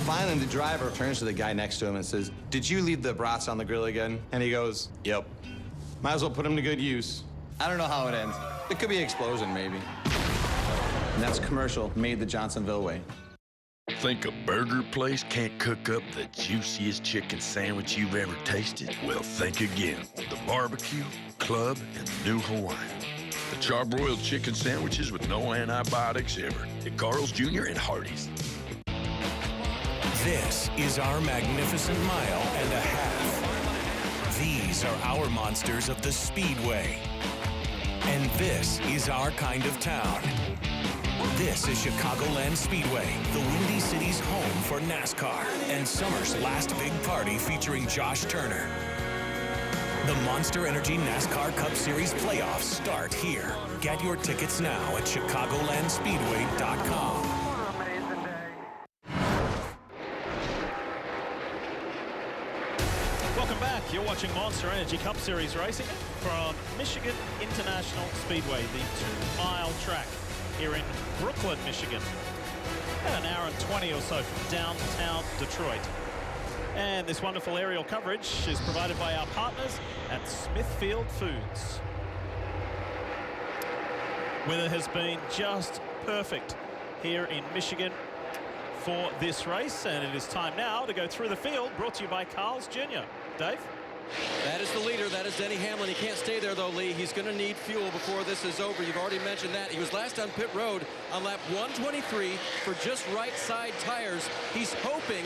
Finally, the driver turns to the guy next to him and says, "Did you leave the brats on the grill again?" And he goes, "Yep." Might as well put them to good use. I don't know how it ends. It could be an explosion, maybe. And that's a commercial made the Johnsonville way. Think a burger place can't cook up the juiciest chicken sandwich you've ever tasted? Well, think again. The Barbecue, Club, and New Hawaiian. The Charbroiled chicken sandwiches with no antibiotics ever. At Carl's Jr. and Hardee's. This is our magnificent mile and a half. These are our monsters of the Speedway. And this is our kind of town. This is Chicagoland Speedway, the Windy City's home for NASCAR, and summer's last big party featuring Josh Turner. The Monster Energy NASCAR Cup Series playoffs start here. Get your tickets now at ChicagolandSpeedway.com. Welcome back. You're watching Monster Energy Cup Series racing from Michigan International Speedway, the 2-mile track here in Brooklyn, Michigan. About an hour and 20 or so from downtown Detroit. And this wonderful aerial coverage is provided by our partners at Smithfield Foods. Weather has been just perfect here in Michigan for this race, and it is time now to go through the field, brought to you by Carl's Jr. Dave? That is the leader. That is Denny Hamlin. He can't stay there, though, Lee. He's going to need fuel before this is over. You've already mentioned that. He was last on pit road on lap 123 for just right side tires. He's hoping,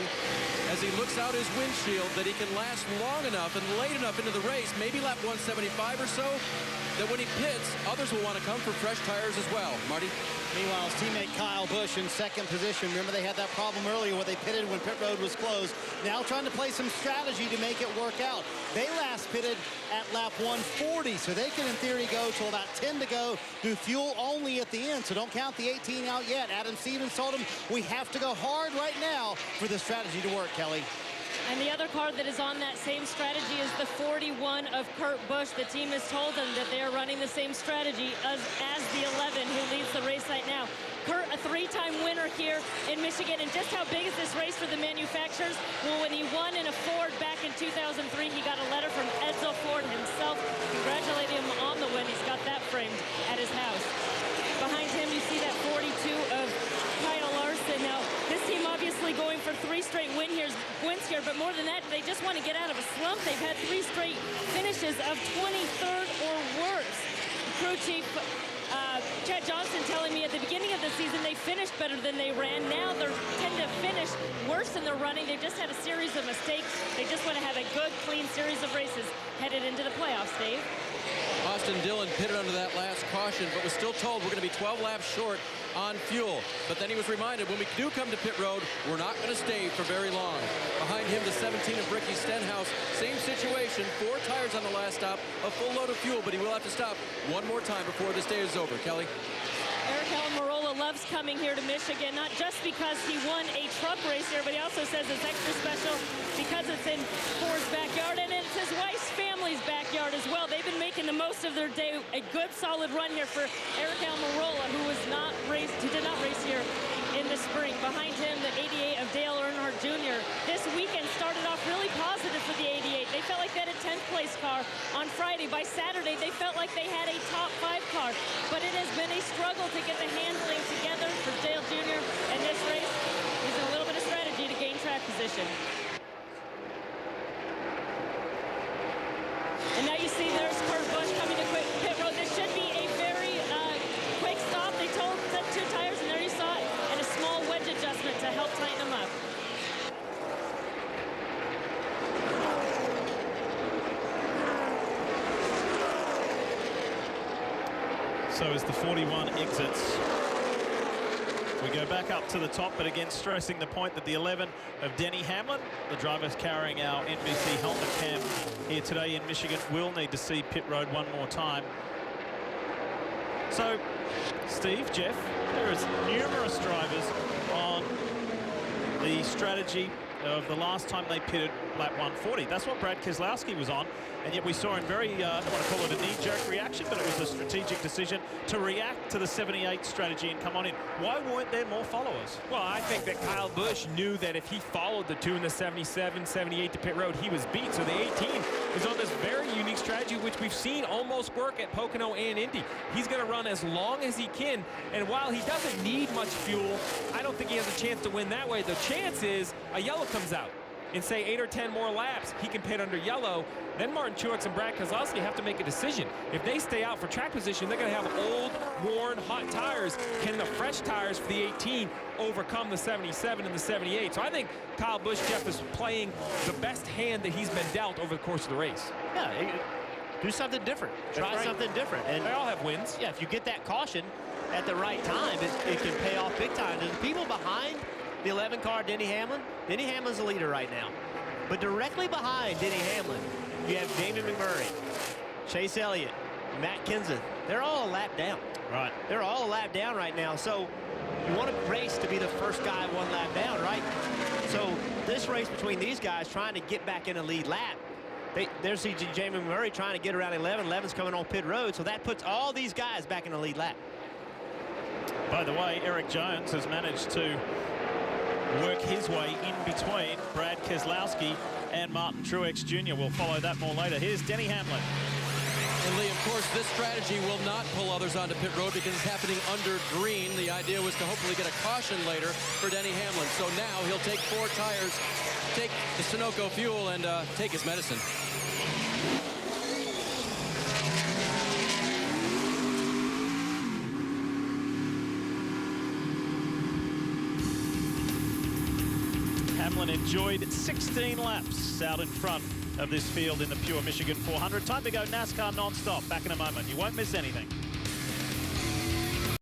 as he looks out his windshield, that he can last long enough and late enough into the race, maybe lap 175 or so, that when he pits, others will want to come for fresh tires as well. Marty? Meanwhile, his teammate Kyle Busch in second position. Remember, they had that problem earlier where they pitted when pit road was closed. Now trying to play some strategy to make it work out. They last pitted at lap 140, so they can, in theory, go till about 10 to go, do fuel only at the end, so don't count the 18 out yet. Adam Stevens told him, we have to go hard right now for the strategy to work, Kelly. And the other car that is on that same strategy is the 41 of Kurt Busch. The team has told them that they are running the same strategy as the 11 who leads the race right now. Kurt, a three-time winner here in Michigan. And just how big is this race for the manufacturers? Well, when he won in a Ford back in 2003, he got a letter from Edsel Ford himself congratulating him on the win. He's got that framed at his house. Behind him, you see that 42 of Kyle Larson. Now, this team obviously going for 3 straight wins here, but more than that, they just want to get out of a slump. They've had 3 straight finishes of 23rd or worse. Crew chief Chad Johnson telling me at the beginning of the season they finished better than they ran. Now they tend to finish worse than they're running. They've just had a series of mistakes. They just want to have a good, clean series of races headed into the playoffs, Dave. Austin Dillon pitted under that last caution, but was still told we're going to be 12 laps short on fuel. But then he was reminded, when we do come to pit road, we're not going to stay for very long. Behind him, the 17 of Ricky Stenhouse. Same situation, 4 tires on the last stop, a full load of fuel, but he will have to stop one more time before this day is over. Kelly? Eric Almirola loves coming here to Michigan, not just because he won a truck race here, but he also says it's extra special because it's in Ford's backyard, and it's his wife's family's backyard as well. They've been making the most of their day. A good, solid run here for Eric Almirola, who did not race here in the spring. Behind him, the 88 of Dale Earnhardt Jr. This weekend started off really positive for the 88. They felt like they had a 10th place car on Friday. By Saturday, they felt like they had a top 5 car. But it has been a struggle to get the handling together for Dale Jr. in this race. Using a little bit of strategy to gain track position. And now you see there's Kurt Busch coming to pit road. This should be a very quick stop. They told the 2 tires, and there you saw it, and a small wedge adjustment to help tighten them up. So as the 41 exits, we go back up to the top, but again stressing the point that the 11 of Denny Hamlin, the driver carrying our NBC helmet cam here today in Michigan, will need to see pit road one more time. So, Steve, Jeff, there is numerous drivers on the strategy of the last time they pitted lap 140. That's what Brad Keselowski was on, and yet we saw him very, I don't want to call it a knee-jerk reaction, but it was a strategic decision to react to the 78 strategy and come on in. Why weren't there more followers? Well, I think that Kyle Busch knew that if he followed the 2 in the 77, 78 to pit road, he was beat. So the 18 is on this very unique strategy, which we've seen almost work at Pocono and Indy. He's going to run as long as he can, and while he doesn't need much fuel, I don't think he has a chance to win that way. The chance is a yellow comes out. In, say, 8 or 10 more laps, he can pit under yellow. Then Martin Truex and Brad Keselowski have to make a decision. If they stay out for track position, they're going to have old, worn, hot tires. Can the fresh tires for the 18 overcome the 77 and the 78? So I think Kyle Busch, Jeff, is playing the best hand that he's been dealt over the course of the race. Yeah, do something different. Try something different. And they all have wins. Yeah, if you get that caution at the right time, it can pay off big time. There's people behind the 11 car, Denny Hamlin. Denny Hamlin's the leader right now. But directly behind Denny Hamlin, you have Jamie McMurray, Chase Elliott, Matt Kenseth. They're all a lap down. Right. They're all a lap down right now. So you want a race to be the first guy one lap down, right? So this race between these guys trying to get back in a lead lap. There's Jamie McMurray trying to get around 11. 11's coming on pit road, so that puts all these guys back in the lead lap. By the way, Eric Jones has managed to work his way in between Brad Keselowski and Martin Truex Jr. We'll follow that more later. Here's Denny Hamlin. And Lee, of course, this strategy will not pull others onto pit road because it's happening under green. The idea was to hopefully get a caution later for Denny Hamlin. So now he'll take 4 tires, take the Sunoco fuel, and take his medicine. Hamlin enjoyed 16 laps out in front of this field in the Pure Michigan 400. Time to go NASCAR non-stop. Back in a moment. You won't miss anything.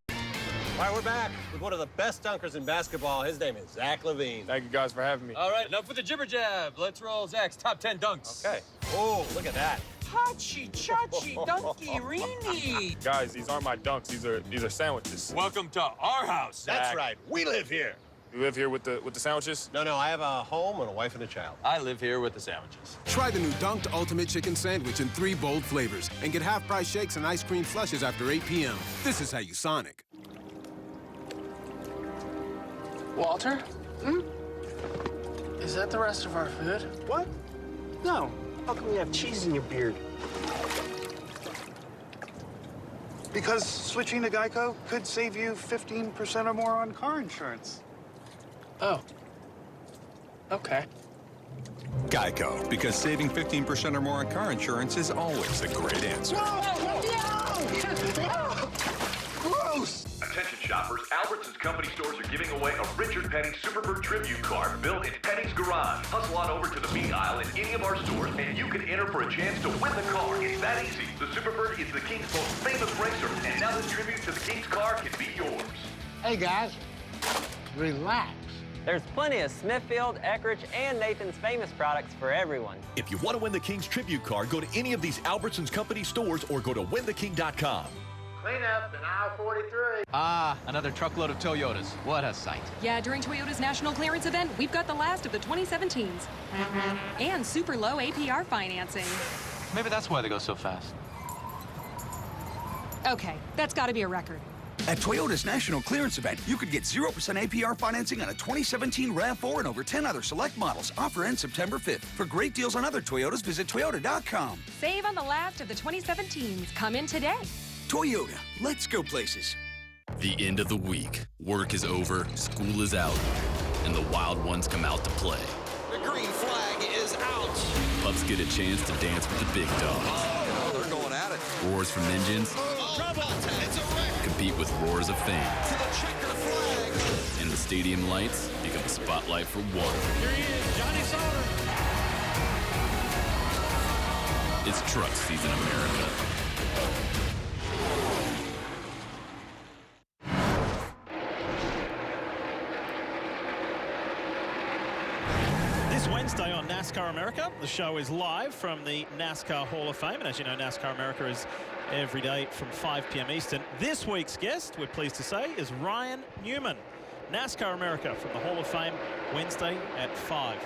All right, we're back with one of the best dunkers in basketball. His name is Zach LaVine. Thank you guys for having me. All right, enough with the jibber jab. Let's roll Zach's top 10 dunks. Okay. Oh, look at that. Hachi, chachi, dunky, reeny. Guys, these aren't my dunks. These are sandwiches. Welcome to our house. Zach. That's right. We live here. You live here with the sandwiches? No, I have a home and a wife and a child. I live here with the sandwiches. Try the new Dunked Ultimate Chicken Sandwich in 3 bold flavors and get half-price shakes and ice cream flushes after 8 p.m. This is how you Sonic. Walter? Is that the rest of our food? What? No. How come you have cheese in your beard? Because switching to Geico could save you 15% or more on car insurance. Oh. Okay. Geico, because saving 15% or more on car insurance is always a great answer. Gross! Attention shoppers, Albertsons Company stores are giving away a Richard Petty Superbird tribute car built in Petty's garage. Hustle on over to the meat aisle in any of our stores and you can enter for a chance to win the car. It's that easy. The Superbird is the King's most famous racer, and now this tribute to the King's car can be yours. Hey guys, relax. There's plenty of Smithfield, Eckrich, and Nathan's Famous products for everyone. If you want to win the King's tribute car, go to any of these Albertsons Company stores or go to wintheking.com. Clean up in aisle 43. Ah, another truckload of Toyotas. What a sight. Yeah, during Toyota's national clearance event, we've got the last of the 2017s. And super low APR financing. Maybe that's why they go so fast. Okay, that's got to be a record. At Toyota's national clearance event, you could get 0% APR financing on a 2017 RAV4 and over 10 other select models. Offer ends September 5th. For great deals on other Toyotas, visit Toyota.com. Save on the last of the 2017s. Come in today. Toyota, let's go places. The end of the week. Work is over, school is out, and the wild ones come out to play. The green flag is out. Pups get a chance to dance with the big dogs. Oh, they're going at it. Roars from engines. Trouble. It's a wreck. Compete with roars of fans. To the checker flag. And the stadium lights become a spotlight for one. Here he is, Johnny Sauter. It's truck season, America. This Wednesday on NASCAR America, the show is live from the NASCAR Hall of Fame. And as you know, NASCAR America is every day from 5 p.m. Eastern. This week's guest, we're pleased to say, is Ryan Newman. NASCAR America from the Hall of Fame, Wednesday at 5.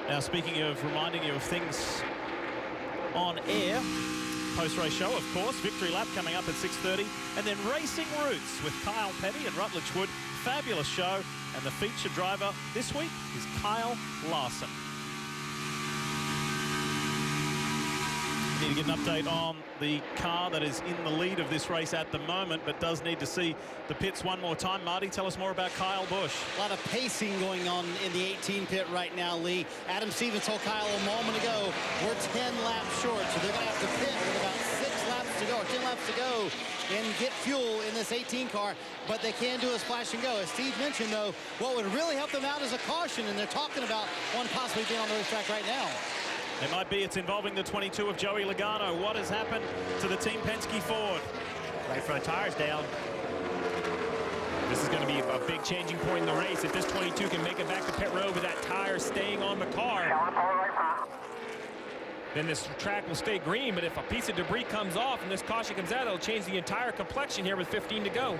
Now, speaking of reminding you of things on air, post-race show, of course, Victory Lap coming up at 6:30, and then Racing Roots with Kyle Petty and Rutledge Wood. Fabulous show, and the feature driver this week is Kyle Larson. We need to get an update on the car that is in the lead of this race at the moment, but does need to see the pits one more time. Marty, tell us more about Kyle Busch. A lot of pacing going on in the 18 pit right now, Lee. Adam Stevens told Kyle a moment ago, we're 10 laps short, so they're going to have to pit with about 6 laps to go, or 10 laps to go, and get fuel in this 18 car, but they can do a splash and go. As Steve mentioned, though, what would really help them out is a caution, and they're talking about one possibly being on the racetrack right now. It might be. It's involving the 22 of Joey Logano. What has happened to the Team Penske Ford? Right front tires down. This is going to be a big changing point in the race. If this 22 can make it back to pit road with that tire staying on the car, then this track will stay green. But if a piece of debris comes off and this caution comes out, it'll change the entire complexion here with 15 to go.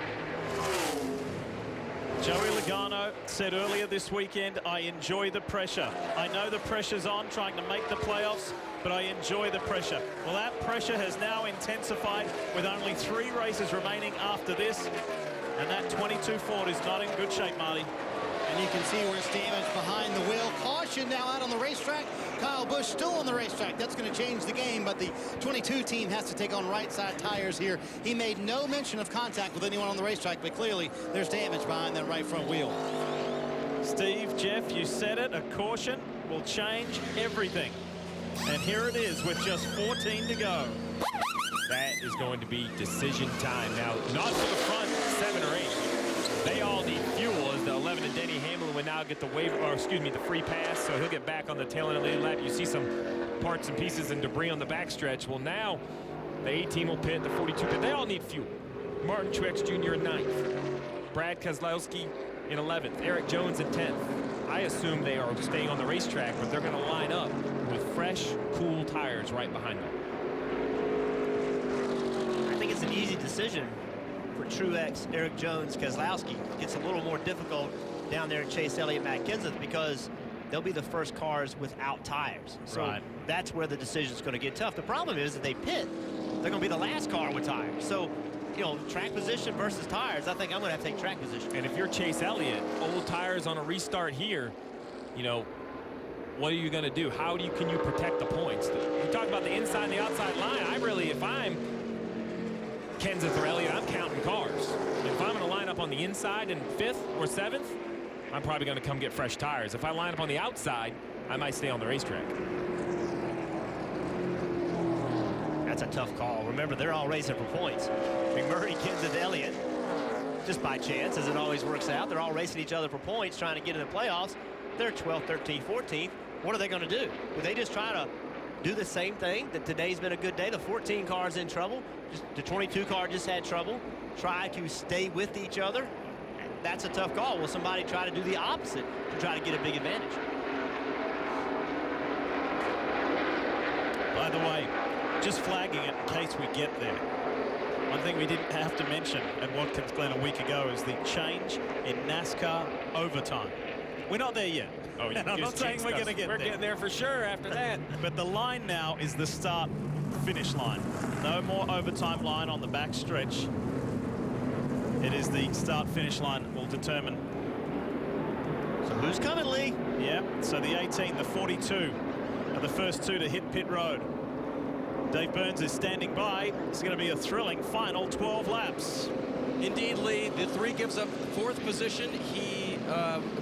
Joey Logano said earlier this weekend, I enjoy the pressure. I know the pressure's on trying to make the playoffs, but I enjoy the pressure. Well, that pressure has now intensified with only 3 races remaining after this. And that 22 Ford is not in good shape, Marty. And you can see where it's damaged behind the wheel. Caution now out on the racetrack. Kyle Busch still on the racetrack. That's going to change the game, but the 22 team has to take on right side tires here. He made no mention of contact with anyone on the racetrack, but clearly there's damage behind that right front wheel. Steve, Jeff, you said it. A caution will change everything. And here it is with just 14 to go. That is going to be decision time. Now, not for the front 7 or 8. They all need fuel as the 11 and Denny Hamlin will now get the waiver, or excuse me, the free pass. So he'll get back on the tail end of the lap. You see some parts and pieces and debris on the backstretch. Well, now the 18 will pit, the 42 pit. They all need fuel. Martin Truex Jr. in 9th. Brad Keselowski in 11th. Eric Jones in 10th. I assume they are staying on the racetrack, but they're going to line up with fresh, cool tires right behind them. I think it's an easy decision for Truex, Eric Jones, Keselowski. It gets a little more difficult down there at Chase Elliott, Matt Kenseth, because they'll be the first cars without tires. So that's where the decision is going to get tough. The problem is that they pit, they're going to be the last car with tires. So, you know, track position versus tires, I think I'm going to have to take track position. And if you're Chase Elliott, old tires on a restart here, you know, what are you going to do? How do you, can you protect the points? We talk about the inside and the outside line. I really, if I'm Kenseth or Elliott, I'm counting cars. If I'm going to line up on the inside in 5th or 7th, I'm probably going to come get fresh tires. If I line up on the outside, I might stay on the racetrack. That's a tough call. Remember, they're all racing for points. McMurray, Kenseth, Elliott, just by chance, as it always works out, they're all racing each other for points, trying to get in the playoffs. They're 12th, 13th, 14th. What are they going to do? Will they just try to do the same thing? That today's been a good day. The 14 car's in trouble. The 22 car just had trouble. Try to stay with each other. That's a tough call. Will somebody try to do the opposite to try to get a big advantage? By the way, just flagging it in case we get there. One thing we didn't have to mention at Watkins Glen a week ago is the change in NASCAR overtime. We're not there yet. Oh, and I'm not saying we're going to get there. We're getting there for sure after that. But the line now is the start-finish line. No more overtime line on the back stretch. It is the start-finish line that will determine. So who's coming, Lee? Yeah, so the 18, the 42 are the first 2 to hit pit road. Dave Burns is standing by. It's going to be a thrilling final 12 laps. Indeed, Lee. The 3 gives up 4th position. He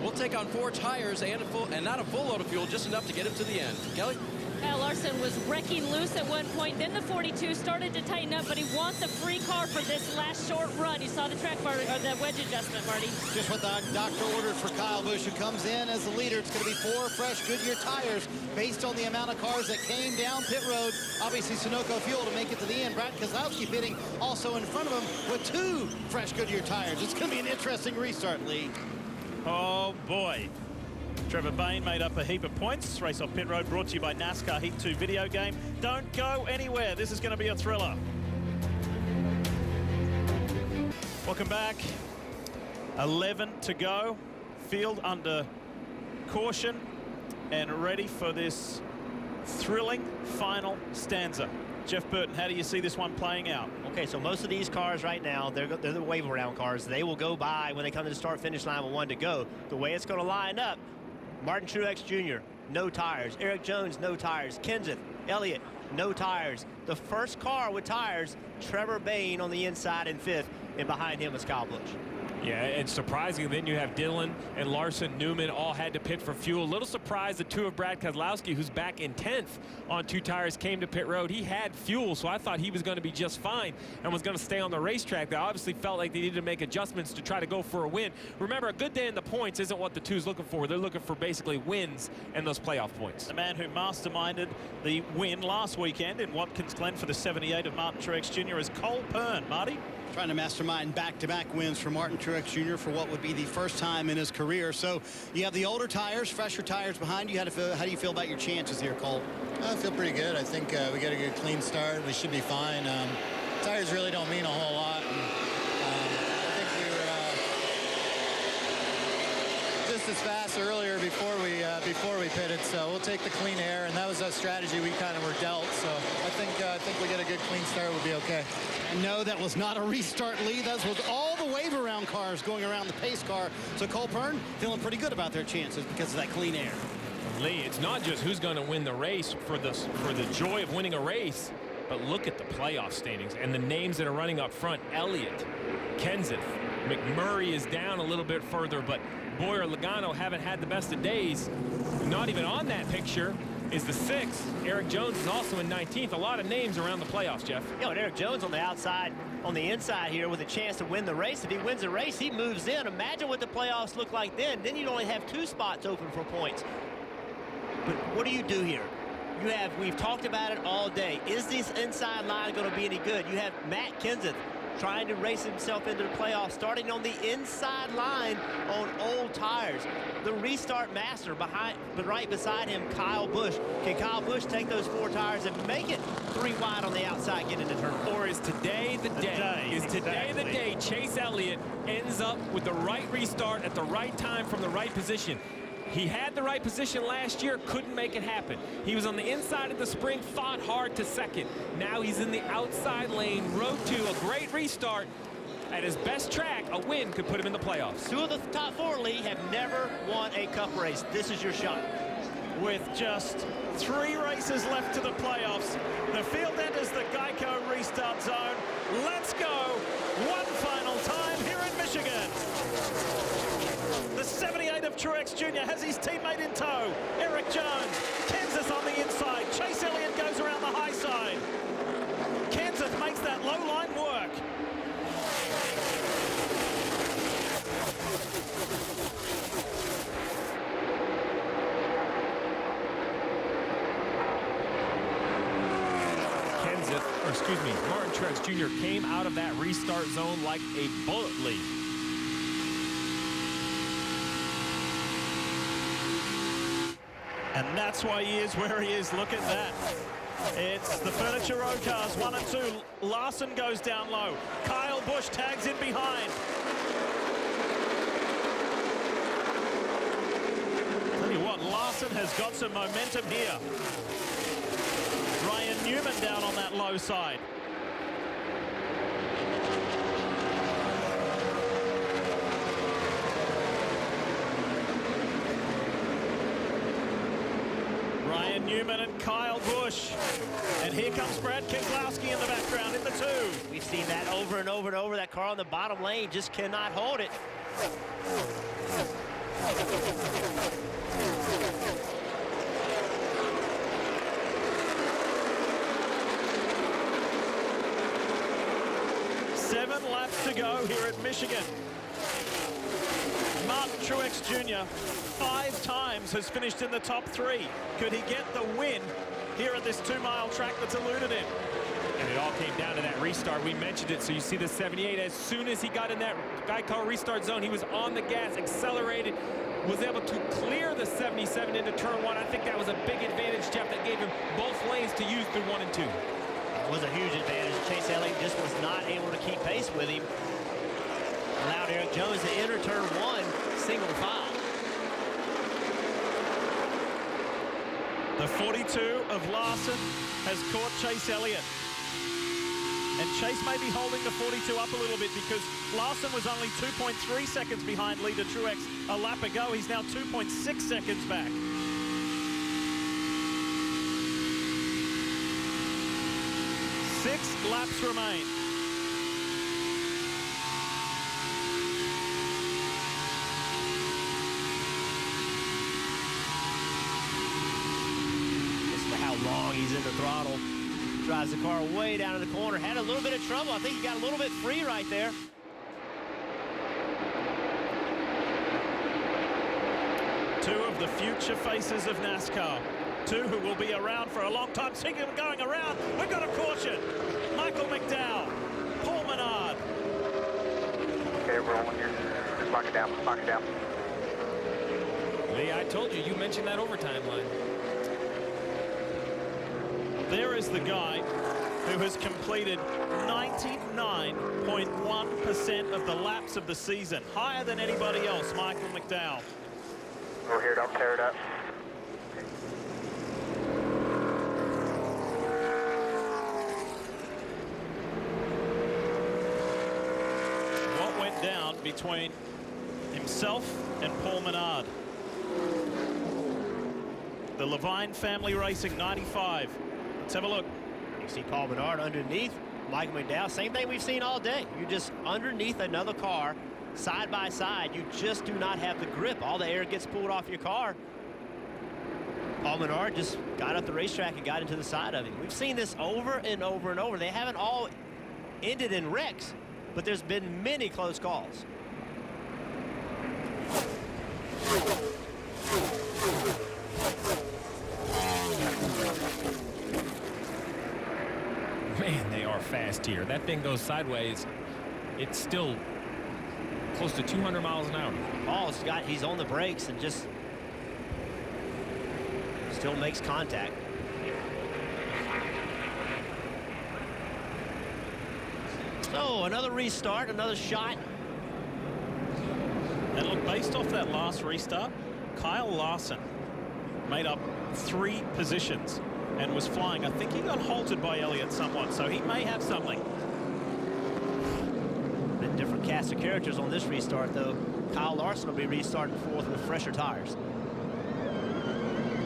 will take on 4 tires and not a full load of fuel, just enough to get him to the end. Kelly? Kyle Larson was wrecking loose at one point. Then the 42 started to tighten up, but he wants a free car for this last short run. You saw the track bar, or the wedge adjustment, Marty. Just what the doctor ordered for Kyle Busch, who comes in as the leader. It's going to be 4 fresh Goodyear tires based on the amount of cars that came down pit road. Obviously, Sunoco fuel to make it to the end. Brad Keselowski pitting also in front of him with 2 fresh Goodyear tires. It's going to be an interesting restart, Lee. Oh, boy. Trevor Bayne made up a heap of points. Race Off Pit Road brought to you by NASCAR Heat 2 video game. Don't go anywhere. This is going to be a thriller. Welcome back. 11 to go. Field under caution and ready for this thrilling final stanza. Jeff Burton, how do you see this one playing out? Okay, so most of these cars right now, they're the wave around cars. They will go by when they come to the start-finish line with 1 to go. The way it's going to line up, Martin Truex Jr., no tires. Eric Jones, no tires. Kenseth, Elliott, no tires. The first car with tires, Trevor Bayne on the inside in 5th, and behind him is Kyle Busch. Yeah, and surprising, then you have Dillon and Larson, Newman all had to pit for fuel. A little surprised the two of Brad Keselowski, who's back in 10th on 2 tires, came to pit road. He had fuel, so I thought he was going to be just fine and was going to stay on the racetrack. They obviously felt like they needed to make adjustments to try to go for a win. Remember, a good day in the points isn't what the two's looking for. They're looking for basically wins and those playoff points. The man who masterminded the win last weekend in Watkins Glen for the 78 of Martin Truex Jr. is Cole Pern. Marty? Trying to mastermind back-to-back wins for Martin Truex Jr. for what would be the first time in his career. So you have the older tires, fresher tires behind you. How do you feel about your chances here, Cole? I feel pretty good. I think we got a good clean start. We should be fine. Tires really don't mean a whole lot. And, I think we were just as fast earlier before we pitted. So we'll take the clean air, and that was a strategy we kind of were dealt. So I think we get a good clean start. We'll be okay. And no, that was not a restart lead. That was all the wave around cars going around the pace car. So Cole Pern feeling pretty good about their chances because of that clean air. Lee, it's not just who's going to win the race for the joy of winning a race, but look at the playoff standings and the names that are running up front. Elliott, Kenseth, McMurray is down a little bit further, but Boyer, Logano haven't had the best of days. Not even on that picture is the 6th. Eric Jones is also in 19th. A lot of names around the playoffs, Jeff. You know, and Eric Jones on the outside, on the inside here with a chance to win the race. If he wins the race, he moves in. Imagine what the playoffs look like then. Then you'd only have 2 spots open for points. But what do you do here? We've talked about it all day. Is this inside line going to be any good? You have Matt Kenseth trying to race himself into the playoffs, starting on the inside line on old tires. The restart master right beside him, Kyle Busch. Can Kyle Busch take those 4 tires and make it 3 wide on the outside, get into turn? Or is today the day? Is today the day Chase Elliott ends up with the right restart at the right time from the right position? He had the right position last year, couldn't make it happen. He was on the inside of the spring, fought hard to second. Now he's in the outside lane, road to a great restart. At his best track, a win could put him in the playoffs. 2 of the top 4, Lee, have never won a cup race. This is your shot. With just 3 races left to the playoffs, the field enters the Geico restart zone. Let's go. One final time here in Michigan. The 78 of Truex Jr. has his teammate in tow. Eric Jones. Kenseth on the inside. Chase Elliott goes around the high side. Kenseth makes that low line work. Martin Truex Jr. came out of that restart zone like a bullet, Lee. And that's why he is where he is. Look at that. It's the Furniture Row cars, 1 and 2. Larson goes down low. Kyle Busch tags in behind. Tell you what, Larson has got some momentum here. Ryan Newman down on that low side. Ryan Newman and Kyle Busch. And here comes Brad Keselowski in the background in the 2. We've seen that over and over and over. That car on the bottom lane just cannot hold it. Seven laps to go here at Michigan. Martin Truex Jr. 5 times has finished in the top 3. Could he get the win here at this 2-mile track that's eluded him? And it all came down to that restart. We mentioned it, so you see the 78. As soon as he got in that Geico restart zone, he was on the gas, accelerated, was able to clear the 77 into turn 1. I think that was a big advantage, Jeff, that gave him both lanes to use through 1 and 2. It was a huge advantage. Chase Elliott just was not able to keep pace with him. Allowed Eric Jones to enter turn 1 single file. The 42 of Larson has caught Chase Elliott. And Chase may be holding the 42 up a little bit because Larson was only 2.3 seconds behind leader Truex a lap ago. He's now 2.6 seconds back. Six laps remain. long. He's in the throttle. Drives the car way down in the corner. Had a little bit of trouble. I think he got a little bit free right there. Two of the future faces of NASCAR. Two who will be around for a long time. See them going around. We've got a caution. Michael McDowell. Paul Menard. Okay, we're rolling here. Just lock it down. Lock it down. Lee, I told you mentioned that overtime line. There is the guy who has completed 99.1% of the laps of the season. Higher than anybody else, Michael McDowell. Go here, don't tear it up. What went down between himself and Paul Menard? The Levine Family Racing 95. Let's have a look. You see Paul Menard underneath Michael McDowell. Same thing we've seen all day. You're just underneath another car, side by side. You just do not have the grip. All the air gets pulled off your car. Paul Menard just got up the racetrack and got into the side of him. We've seen this over and over and over. They haven't all ended in wrecks, but there's been many close calls. Man, they are fast here. That thing goes sideways. It's still close to 200 miles an hour. He's on the brakes and just still makes contact. So another restart, another shot. And look, based off that last restart, Kyle Larson made up 3 positions and was flying. I think he got halted by Elliott somewhat, so he may have something. A different cast of characters on this restart, though. Kyle Larson will be restarting 4th with fresher tires.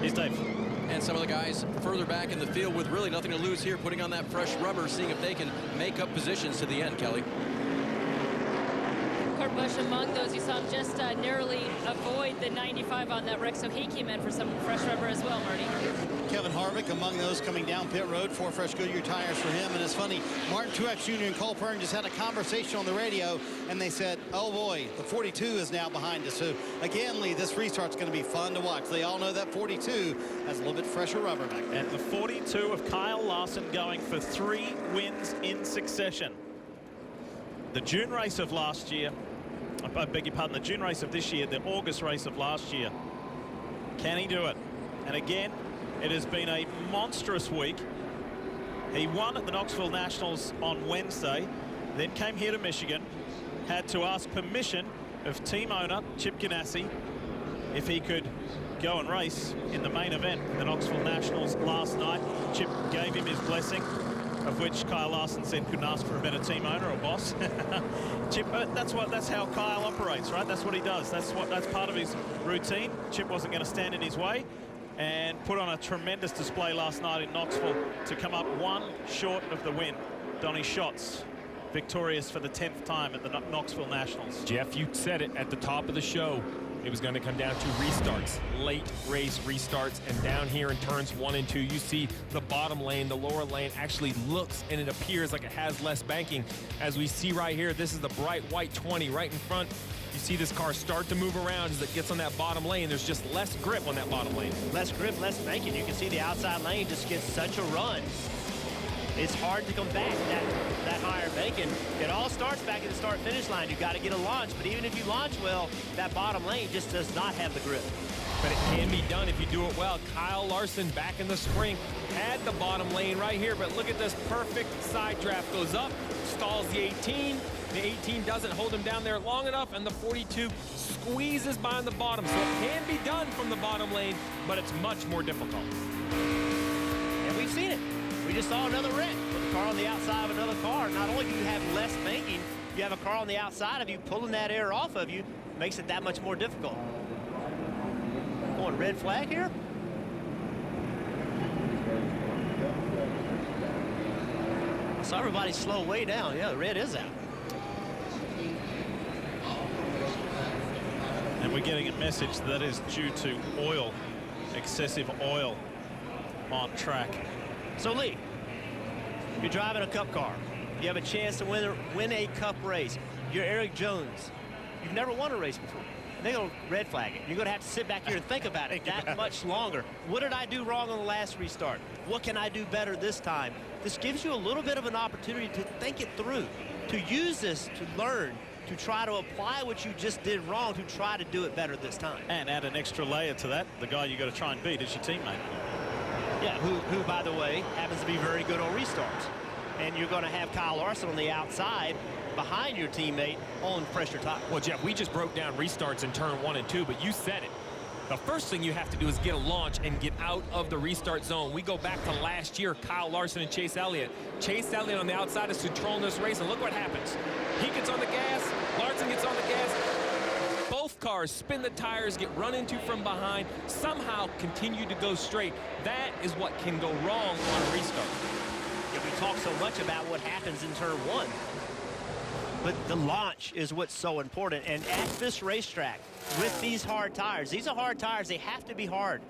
Here's Dave. And some of the guys further back in the field with really nothing to lose here, putting on that fresh rubber, seeing if they can make up positions to the end, Kelly. Kurt Busch among those. You saw him just narrowly avoid the 95 on that wreck, so he came in for some fresh rubber as well, Marty. Kevin Harvick among those coming down pit road, 4 fresh Goodyear tires for him. And it's funny, Martin Truex Jr. and Cole Pearn just had a conversation on the radio, and they said, oh boy, the 42 is now behind us. So again, Lee, this restart's going to be fun to watch. They all know that 42 has a little bit fresher rubber back there. And the 42 of Kyle Larson going for 3 wins in succession. The June race of last year, I beg your pardon, the June race of this year, the August race of last year. Can he do it? And again, it has been a monstrous week. He won at the Knoxville Nationals on Wednesday, then came here to Michigan, had to ask permission of team owner Chip Ganassi if he could go and race in the main event of the Knoxville Nationals last night. Chip gave him his blessing, of which Kyle Larson said couldn't ask for a better team owner or boss. Chip, that's how Kyle operates, right? That's what he does. That's part of his routine. Chip wasn't going to stand in his way, and put on a tremendous display last night in Knoxville to come up 1 short of the win. Donnie Schatz, victorious for the 10th time at the Knoxville Nationals. Jeff, you said it at the top of the show. It was going to come down to restarts, late race restarts, and down here in turns 1 and 2, you see the bottom lane, the lower lane actually looks and it appears like it has less banking. As we see right here, this is the bright white 20 right in front. You see this car start to move around as it gets on that bottom lane. There's just less grip on that bottom lane. Less grip, less banking. You can see the outside lane just gets such a run. It's hard to come back that higher banking. It all starts back at the start-finish line. You've got to get a launch, but even if you launch well, that bottom lane just does not have the grip. But it can be done if you do it well. Kyle Larson back in the spring had the bottom lane right here, but look at this perfect side draft. Goes up, stalls the 18. The 18 doesn't hold him down there long enough, and the 42 squeezes behind the bottom. So it can be done from the bottom lane, but it's much more difficult. And we've seen it. We just saw another wreck with a car on the outside of another car. Not only do you have less banking, you have a car on the outside of you pulling that air off of you, makes it that much more difficult. Going red flag here. I saw everybody slow way down. Yeah, the red is out. And we're getting a message that is due to oil, excessive oil on track. So, Lee, you're driving a cup car. You have a chance to win a cup race. You're Eric Jones. You've never won a race before. They're going to red flag it. You're going to have to sit back here and think about it that much longer. What did I do wrong on the last restart? What can I do better this time? This gives you a little bit of an opportunity to think it through, to use this to learn, to try to apply what you just did wrong, to try to do it better this time. And add an extra layer to that. The guy you got to try and beat is your teammate. Yeah, who, by the way, happens to be very good on restarts. And you're going to have Kyle Larson on the outside behind your teammate on fresher tires. Well, Jeff, we just broke down restarts in turn 1 and 2, but you said it. The first thing you have to do is get a launch and get out of the restart zone. We go back to last year, Kyle Larson and Chase Elliott. Chase Elliott on the outside is controlling this race, and look what happens. He gets on the gas, Larson gets on the gas. Both cars spin the tires, get run into from behind, somehow continue to go straight. That is what can go wrong on a restart. Yeah, we talk so much about what happens in turn 1. But the launch is what's so important. And at this racetrack, with these hard tires, these are hard tires. They have to be hard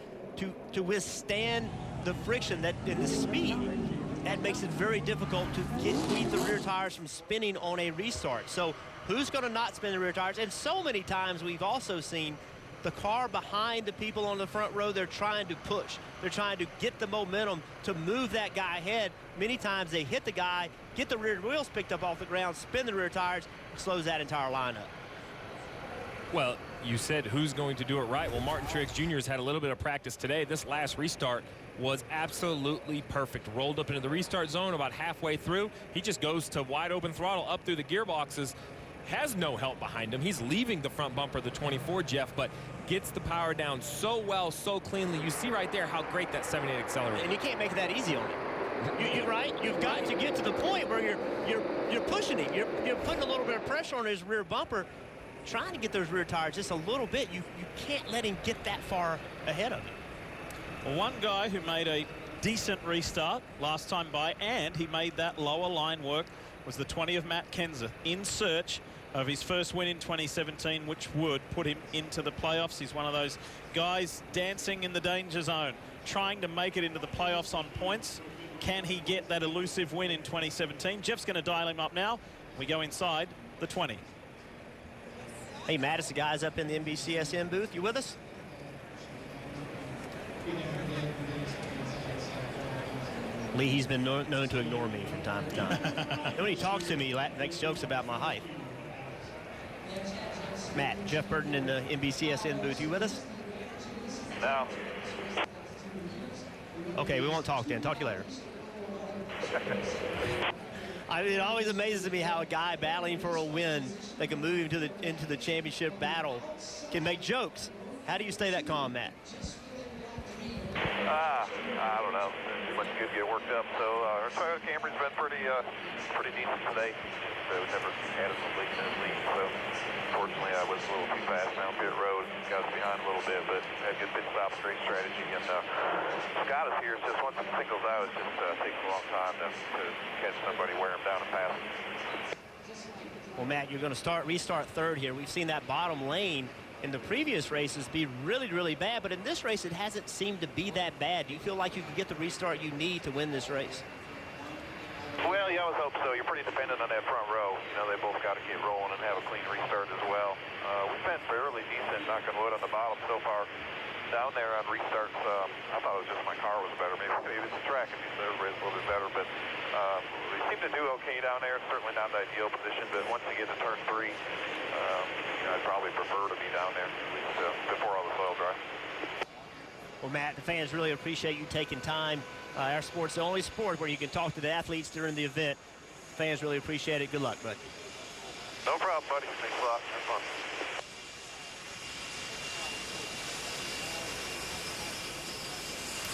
to withstand the friction and the speed. That makes it very difficult to keep the rear tires from spinning on a restart. So who's going to not spin the rear tires? And so many times we've also seen the car behind the people on the front row, they're trying to push. They're trying to get the momentum to move that guy ahead. Many times they hit the guy, get the rear wheels picked up off the ground, spin the rear tires, slows that entire lineup. Well, you said who's going to do it right. Well, Martin Truex Jr. has had a little bit of practice today. This last restart was absolutely perfect. Rolled up into the restart zone about halfway through. He just goes to wide open throttle up through the gearboxes. Has no help behind him. He's leaving the front bumper of the 24, Jeff, but gets the power down so well, so cleanly. You see right there how great that 7.8 accelerator is. And you can't make that easy on him. You're right. You've got to get to the point where you're pushing him. You're putting a little bit of pressure on his rear bumper, trying to get those rear tires just a little bit. You can't let him get that far ahead of you. Well, one guy who made a decent restart last time by, and he made that lower line work, was the 20 of Matt Kenseth, in search of his first win in 2017, which would put him into the playoffs. He's one of those guys dancing in the danger zone, trying to make it into the playoffs on points. Can he get that elusive win in 2017? Jeff's going to dial him up now. We go inside the 20. Hey, Matt, it's the guys up in the NBCSN booth. You with us? Lee, he's been known to ignore me from time to time. And when he talks to me, he makes jokes about my height. Matt, Jeff Burton in the NBCSN booth. You with us? No. Okay, we won't talk then. Talk to you later. I mean, it always amazes me how a guy battling for a win that can move him into the championship battle can make jokes. How do you stay that calm, Matt? I don't know. Too much good get worked up. So our Toyota Camry's been pretty decent today. So we never had some leaks in his lead. So unfortunately, I was a little too fast down pit road. Got us behind a little bit, but had good pit stop straight strategy. And Scott is here. It's just once it singles out, it just takes a long time to catch somebody, wear him down, and pass him. Well, Matt, you're going to restart third here. We've seen that bottom lane in the previous races be really, really bad, but in this race, it hasn't seemed to be that bad. Do you feel like you can get the restart you need to win this race? Well, yeah, I would hope so. You're pretty dependent on that front row. You know, they both got to get rolling and have a clean restart as well. We've been fairly decent, knock on wood, on the bottom so far. Down there on restarts, I thought it was just my car was better. Maybe it's the track, and everybody's a little bit better, but they seem to do okay down there. Certainly not the ideal position, but once you get to turn 3, I'd probably prefer to be down there, at least before all this oil dry. Well, Matt, the fans really appreciate you taking time. Our sport's the only sport where you can talk to the athletes during the event. Fans really appreciate it. Good luck, bud. No problem, buddy. Thanks a lot. Have fun.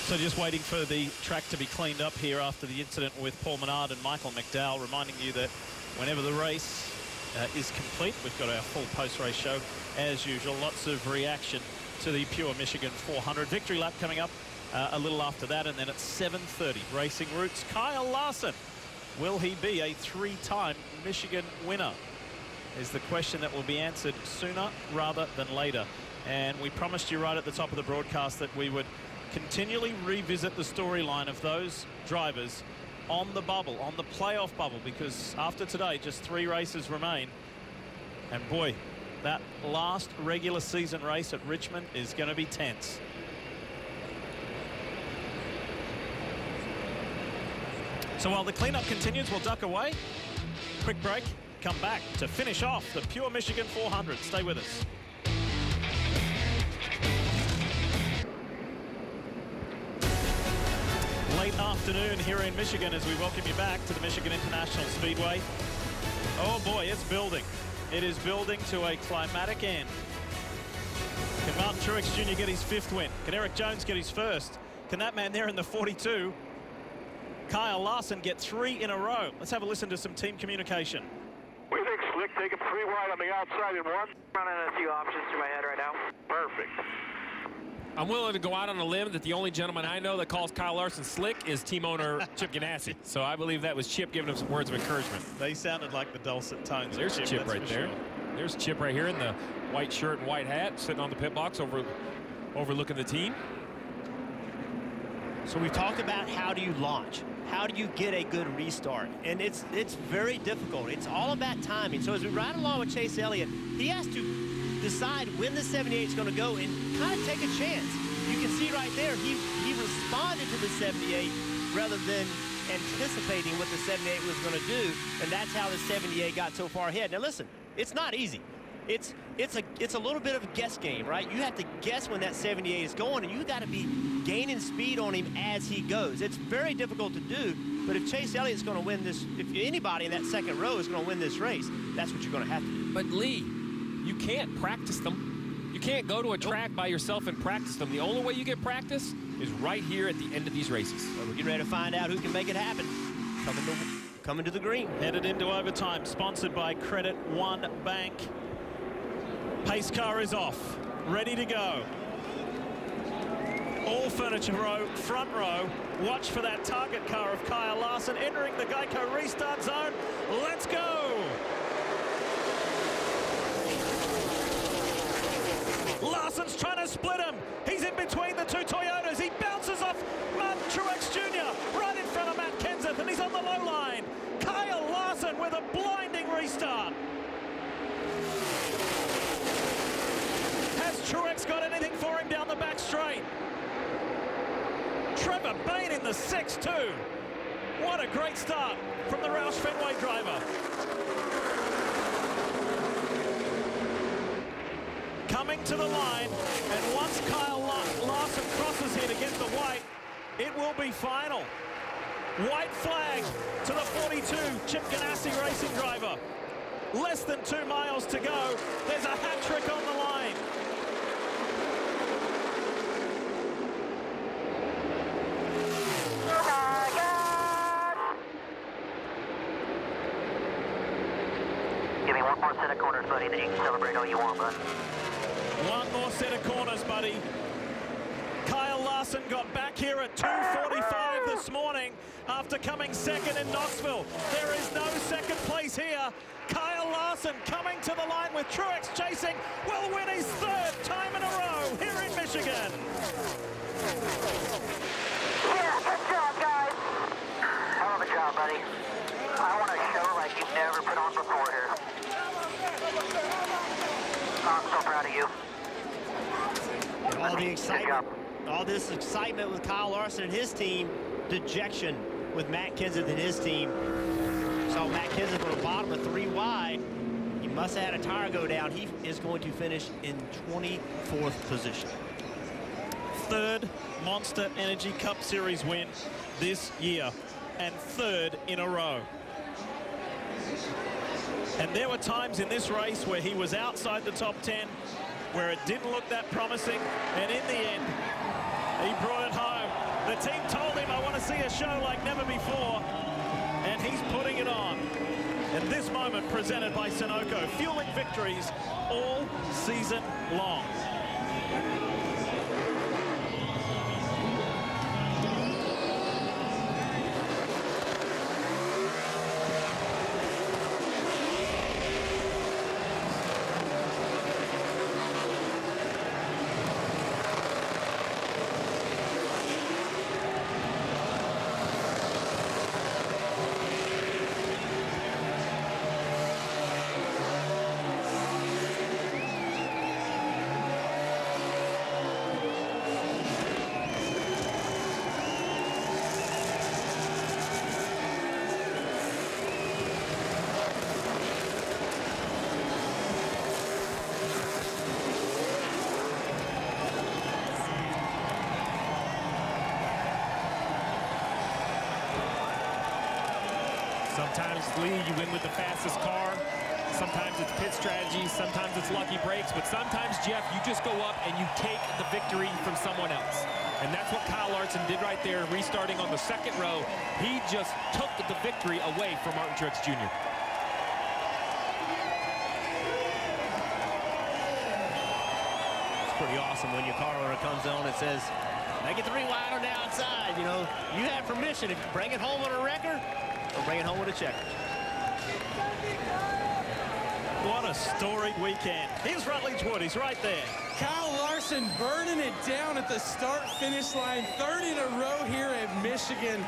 So just waiting for the track to be cleaned up here after the incident with Paul Menard and Michael McDowell, reminding you that whenever the race is complete, we've got our full post-race show as usual. Lots of reaction to the Pure Michigan 400. Victory lap coming up a little after that, and then at 7:30, Racing Roots, Kyle Larson. Will he be a 3-time Michigan winner? Is the question that will be answered sooner rather than later. And we promised you right at the top of the broadcast that we would continually revisit the storyline of those drivers on the bubble, on the playoff bubble, because after today, just 3 races remain. And boy, that last regular season race at Richmond is going to be tense. So while the cleanup continues, we'll duck away. Quick break, come back to finish off the Pure Michigan 400. Stay with us. Late afternoon here in Michigan as we welcome you back to the Michigan International Speedway. Oh boy, it's building. It is building to a climatic end. Can Martin Truex Jr. get his 5th win? Can Eric Jones get his 1st? Can that man there in the 42, Kyle Larson, get 3 in a row? Let's have a listen to some team communication. We think Slick take him 3 wide on the outside and 1. Running a few options through my head right now. Perfect. I'm willing to go out on a limb that the only gentleman I know that calls Kyle Larson slick is team owner Chip Ganassi. So I believe that was Chip giving him some words of encouragement. They sounded like the dulcet tones. There's Chip right there. Sure. There's Chip right here in the white shirt and white hat, sitting on the pit box overlooking the team. So we've talked about how do you launch? How do you get a good restart? And it's very difficult. It's all about timing. So as we ride along with Chase Elliott, he has to decide when the 78 is going to go and kind of take a chance. You can see right there, he responded to the 78 rather than anticipating what the 78 was going to do, and that's how the 78 got so far ahead. Now listen, it's not easy. It's a little bit of a guess game, right? You have to guess when that 78 is going, and you got to be gaining speed on him as he goes. It's very difficult to do, but if Chase Elliott's going to win this, if anybody in that second row is going to win this race, that's what you're going to have to do. But Lee, you can't practice them. You can't go to a track by yourself and practice them. The only way you get practice is right here at the end of these races. Well, we're getting ready to find out who can make it happen. Coming to the green. Headed into overtime, sponsored by Credit One Bank. Pace car is off, ready to go. All furniture row, front row. Watch for that target car of Kyle Larson entering the Geico restart zone. Let's go! Larson's trying to split him. He's in between the 2 Toyotas. He bounces off Martin Truex Jr. right in front of Matt Kenseth, and he's on the low line. Kyle Larson with a blinding restart. Has Truex got anything for him down the back straight? Trevor Bayne in the 6-2. What a great start from the Roush Fenway driver. Coming to the line, and once Kyle Larson crosses here to get the white, it will be final. White flag to the 42 Chip Ganassi racing driver. Less than 2 miles to go. There's a hat trick on the line. Give me one more set of corners, buddy, then you can celebrate all you want, bud. One more set of corners, buddy. Kyle Larson got back here at 2:45 this morning after coming second in Knoxville. There is no second place here. Kyle Larson coming to the line with Truex chasing will win his 3rd time in a row here in Michigan. Yeah, good job, guys. Hell of a job, buddy. I want to show like you've never put on before here. I'm so proud of you. And all the excitement, all this excitement with Kyle Larson and his team, dejection with Matt Kenseth and his team. Saw Matt Kenseth on the bottom of 3 wide. He must have had a tire go down. He is going to finish in 24th position. 3rd Monster Energy Cup Series win this year, and 3rd in a row. And there were times in this race where he was outside the top 10, where it didn't look that promising, and in the end, he brought it home. The team told him, I want to see a show like never before, and he's putting it on. And this moment presented by Sunoco, fueling victories all season long. Sometimes, Lee, you win with the fastest car. Sometimes it's pit strategy. Sometimes it's lucky breaks. But sometimes, Jeff, you just go up and you take the victory from someone else. And that's what Kyle Larson did right there, restarting on the second row. He just took the victory away from Martin Truex Jr. It's pretty awesome when your car owner comes on and says, make it 3 wide on the outside. You know, you have permission to bring it home on a wrecker or bring it home with a checker. What a storied weekend. Here's Rutledge Wood. He's right there. Kyle Larson burning it down at the start-finish line. 3rd in a row here at Michigan.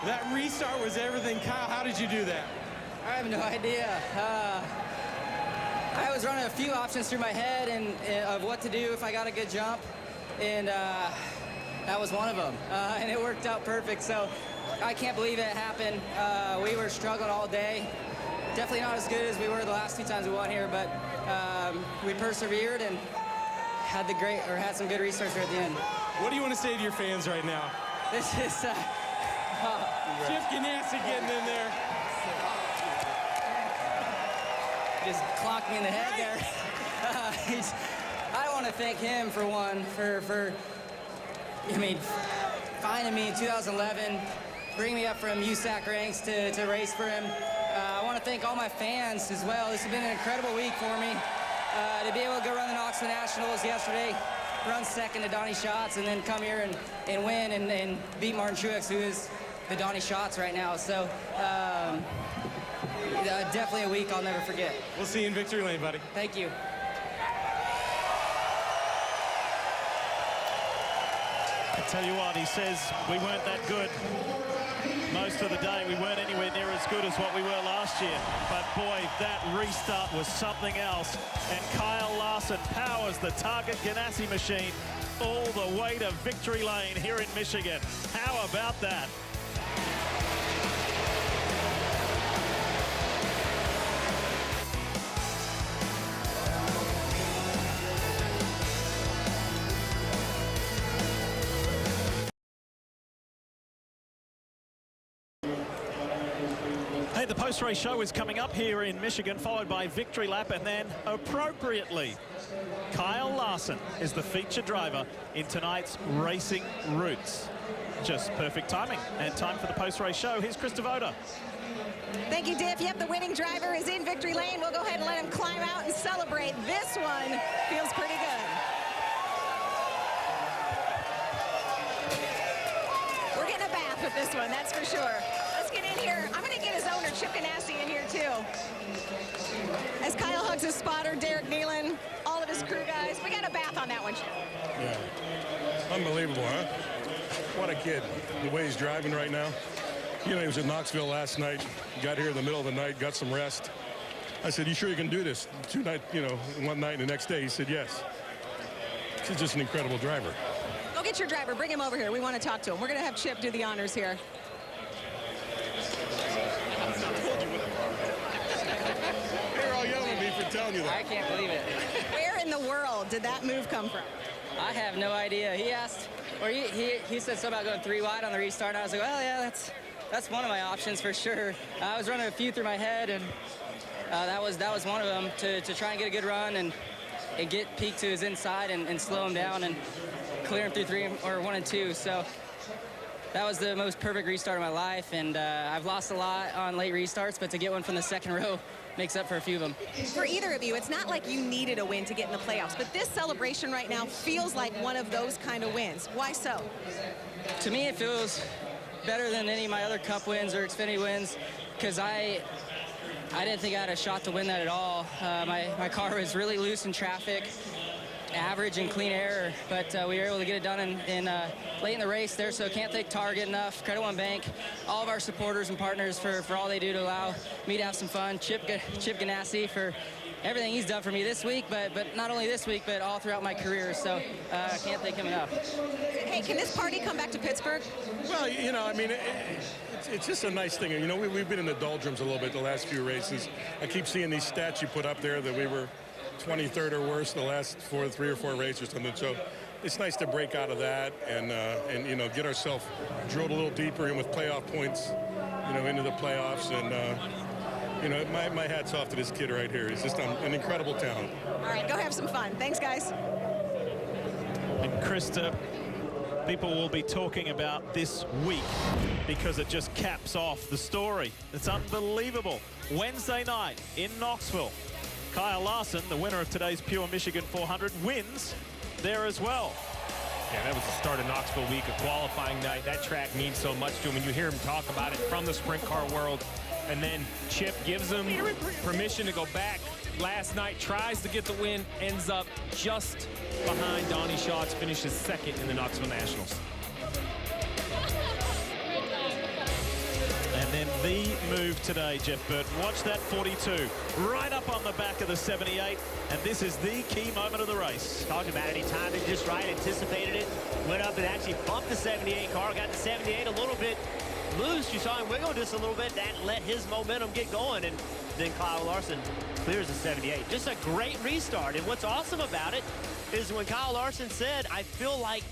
That restart was everything. Kyle, how did you do that? I have no idea. I was running a few options through my head and of what to do if I got a good jump. And that was one of them. And it worked out perfect. So I can't believe it happened. We were struggling all day. Definitely not as good as we were the last 2 times we won here, but we persevered and had some good restarts there at the end. What do you want to say to your fans right now? This is Chip Ganassi getting in there. Just clocked me in the head there. I want to thank him for one, for finding me in 2011, bringing me up from USAC ranks to race for him. I want to thank all my fans as well. This has been an incredible week for me. To be able to go run the Knoxville Nationals yesterday, run second to Donnie Schatz, and then come here and win and beat Martin Truex, who is the Donnie Schatz right now. So definitely a week I'll never forget. We'll see you in victory lane, buddy. Thank you. I tell you what, he says we weren't that good. Most of the day, we weren't anywhere near as good as what we were last year. But boy, that restart was something else. And Kyle Larson powers the Target Ganassi machine all the way to victory lane here in Michigan. How about that? Hey, the post-race show is coming up here in Michigan, followed by Victory Lap, and then, appropriately, Kyle Larson is the feature driver in tonight's Racing Roots. Just perfect timing, and time for the post-race show. Here's Chris Devoda. Thank you, Diff. Yep, the winning driver is in victory lane. We'll go ahead and let him climb out and celebrate. This one feels pretty good. We're getting a bath with this one, that's for sure. Let's get in here. I'm going to get his owner, Chip Ganassi, in here, too. As Kyle hugs his spotter, Derek Nealon, all of his crew guys. We got a bath on that one, Chip. Yeah. Unbelievable, huh? What a kid. The way he's driving right now. You know, he was at Knoxville last night, got here in the middle of the night, got some rest. I said, you sure you can do this? One night and the next day? He said, yes. He's just an incredible driver. Go get your driver. Bring him over here. We want to talk to him. We're going to have Chip do the honors here. They're all yelling at me for telling you that. I can't believe it. Where in the world did that move come from? I have no idea. He asked, or he said something about going 3 wide on the restart, and I was like, well, yeah, that's one of my options for sure. I was running a few through my head, and that was one of them to try and get a good run and get Peak to his inside and slow him down and clear him through 1 and 2. So that was the most perfect restart of my life, and I've lost a lot on late restarts, but to get one from the second row makes up for a few of them. For either of you, it's not like you needed a win to get in the playoffs, but this celebration right now feels like one of those kind of wins. Why so? To me, it feels better than any of my other Cup wins or Xfinity wins, because I didn't think I had a shot to win that at all. My car was really loose in traffic, average in clean air, but we were able to get it done in late in the race there, so can't thank Target enough, Credit One Bank, all of our supporters and partners for all they do to allow me to have some fun, Chip Ganassi for everything he's done for me this week, but not only this week, but all throughout my career, so I can't thank him enough. Hey, can this party come back to Pittsburgh? Well, I mean, it's just a nice thing. We've been in the doldrums a little bit the last few races. I keep seeing these stats you put up there that we were 23rd or worse the last 3 or 4 races or something. So it's nice to break out of that and get ourselves drilled a little deeper in with playoff points. into the playoffs. And, my hat's off to this kid right here. He's just an incredible talent. All right, go have some fun. Thanks, guys. And Krista, people will be talking about this week because it just caps off the story. It's unbelievable. Wednesday night in Knoxville, Kyle Larson, the winner of today's Pure Michigan 400, wins there as well. Yeah, that was the start of Knoxville week, a qualifying night. That track means so much to him, and you hear him talk about it from the sprint car world. And then Chip gives him permission to go back last night, tries to get the win, ends up just behind Donnie Schatz, finishes second in the Knoxville Nationals. And then the move today, Jeff Burton. Watch that 42 right up on the back of the 78. And this is the key moment of the race. Talked about it. He timed it just right, anticipated it, went up and actually bumped the 78 car, got the 78 a little bit loose. You saw him wiggle just a little bit. That let his momentum get going. And then Kyle Larson clears the 78. Just a great restart. And what's awesome about it is when Kyle Larson said, I feel like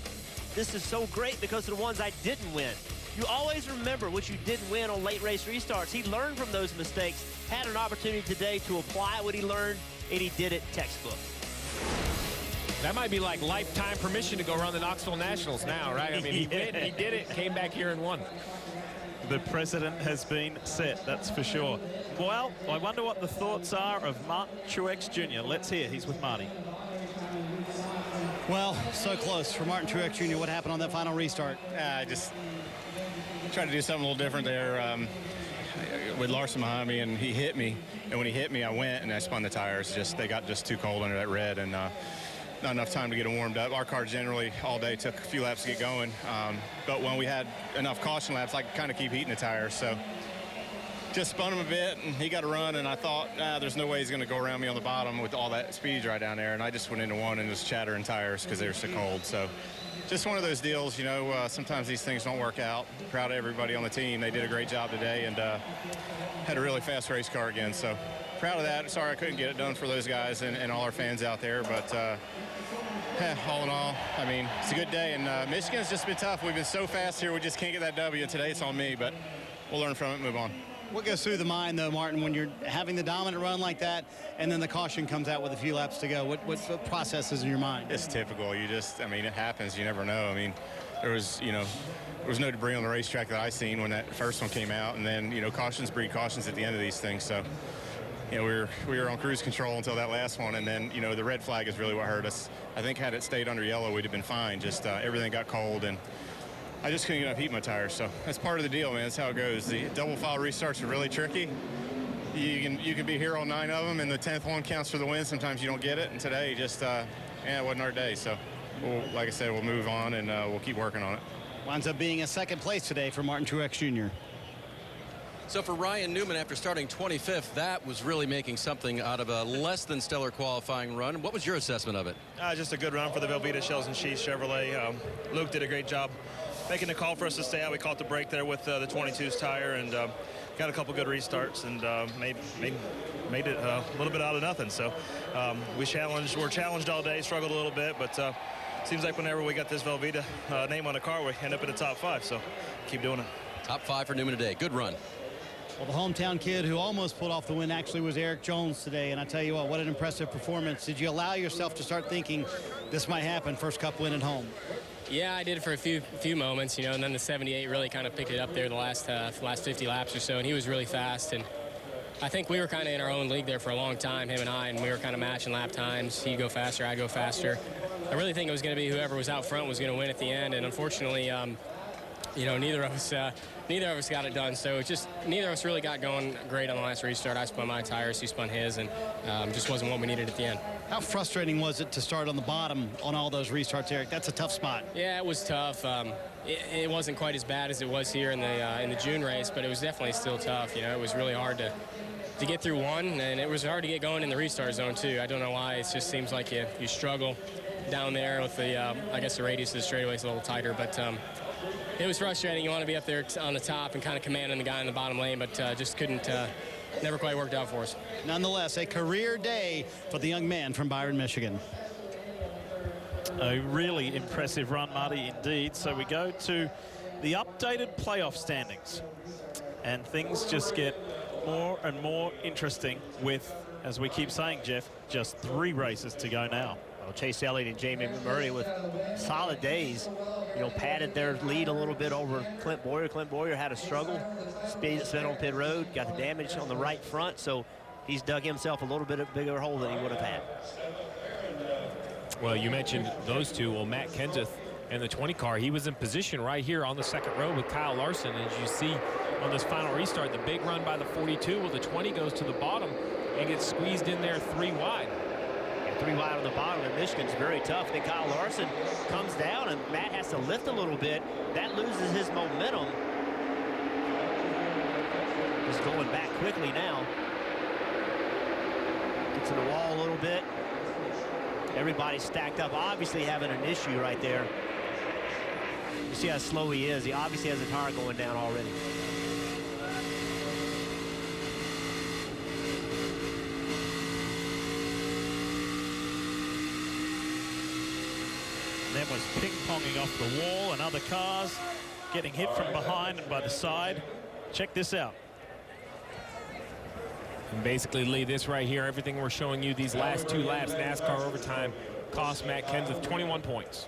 this is so great because of the ones I didn't win. You always remember what you didn't win on late race restarts. He learned from those mistakes, had an opportunity today to apply what he learned, and he did it textbook. That might be like lifetime permission to go run the Knoxville Nationals now, right? I mean, he did it, came back here and won. The precedent has been set, that's for sure. Well, I wonder what the thoughts are of Martin Truex Jr. Let's hear. He's with Marty. Well, so close for Martin Truex Jr. What happened on that final restart? I just tried to do something a little different there with Larson behind me, and he hit me. And when he hit me, I went and I spun the tires. They got just too cold under that red, and not enough time to get them warmed up. Our car generally all day took a few laps to get going, but when we had enough caution laps, I could kind of keep heating the tires. So just spun him a bit, and he got a run, and I thought, there's no way he's going to go around me on the bottom with all that speed right down there. And I just went into one and just chattering tires because they were so cold. So just one of those deals, sometimes these things don't work out. Proud of everybody on the team. They did a great job today and had a really fast race car again. So proud of that. Sorry I couldn't get it done for those guys and all our fans out there. But all in all, I mean, it's a good day. And Michigan's just been tough. We've been so fast here, we just can't get that W. Today it's on me, but we'll learn from it and move on. What goes through the mind, though, Martin, when you're having the dominant run like that, and then the caution comes out with a few laps to go? What processes in your mind? It's typical. It happens. You never know. I mean, there was no debris on the racetrack that I seen when that first one came out, and then, cautions breed cautions at the end of these things. So, we were on cruise control until that last one, and then, the red flag is really what hurt us. I think had it stayed under yellow, we'd have been fine. Just everything got cold, and I just couldn't get enough heat in my tires. So that's part of the deal, man. That's how it goes. The double file restarts are really tricky. You can be here on 9 of them, and the 10th one counts for the win. Sometimes you don't get it, and today it wasn't our day. So, like I said, we'll move on, and we'll keep working on it. Winds up being a second place today for Martin Truex Jr. So for Ryan Newman, after starting 25th, that was really making something out of a less than stellar qualifying run. What was your assessment of it? Just a good run for the Velveeta Shells and Sheets Chevrolet. Luke did a great job making the call for us to stay out. We caught the break there with the 22's tire and got a couple good restarts and made it a little bit out of nothing. So we're challenged all day, struggled a little bit, but seems like whenever we got this Velveeta name on the car, we end up in the top 5. So keep doing it. Top 5 for Newman today. Good run. Well, the hometown kid who almost pulled off the win actually was Eric Jones today, and I tell you what an impressive performance. Did you allow yourself to start thinking this might happen, first Cup win at home? Yeah, I did for a few moments, and then the 78 really kind of picked it up there the last 50 laps or so, and he was really fast. And I think we were kind of in our own league there for a long time, him and I, and we were kind of matching lap times. He'd go faster, I'd go faster. I really think it was going to be whoever was out front was going to win at the end, and unfortunately, neither of us got it done. So neither of us really got going great on the last restart. I spun my tires, he spun his, and just wasn't what we needed at the end. How frustrating was it to start on the bottom on all those restarts, Eric? That's a tough spot. Yeah, it was tough. It wasn't quite as bad as it was here in the June race, but it was definitely still tough. It was really hard to get through one, and it was hard to get going in the restart zone too. I don't know why. It just seems like you struggle down there with the I guess the radius of the straightaway is a little tighter, but it was frustrating. You want to be up there on the top and kind of commanding the guy in the bottom lane, but just couldn't, never quite worked out for us. Nonetheless, a career day for the young man from Byron, Michigan. A really impressive run, Marty, indeed. So we go to the updated playoff standings. And things just get more and more interesting with, as we keep saying, Jeff, just 3 races to go now. Well, Chase Elliott and Jamie McMurray with solid days, you know, padded their lead a little bit over Clint Boyer. Clint Boyer had a struggle, spent on pit road, got the damage on the right front, so he's dug himself a little bit of a bigger hole than he would have had. Well, you mentioned those two. Well, Matt Kenseth in the 20 car, he was in position right here on the second row with Kyle Larson. As you see on this final restart, the big run by the 42, well, the 20 goes to the bottom and gets squeezed in there 3 wide. And 3 wide on the bottom, and Michigan's very tough. Then Kyle Larson comes down, and Matt has to lift a little bit. That loses his momentum. He's going back quickly now. Gets to the wall a little bit. Everybody's stacked up, obviously having an issue right there. You see how slow he is. He obviously has a tire going down already. That was ping-ponging off the wall, and other cars getting hit from behind and by the side. Check this out. And basically, Lee, this right here, everything we're showing you, these last 2 laps, NASCAR overtime, cost Matt Kenseth 21 points.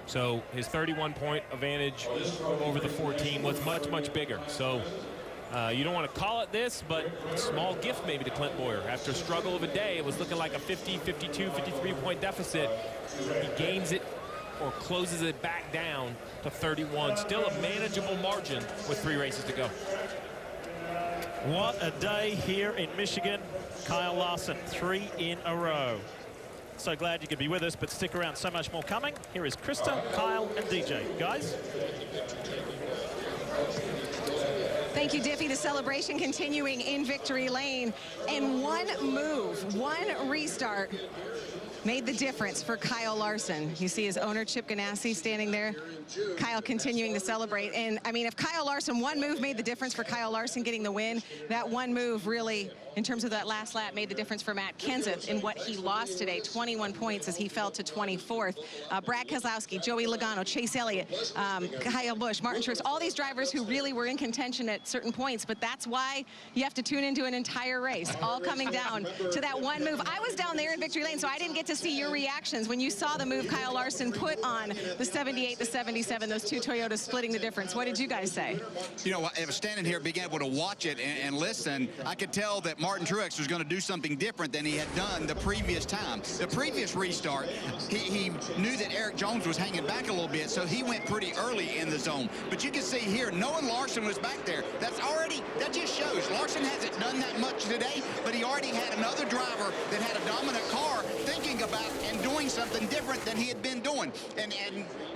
So his 31-point advantage over the 14 was much, much bigger. So you don't want to call it this, but a small gift maybe to Clint Boyer. After a struggle of a day, it was looking like a 50, 52, 53-point deficit. He gains it or closes it back down to 31. Still a manageable margin with 3 races to go. What a day here in Michigan. Kyle Larson, 3 in a row. So glad you could be with us, but stick around, so much more coming. Here is Krista, Kyle, and DJ. Guys? Thank you, Diffie. The celebration continuing in victory lane. And one move, one restart made the difference for Kyle Larson. You see his owner, Chip Ganassi, standing there. Kyle continuing to celebrate. And, I mean, if Kyle Larson, one move made the difference for Kyle Larson getting the win, that one move really, in terms of that last lap, made the difference for Matt Kenseth in what he lost today. 21 points as he fell to 24th. Brad Keselowski, Joey Logano, Chase Elliott, Kyle Busch, Martin Truex, all these drivers who really were in contention at certain points, but that's why you have to tune into an entire race, all coming down to that one move. I was down there in victory lane, so I didn't get to see your reactions when you saw the move Kyle Larson put on the 78, the 77, those 2 Toyotas splitting the difference. What did you guys say? You know, I was standing here being able to watch it and listen. I could tell that Martin Truex was going to do something different than he had done the previous time. The previous restart, he knew that Eric Jones was hanging back a little bit, so he went pretty early in the zone. But you can see here, knowing Larson was back there, that just shows Larson hasn't done that much today, but he already had another driver that had a dominant car thinking about and doing something different than he had been doing. And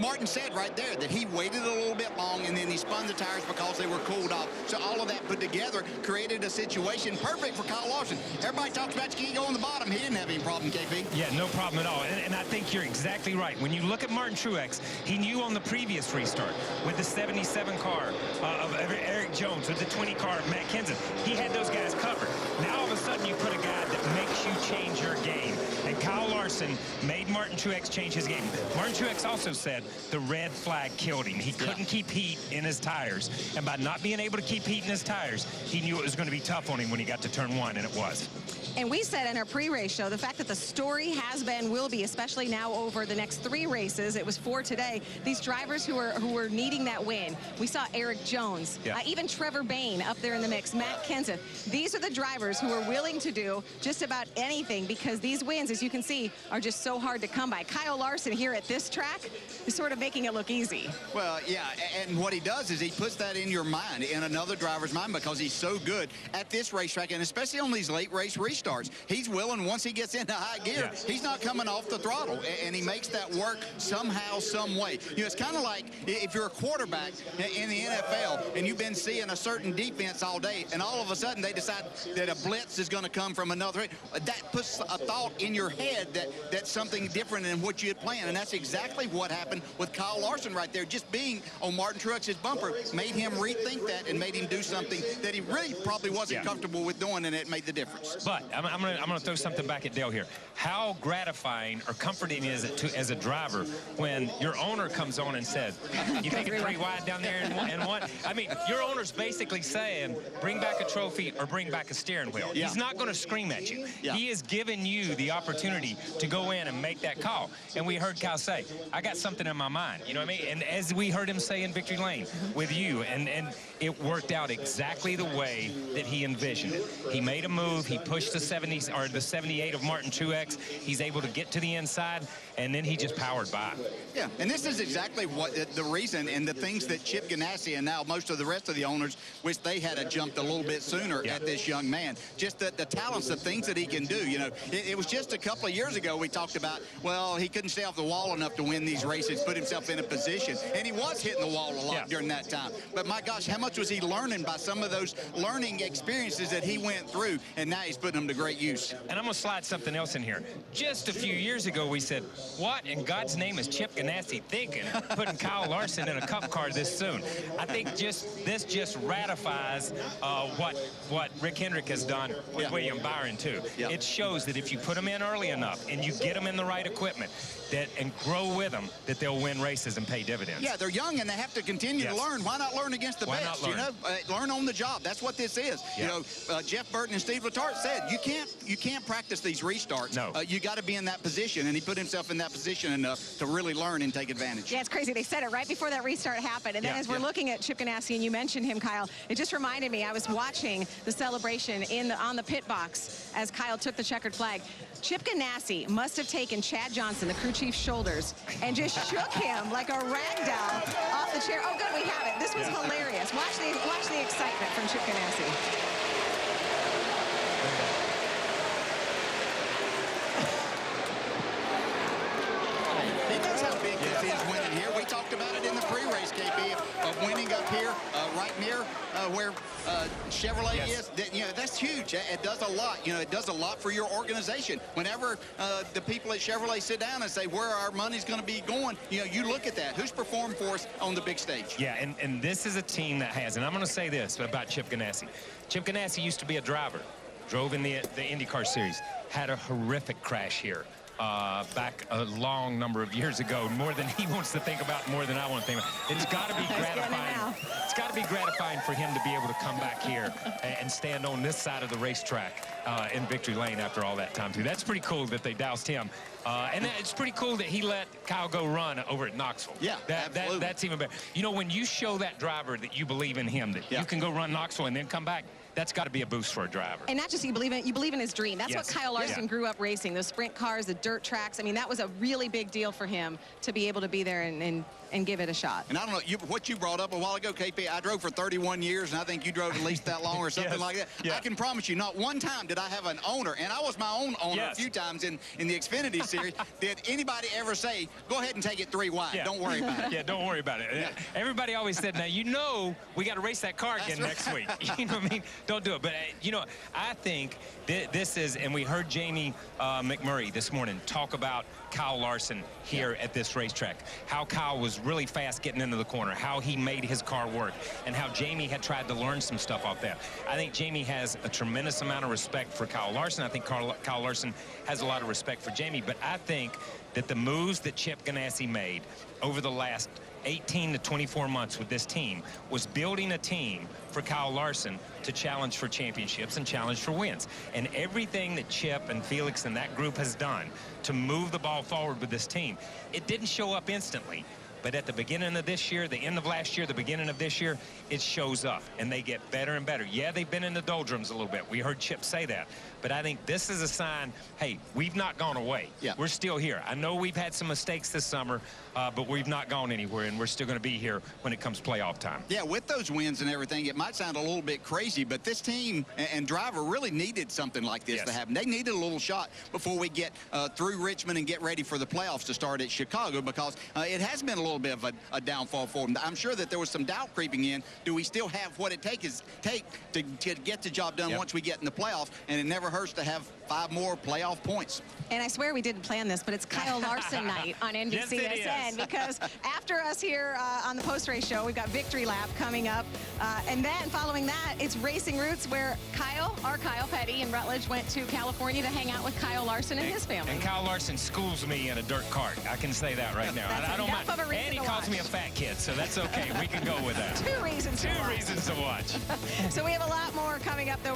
Martin said right there that he waited a little bit long, and then he spun the tires because they were cooled off. So all of that put together created a situation perfect for Kyle Larson. Everybody talks about you can't go on the bottom. He didn't have any problem, KP. Yeah, no problem at all. And I think you're exactly right. When you look at Martin Truex, he knew on the previous restart with the 77 car of Eric Jones, with the 20 car of Matt Kenseth, he had those guys covered. Now all of a sudden you put a guy that makes you change your game. And Kyle Larson made Martin Truex change his game. Martin Truex also said the red flag killed him. He couldn't keep heat in his tires. And by not being able to keep heat in his tires, he knew it was going to be tough on him when he got to turn 1, and it was. And we said in our pre-race show, the fact that the story has been, will be, especially now over the next 3 races, it was 4 today, these drivers who were needing that win. We saw Eric Jones, even Trevor Bayne up there in the mix, Matt Kenseth. These are the drivers who are willing to do just about anything, because these wins, as you can see, are just so hard to come by. Kyle Larson here at this track is sort of making it look easy. Well, yeah, and what he does is he puts that in your mind, in another driver's mind, because he's so good at this racetrack, and especially on these late race restarts. He's willing, once he gets into high gear, he's not coming off the throttle, and he makes that work somehow, some way. You know, it's kind of like if you're a quarterback in the NFL and you've been seeing a certain defense all day, and all of a sudden they decide that a blitz is going to come from another. That puts a thought in your head that's something different than what you had planned, and that's exactly what happened with Kyle Larson right there. Just being on Martin Truex's bumper made him rethink that and made him do something that he really probably wasn't comfortable with doing, and it made the difference. But I'm gonna throw something back at Dale here. How gratifying or comforting is it to, as a driver, when your owner comes on and says, "You think it's 3 wide down there and one?" I mean, your owner's basically saying, "Bring back a trophy or bring back a steering wheel." Yeah. He's not going to scream at you. Yeah. He is giving you the opportunity to go in and make that call. And we heard Kyle say, "I got something in my mind." You know what I mean? And as we heard him say in Victory Lane with you, and it worked out exactly the way that he envisioned it. He made a move. He pushed the 70s or the 78 of Martin Truex. He's able to get to the inside, and then he just powered by. Yeah, and this is exactly what the reason and the things that Chip Ganassi and now most of the rest of the owners wish they had jumped a little bit sooner at this young man. Just the talents, the things that he can do. You know, it was just a couple of years ago we talked about, well, he couldn't stay off the wall enough to win these races, put himself in a position, and he was hitting the wall a lot during that time. But my gosh, how much was he learning by some of those learning experiences that he went through, and now he's putting them to great use. And I'm going to slide something else in here. Just a few years ago, we said, what in God's name is Chip Ganassi thinking, putting Kyle Larson in a cup car this soon? I think this just ratifies what Rick Hendrick has done with William Byron, too. It shows that if you put them in early enough and you get them in the right equipment and grow with them, that they'll win races and pay dividends. Yeah, they're young and they have to continue to learn. Why not learn against the best? You know, learn on the job. That's what this is. You know, Jeff Burton and Steve Letarte said you can't practice these restarts. No. You got to be in that position, and he put himself in that position enough to really learn and take advantage. Yeah, it's crazy. They said it right before that restart happened. And then as we're looking at Chip Ganassi, and you mentioned him, Kyle, it just reminded me, I was watching the celebration on the pit box as Kyle took the checkered flag. Chip Ganassi must have taken Chad Johnson, the crew chief's shoulders, and just shook him like a rag doll off the chair. Oh, good, we have it. This was hilarious. Watch the excitement from Chip Ganassi. He knows how big this is winning here. We talked about it in the pre-race, KP, of winning up here, right near where Chevrolet is. You know, that's huge. It does a lot. You know, it does a lot for your organization. Whenever the people at Chevrolet sit down and say where our money's going to be going, you know, you look at that. Who's performed for us on the big stage? Yeah, and this is a team that has, and I'm going to say this about Chip Ganassi. Chip Ganassi used to be a driver, drove in the IndyCar Series, had a horrific crash here. Back a long number of years ago, more than he wants to think about, more than I want to think about. It's got to be gratifying. It's got to be gratifying for him to be able to come back here and stand on this side of the racetrack in Victory Lane after all that time, too. That's pretty cool that they doused him. And it's pretty cool that he let Kyle go run over at Knoxville. Yeah, absolutely. That's even better. You know, when you show that driver that you believe in him, that you can go run Knoxville and then come back, that's got to be a boost for a driver. And not just you believe in his dream. That's what Kyle Larson grew up racing, those sprint cars, the dirt tracks. I mean, that was a really big deal for him to be able to be there and give it a shot. And I don't know, what you brought up a while ago, KP, I drove for 31 years, and I think you drove at least that long or something like that. Yeah. I can promise you, not one time did I have an owner, and I was my own owner a few times in the Xfinity Series, did anybody ever say, go ahead and take it 3 wide, don't worry about it. Yeah, don't worry about it. Everybody always said, now, you know we got to race that car again next week. You know what I mean? Don't do it. But, you know, I think this is, and we heard Jamie McMurray this morning talk about Kyle Larson here at this racetrack, how Kyle was really fast getting into the corner, how he made his car work, and how Jamie had tried to learn some stuff off that. I think Jamie has a tremendous amount of respect for Kyle Larson. I think Kyle Larson has a lot of respect for Jamie, but I think that the moves that Chip Ganassi made over the last 18 to 24 months with this team was building a team for Kyle Larson to challenge for championships and challenge for wins. And everything that Chip and Felix and that group has done to move the ball forward with this team, it didn't show up instantly. But at the beginning of this year, the end of last year, the beginning of this year, it shows up, and they get better and better. Yeah, they've been in the doldrums a little bit. We heard Chip say that. But I think this is a sign, hey, we've not gone away. Yeah. We're still here. I know we've had some mistakes this summer, but we've not gone anywhere, and we're still going to be here when it comes playoff time. Yeah, with those wins and everything, it might sound a little bit crazy, but this team and driver really needed something like this to happen. They needed a little shot before we get through Richmond and get ready for the playoffs to start at Chicago, because it has been a little bit of a downfall for them. I'm sure that there was some doubt creeping in. Do we still have what it takes to get the job done once we get in the playoffs? And it never Hurst to have 5 more playoff points. And I swear we didn't plan this, but it's Kyle Larson night on Yes, it NBCSN is. because after us here on the post-race show, we've got Victory Lap coming up. And then following that, it's Racing Roots where our Kyle Petty in Rutledge went to California to hang out with Kyle Larson and his family. And Kyle Larson schools me in a dirt cart. I can say that right now. That's I don't enough mind. of a reason And he to calls watch. me a fat kid, so that's okay. We can go with that. Two reasons to watch. Two reasons to watch. So we have a lot more coming up, though.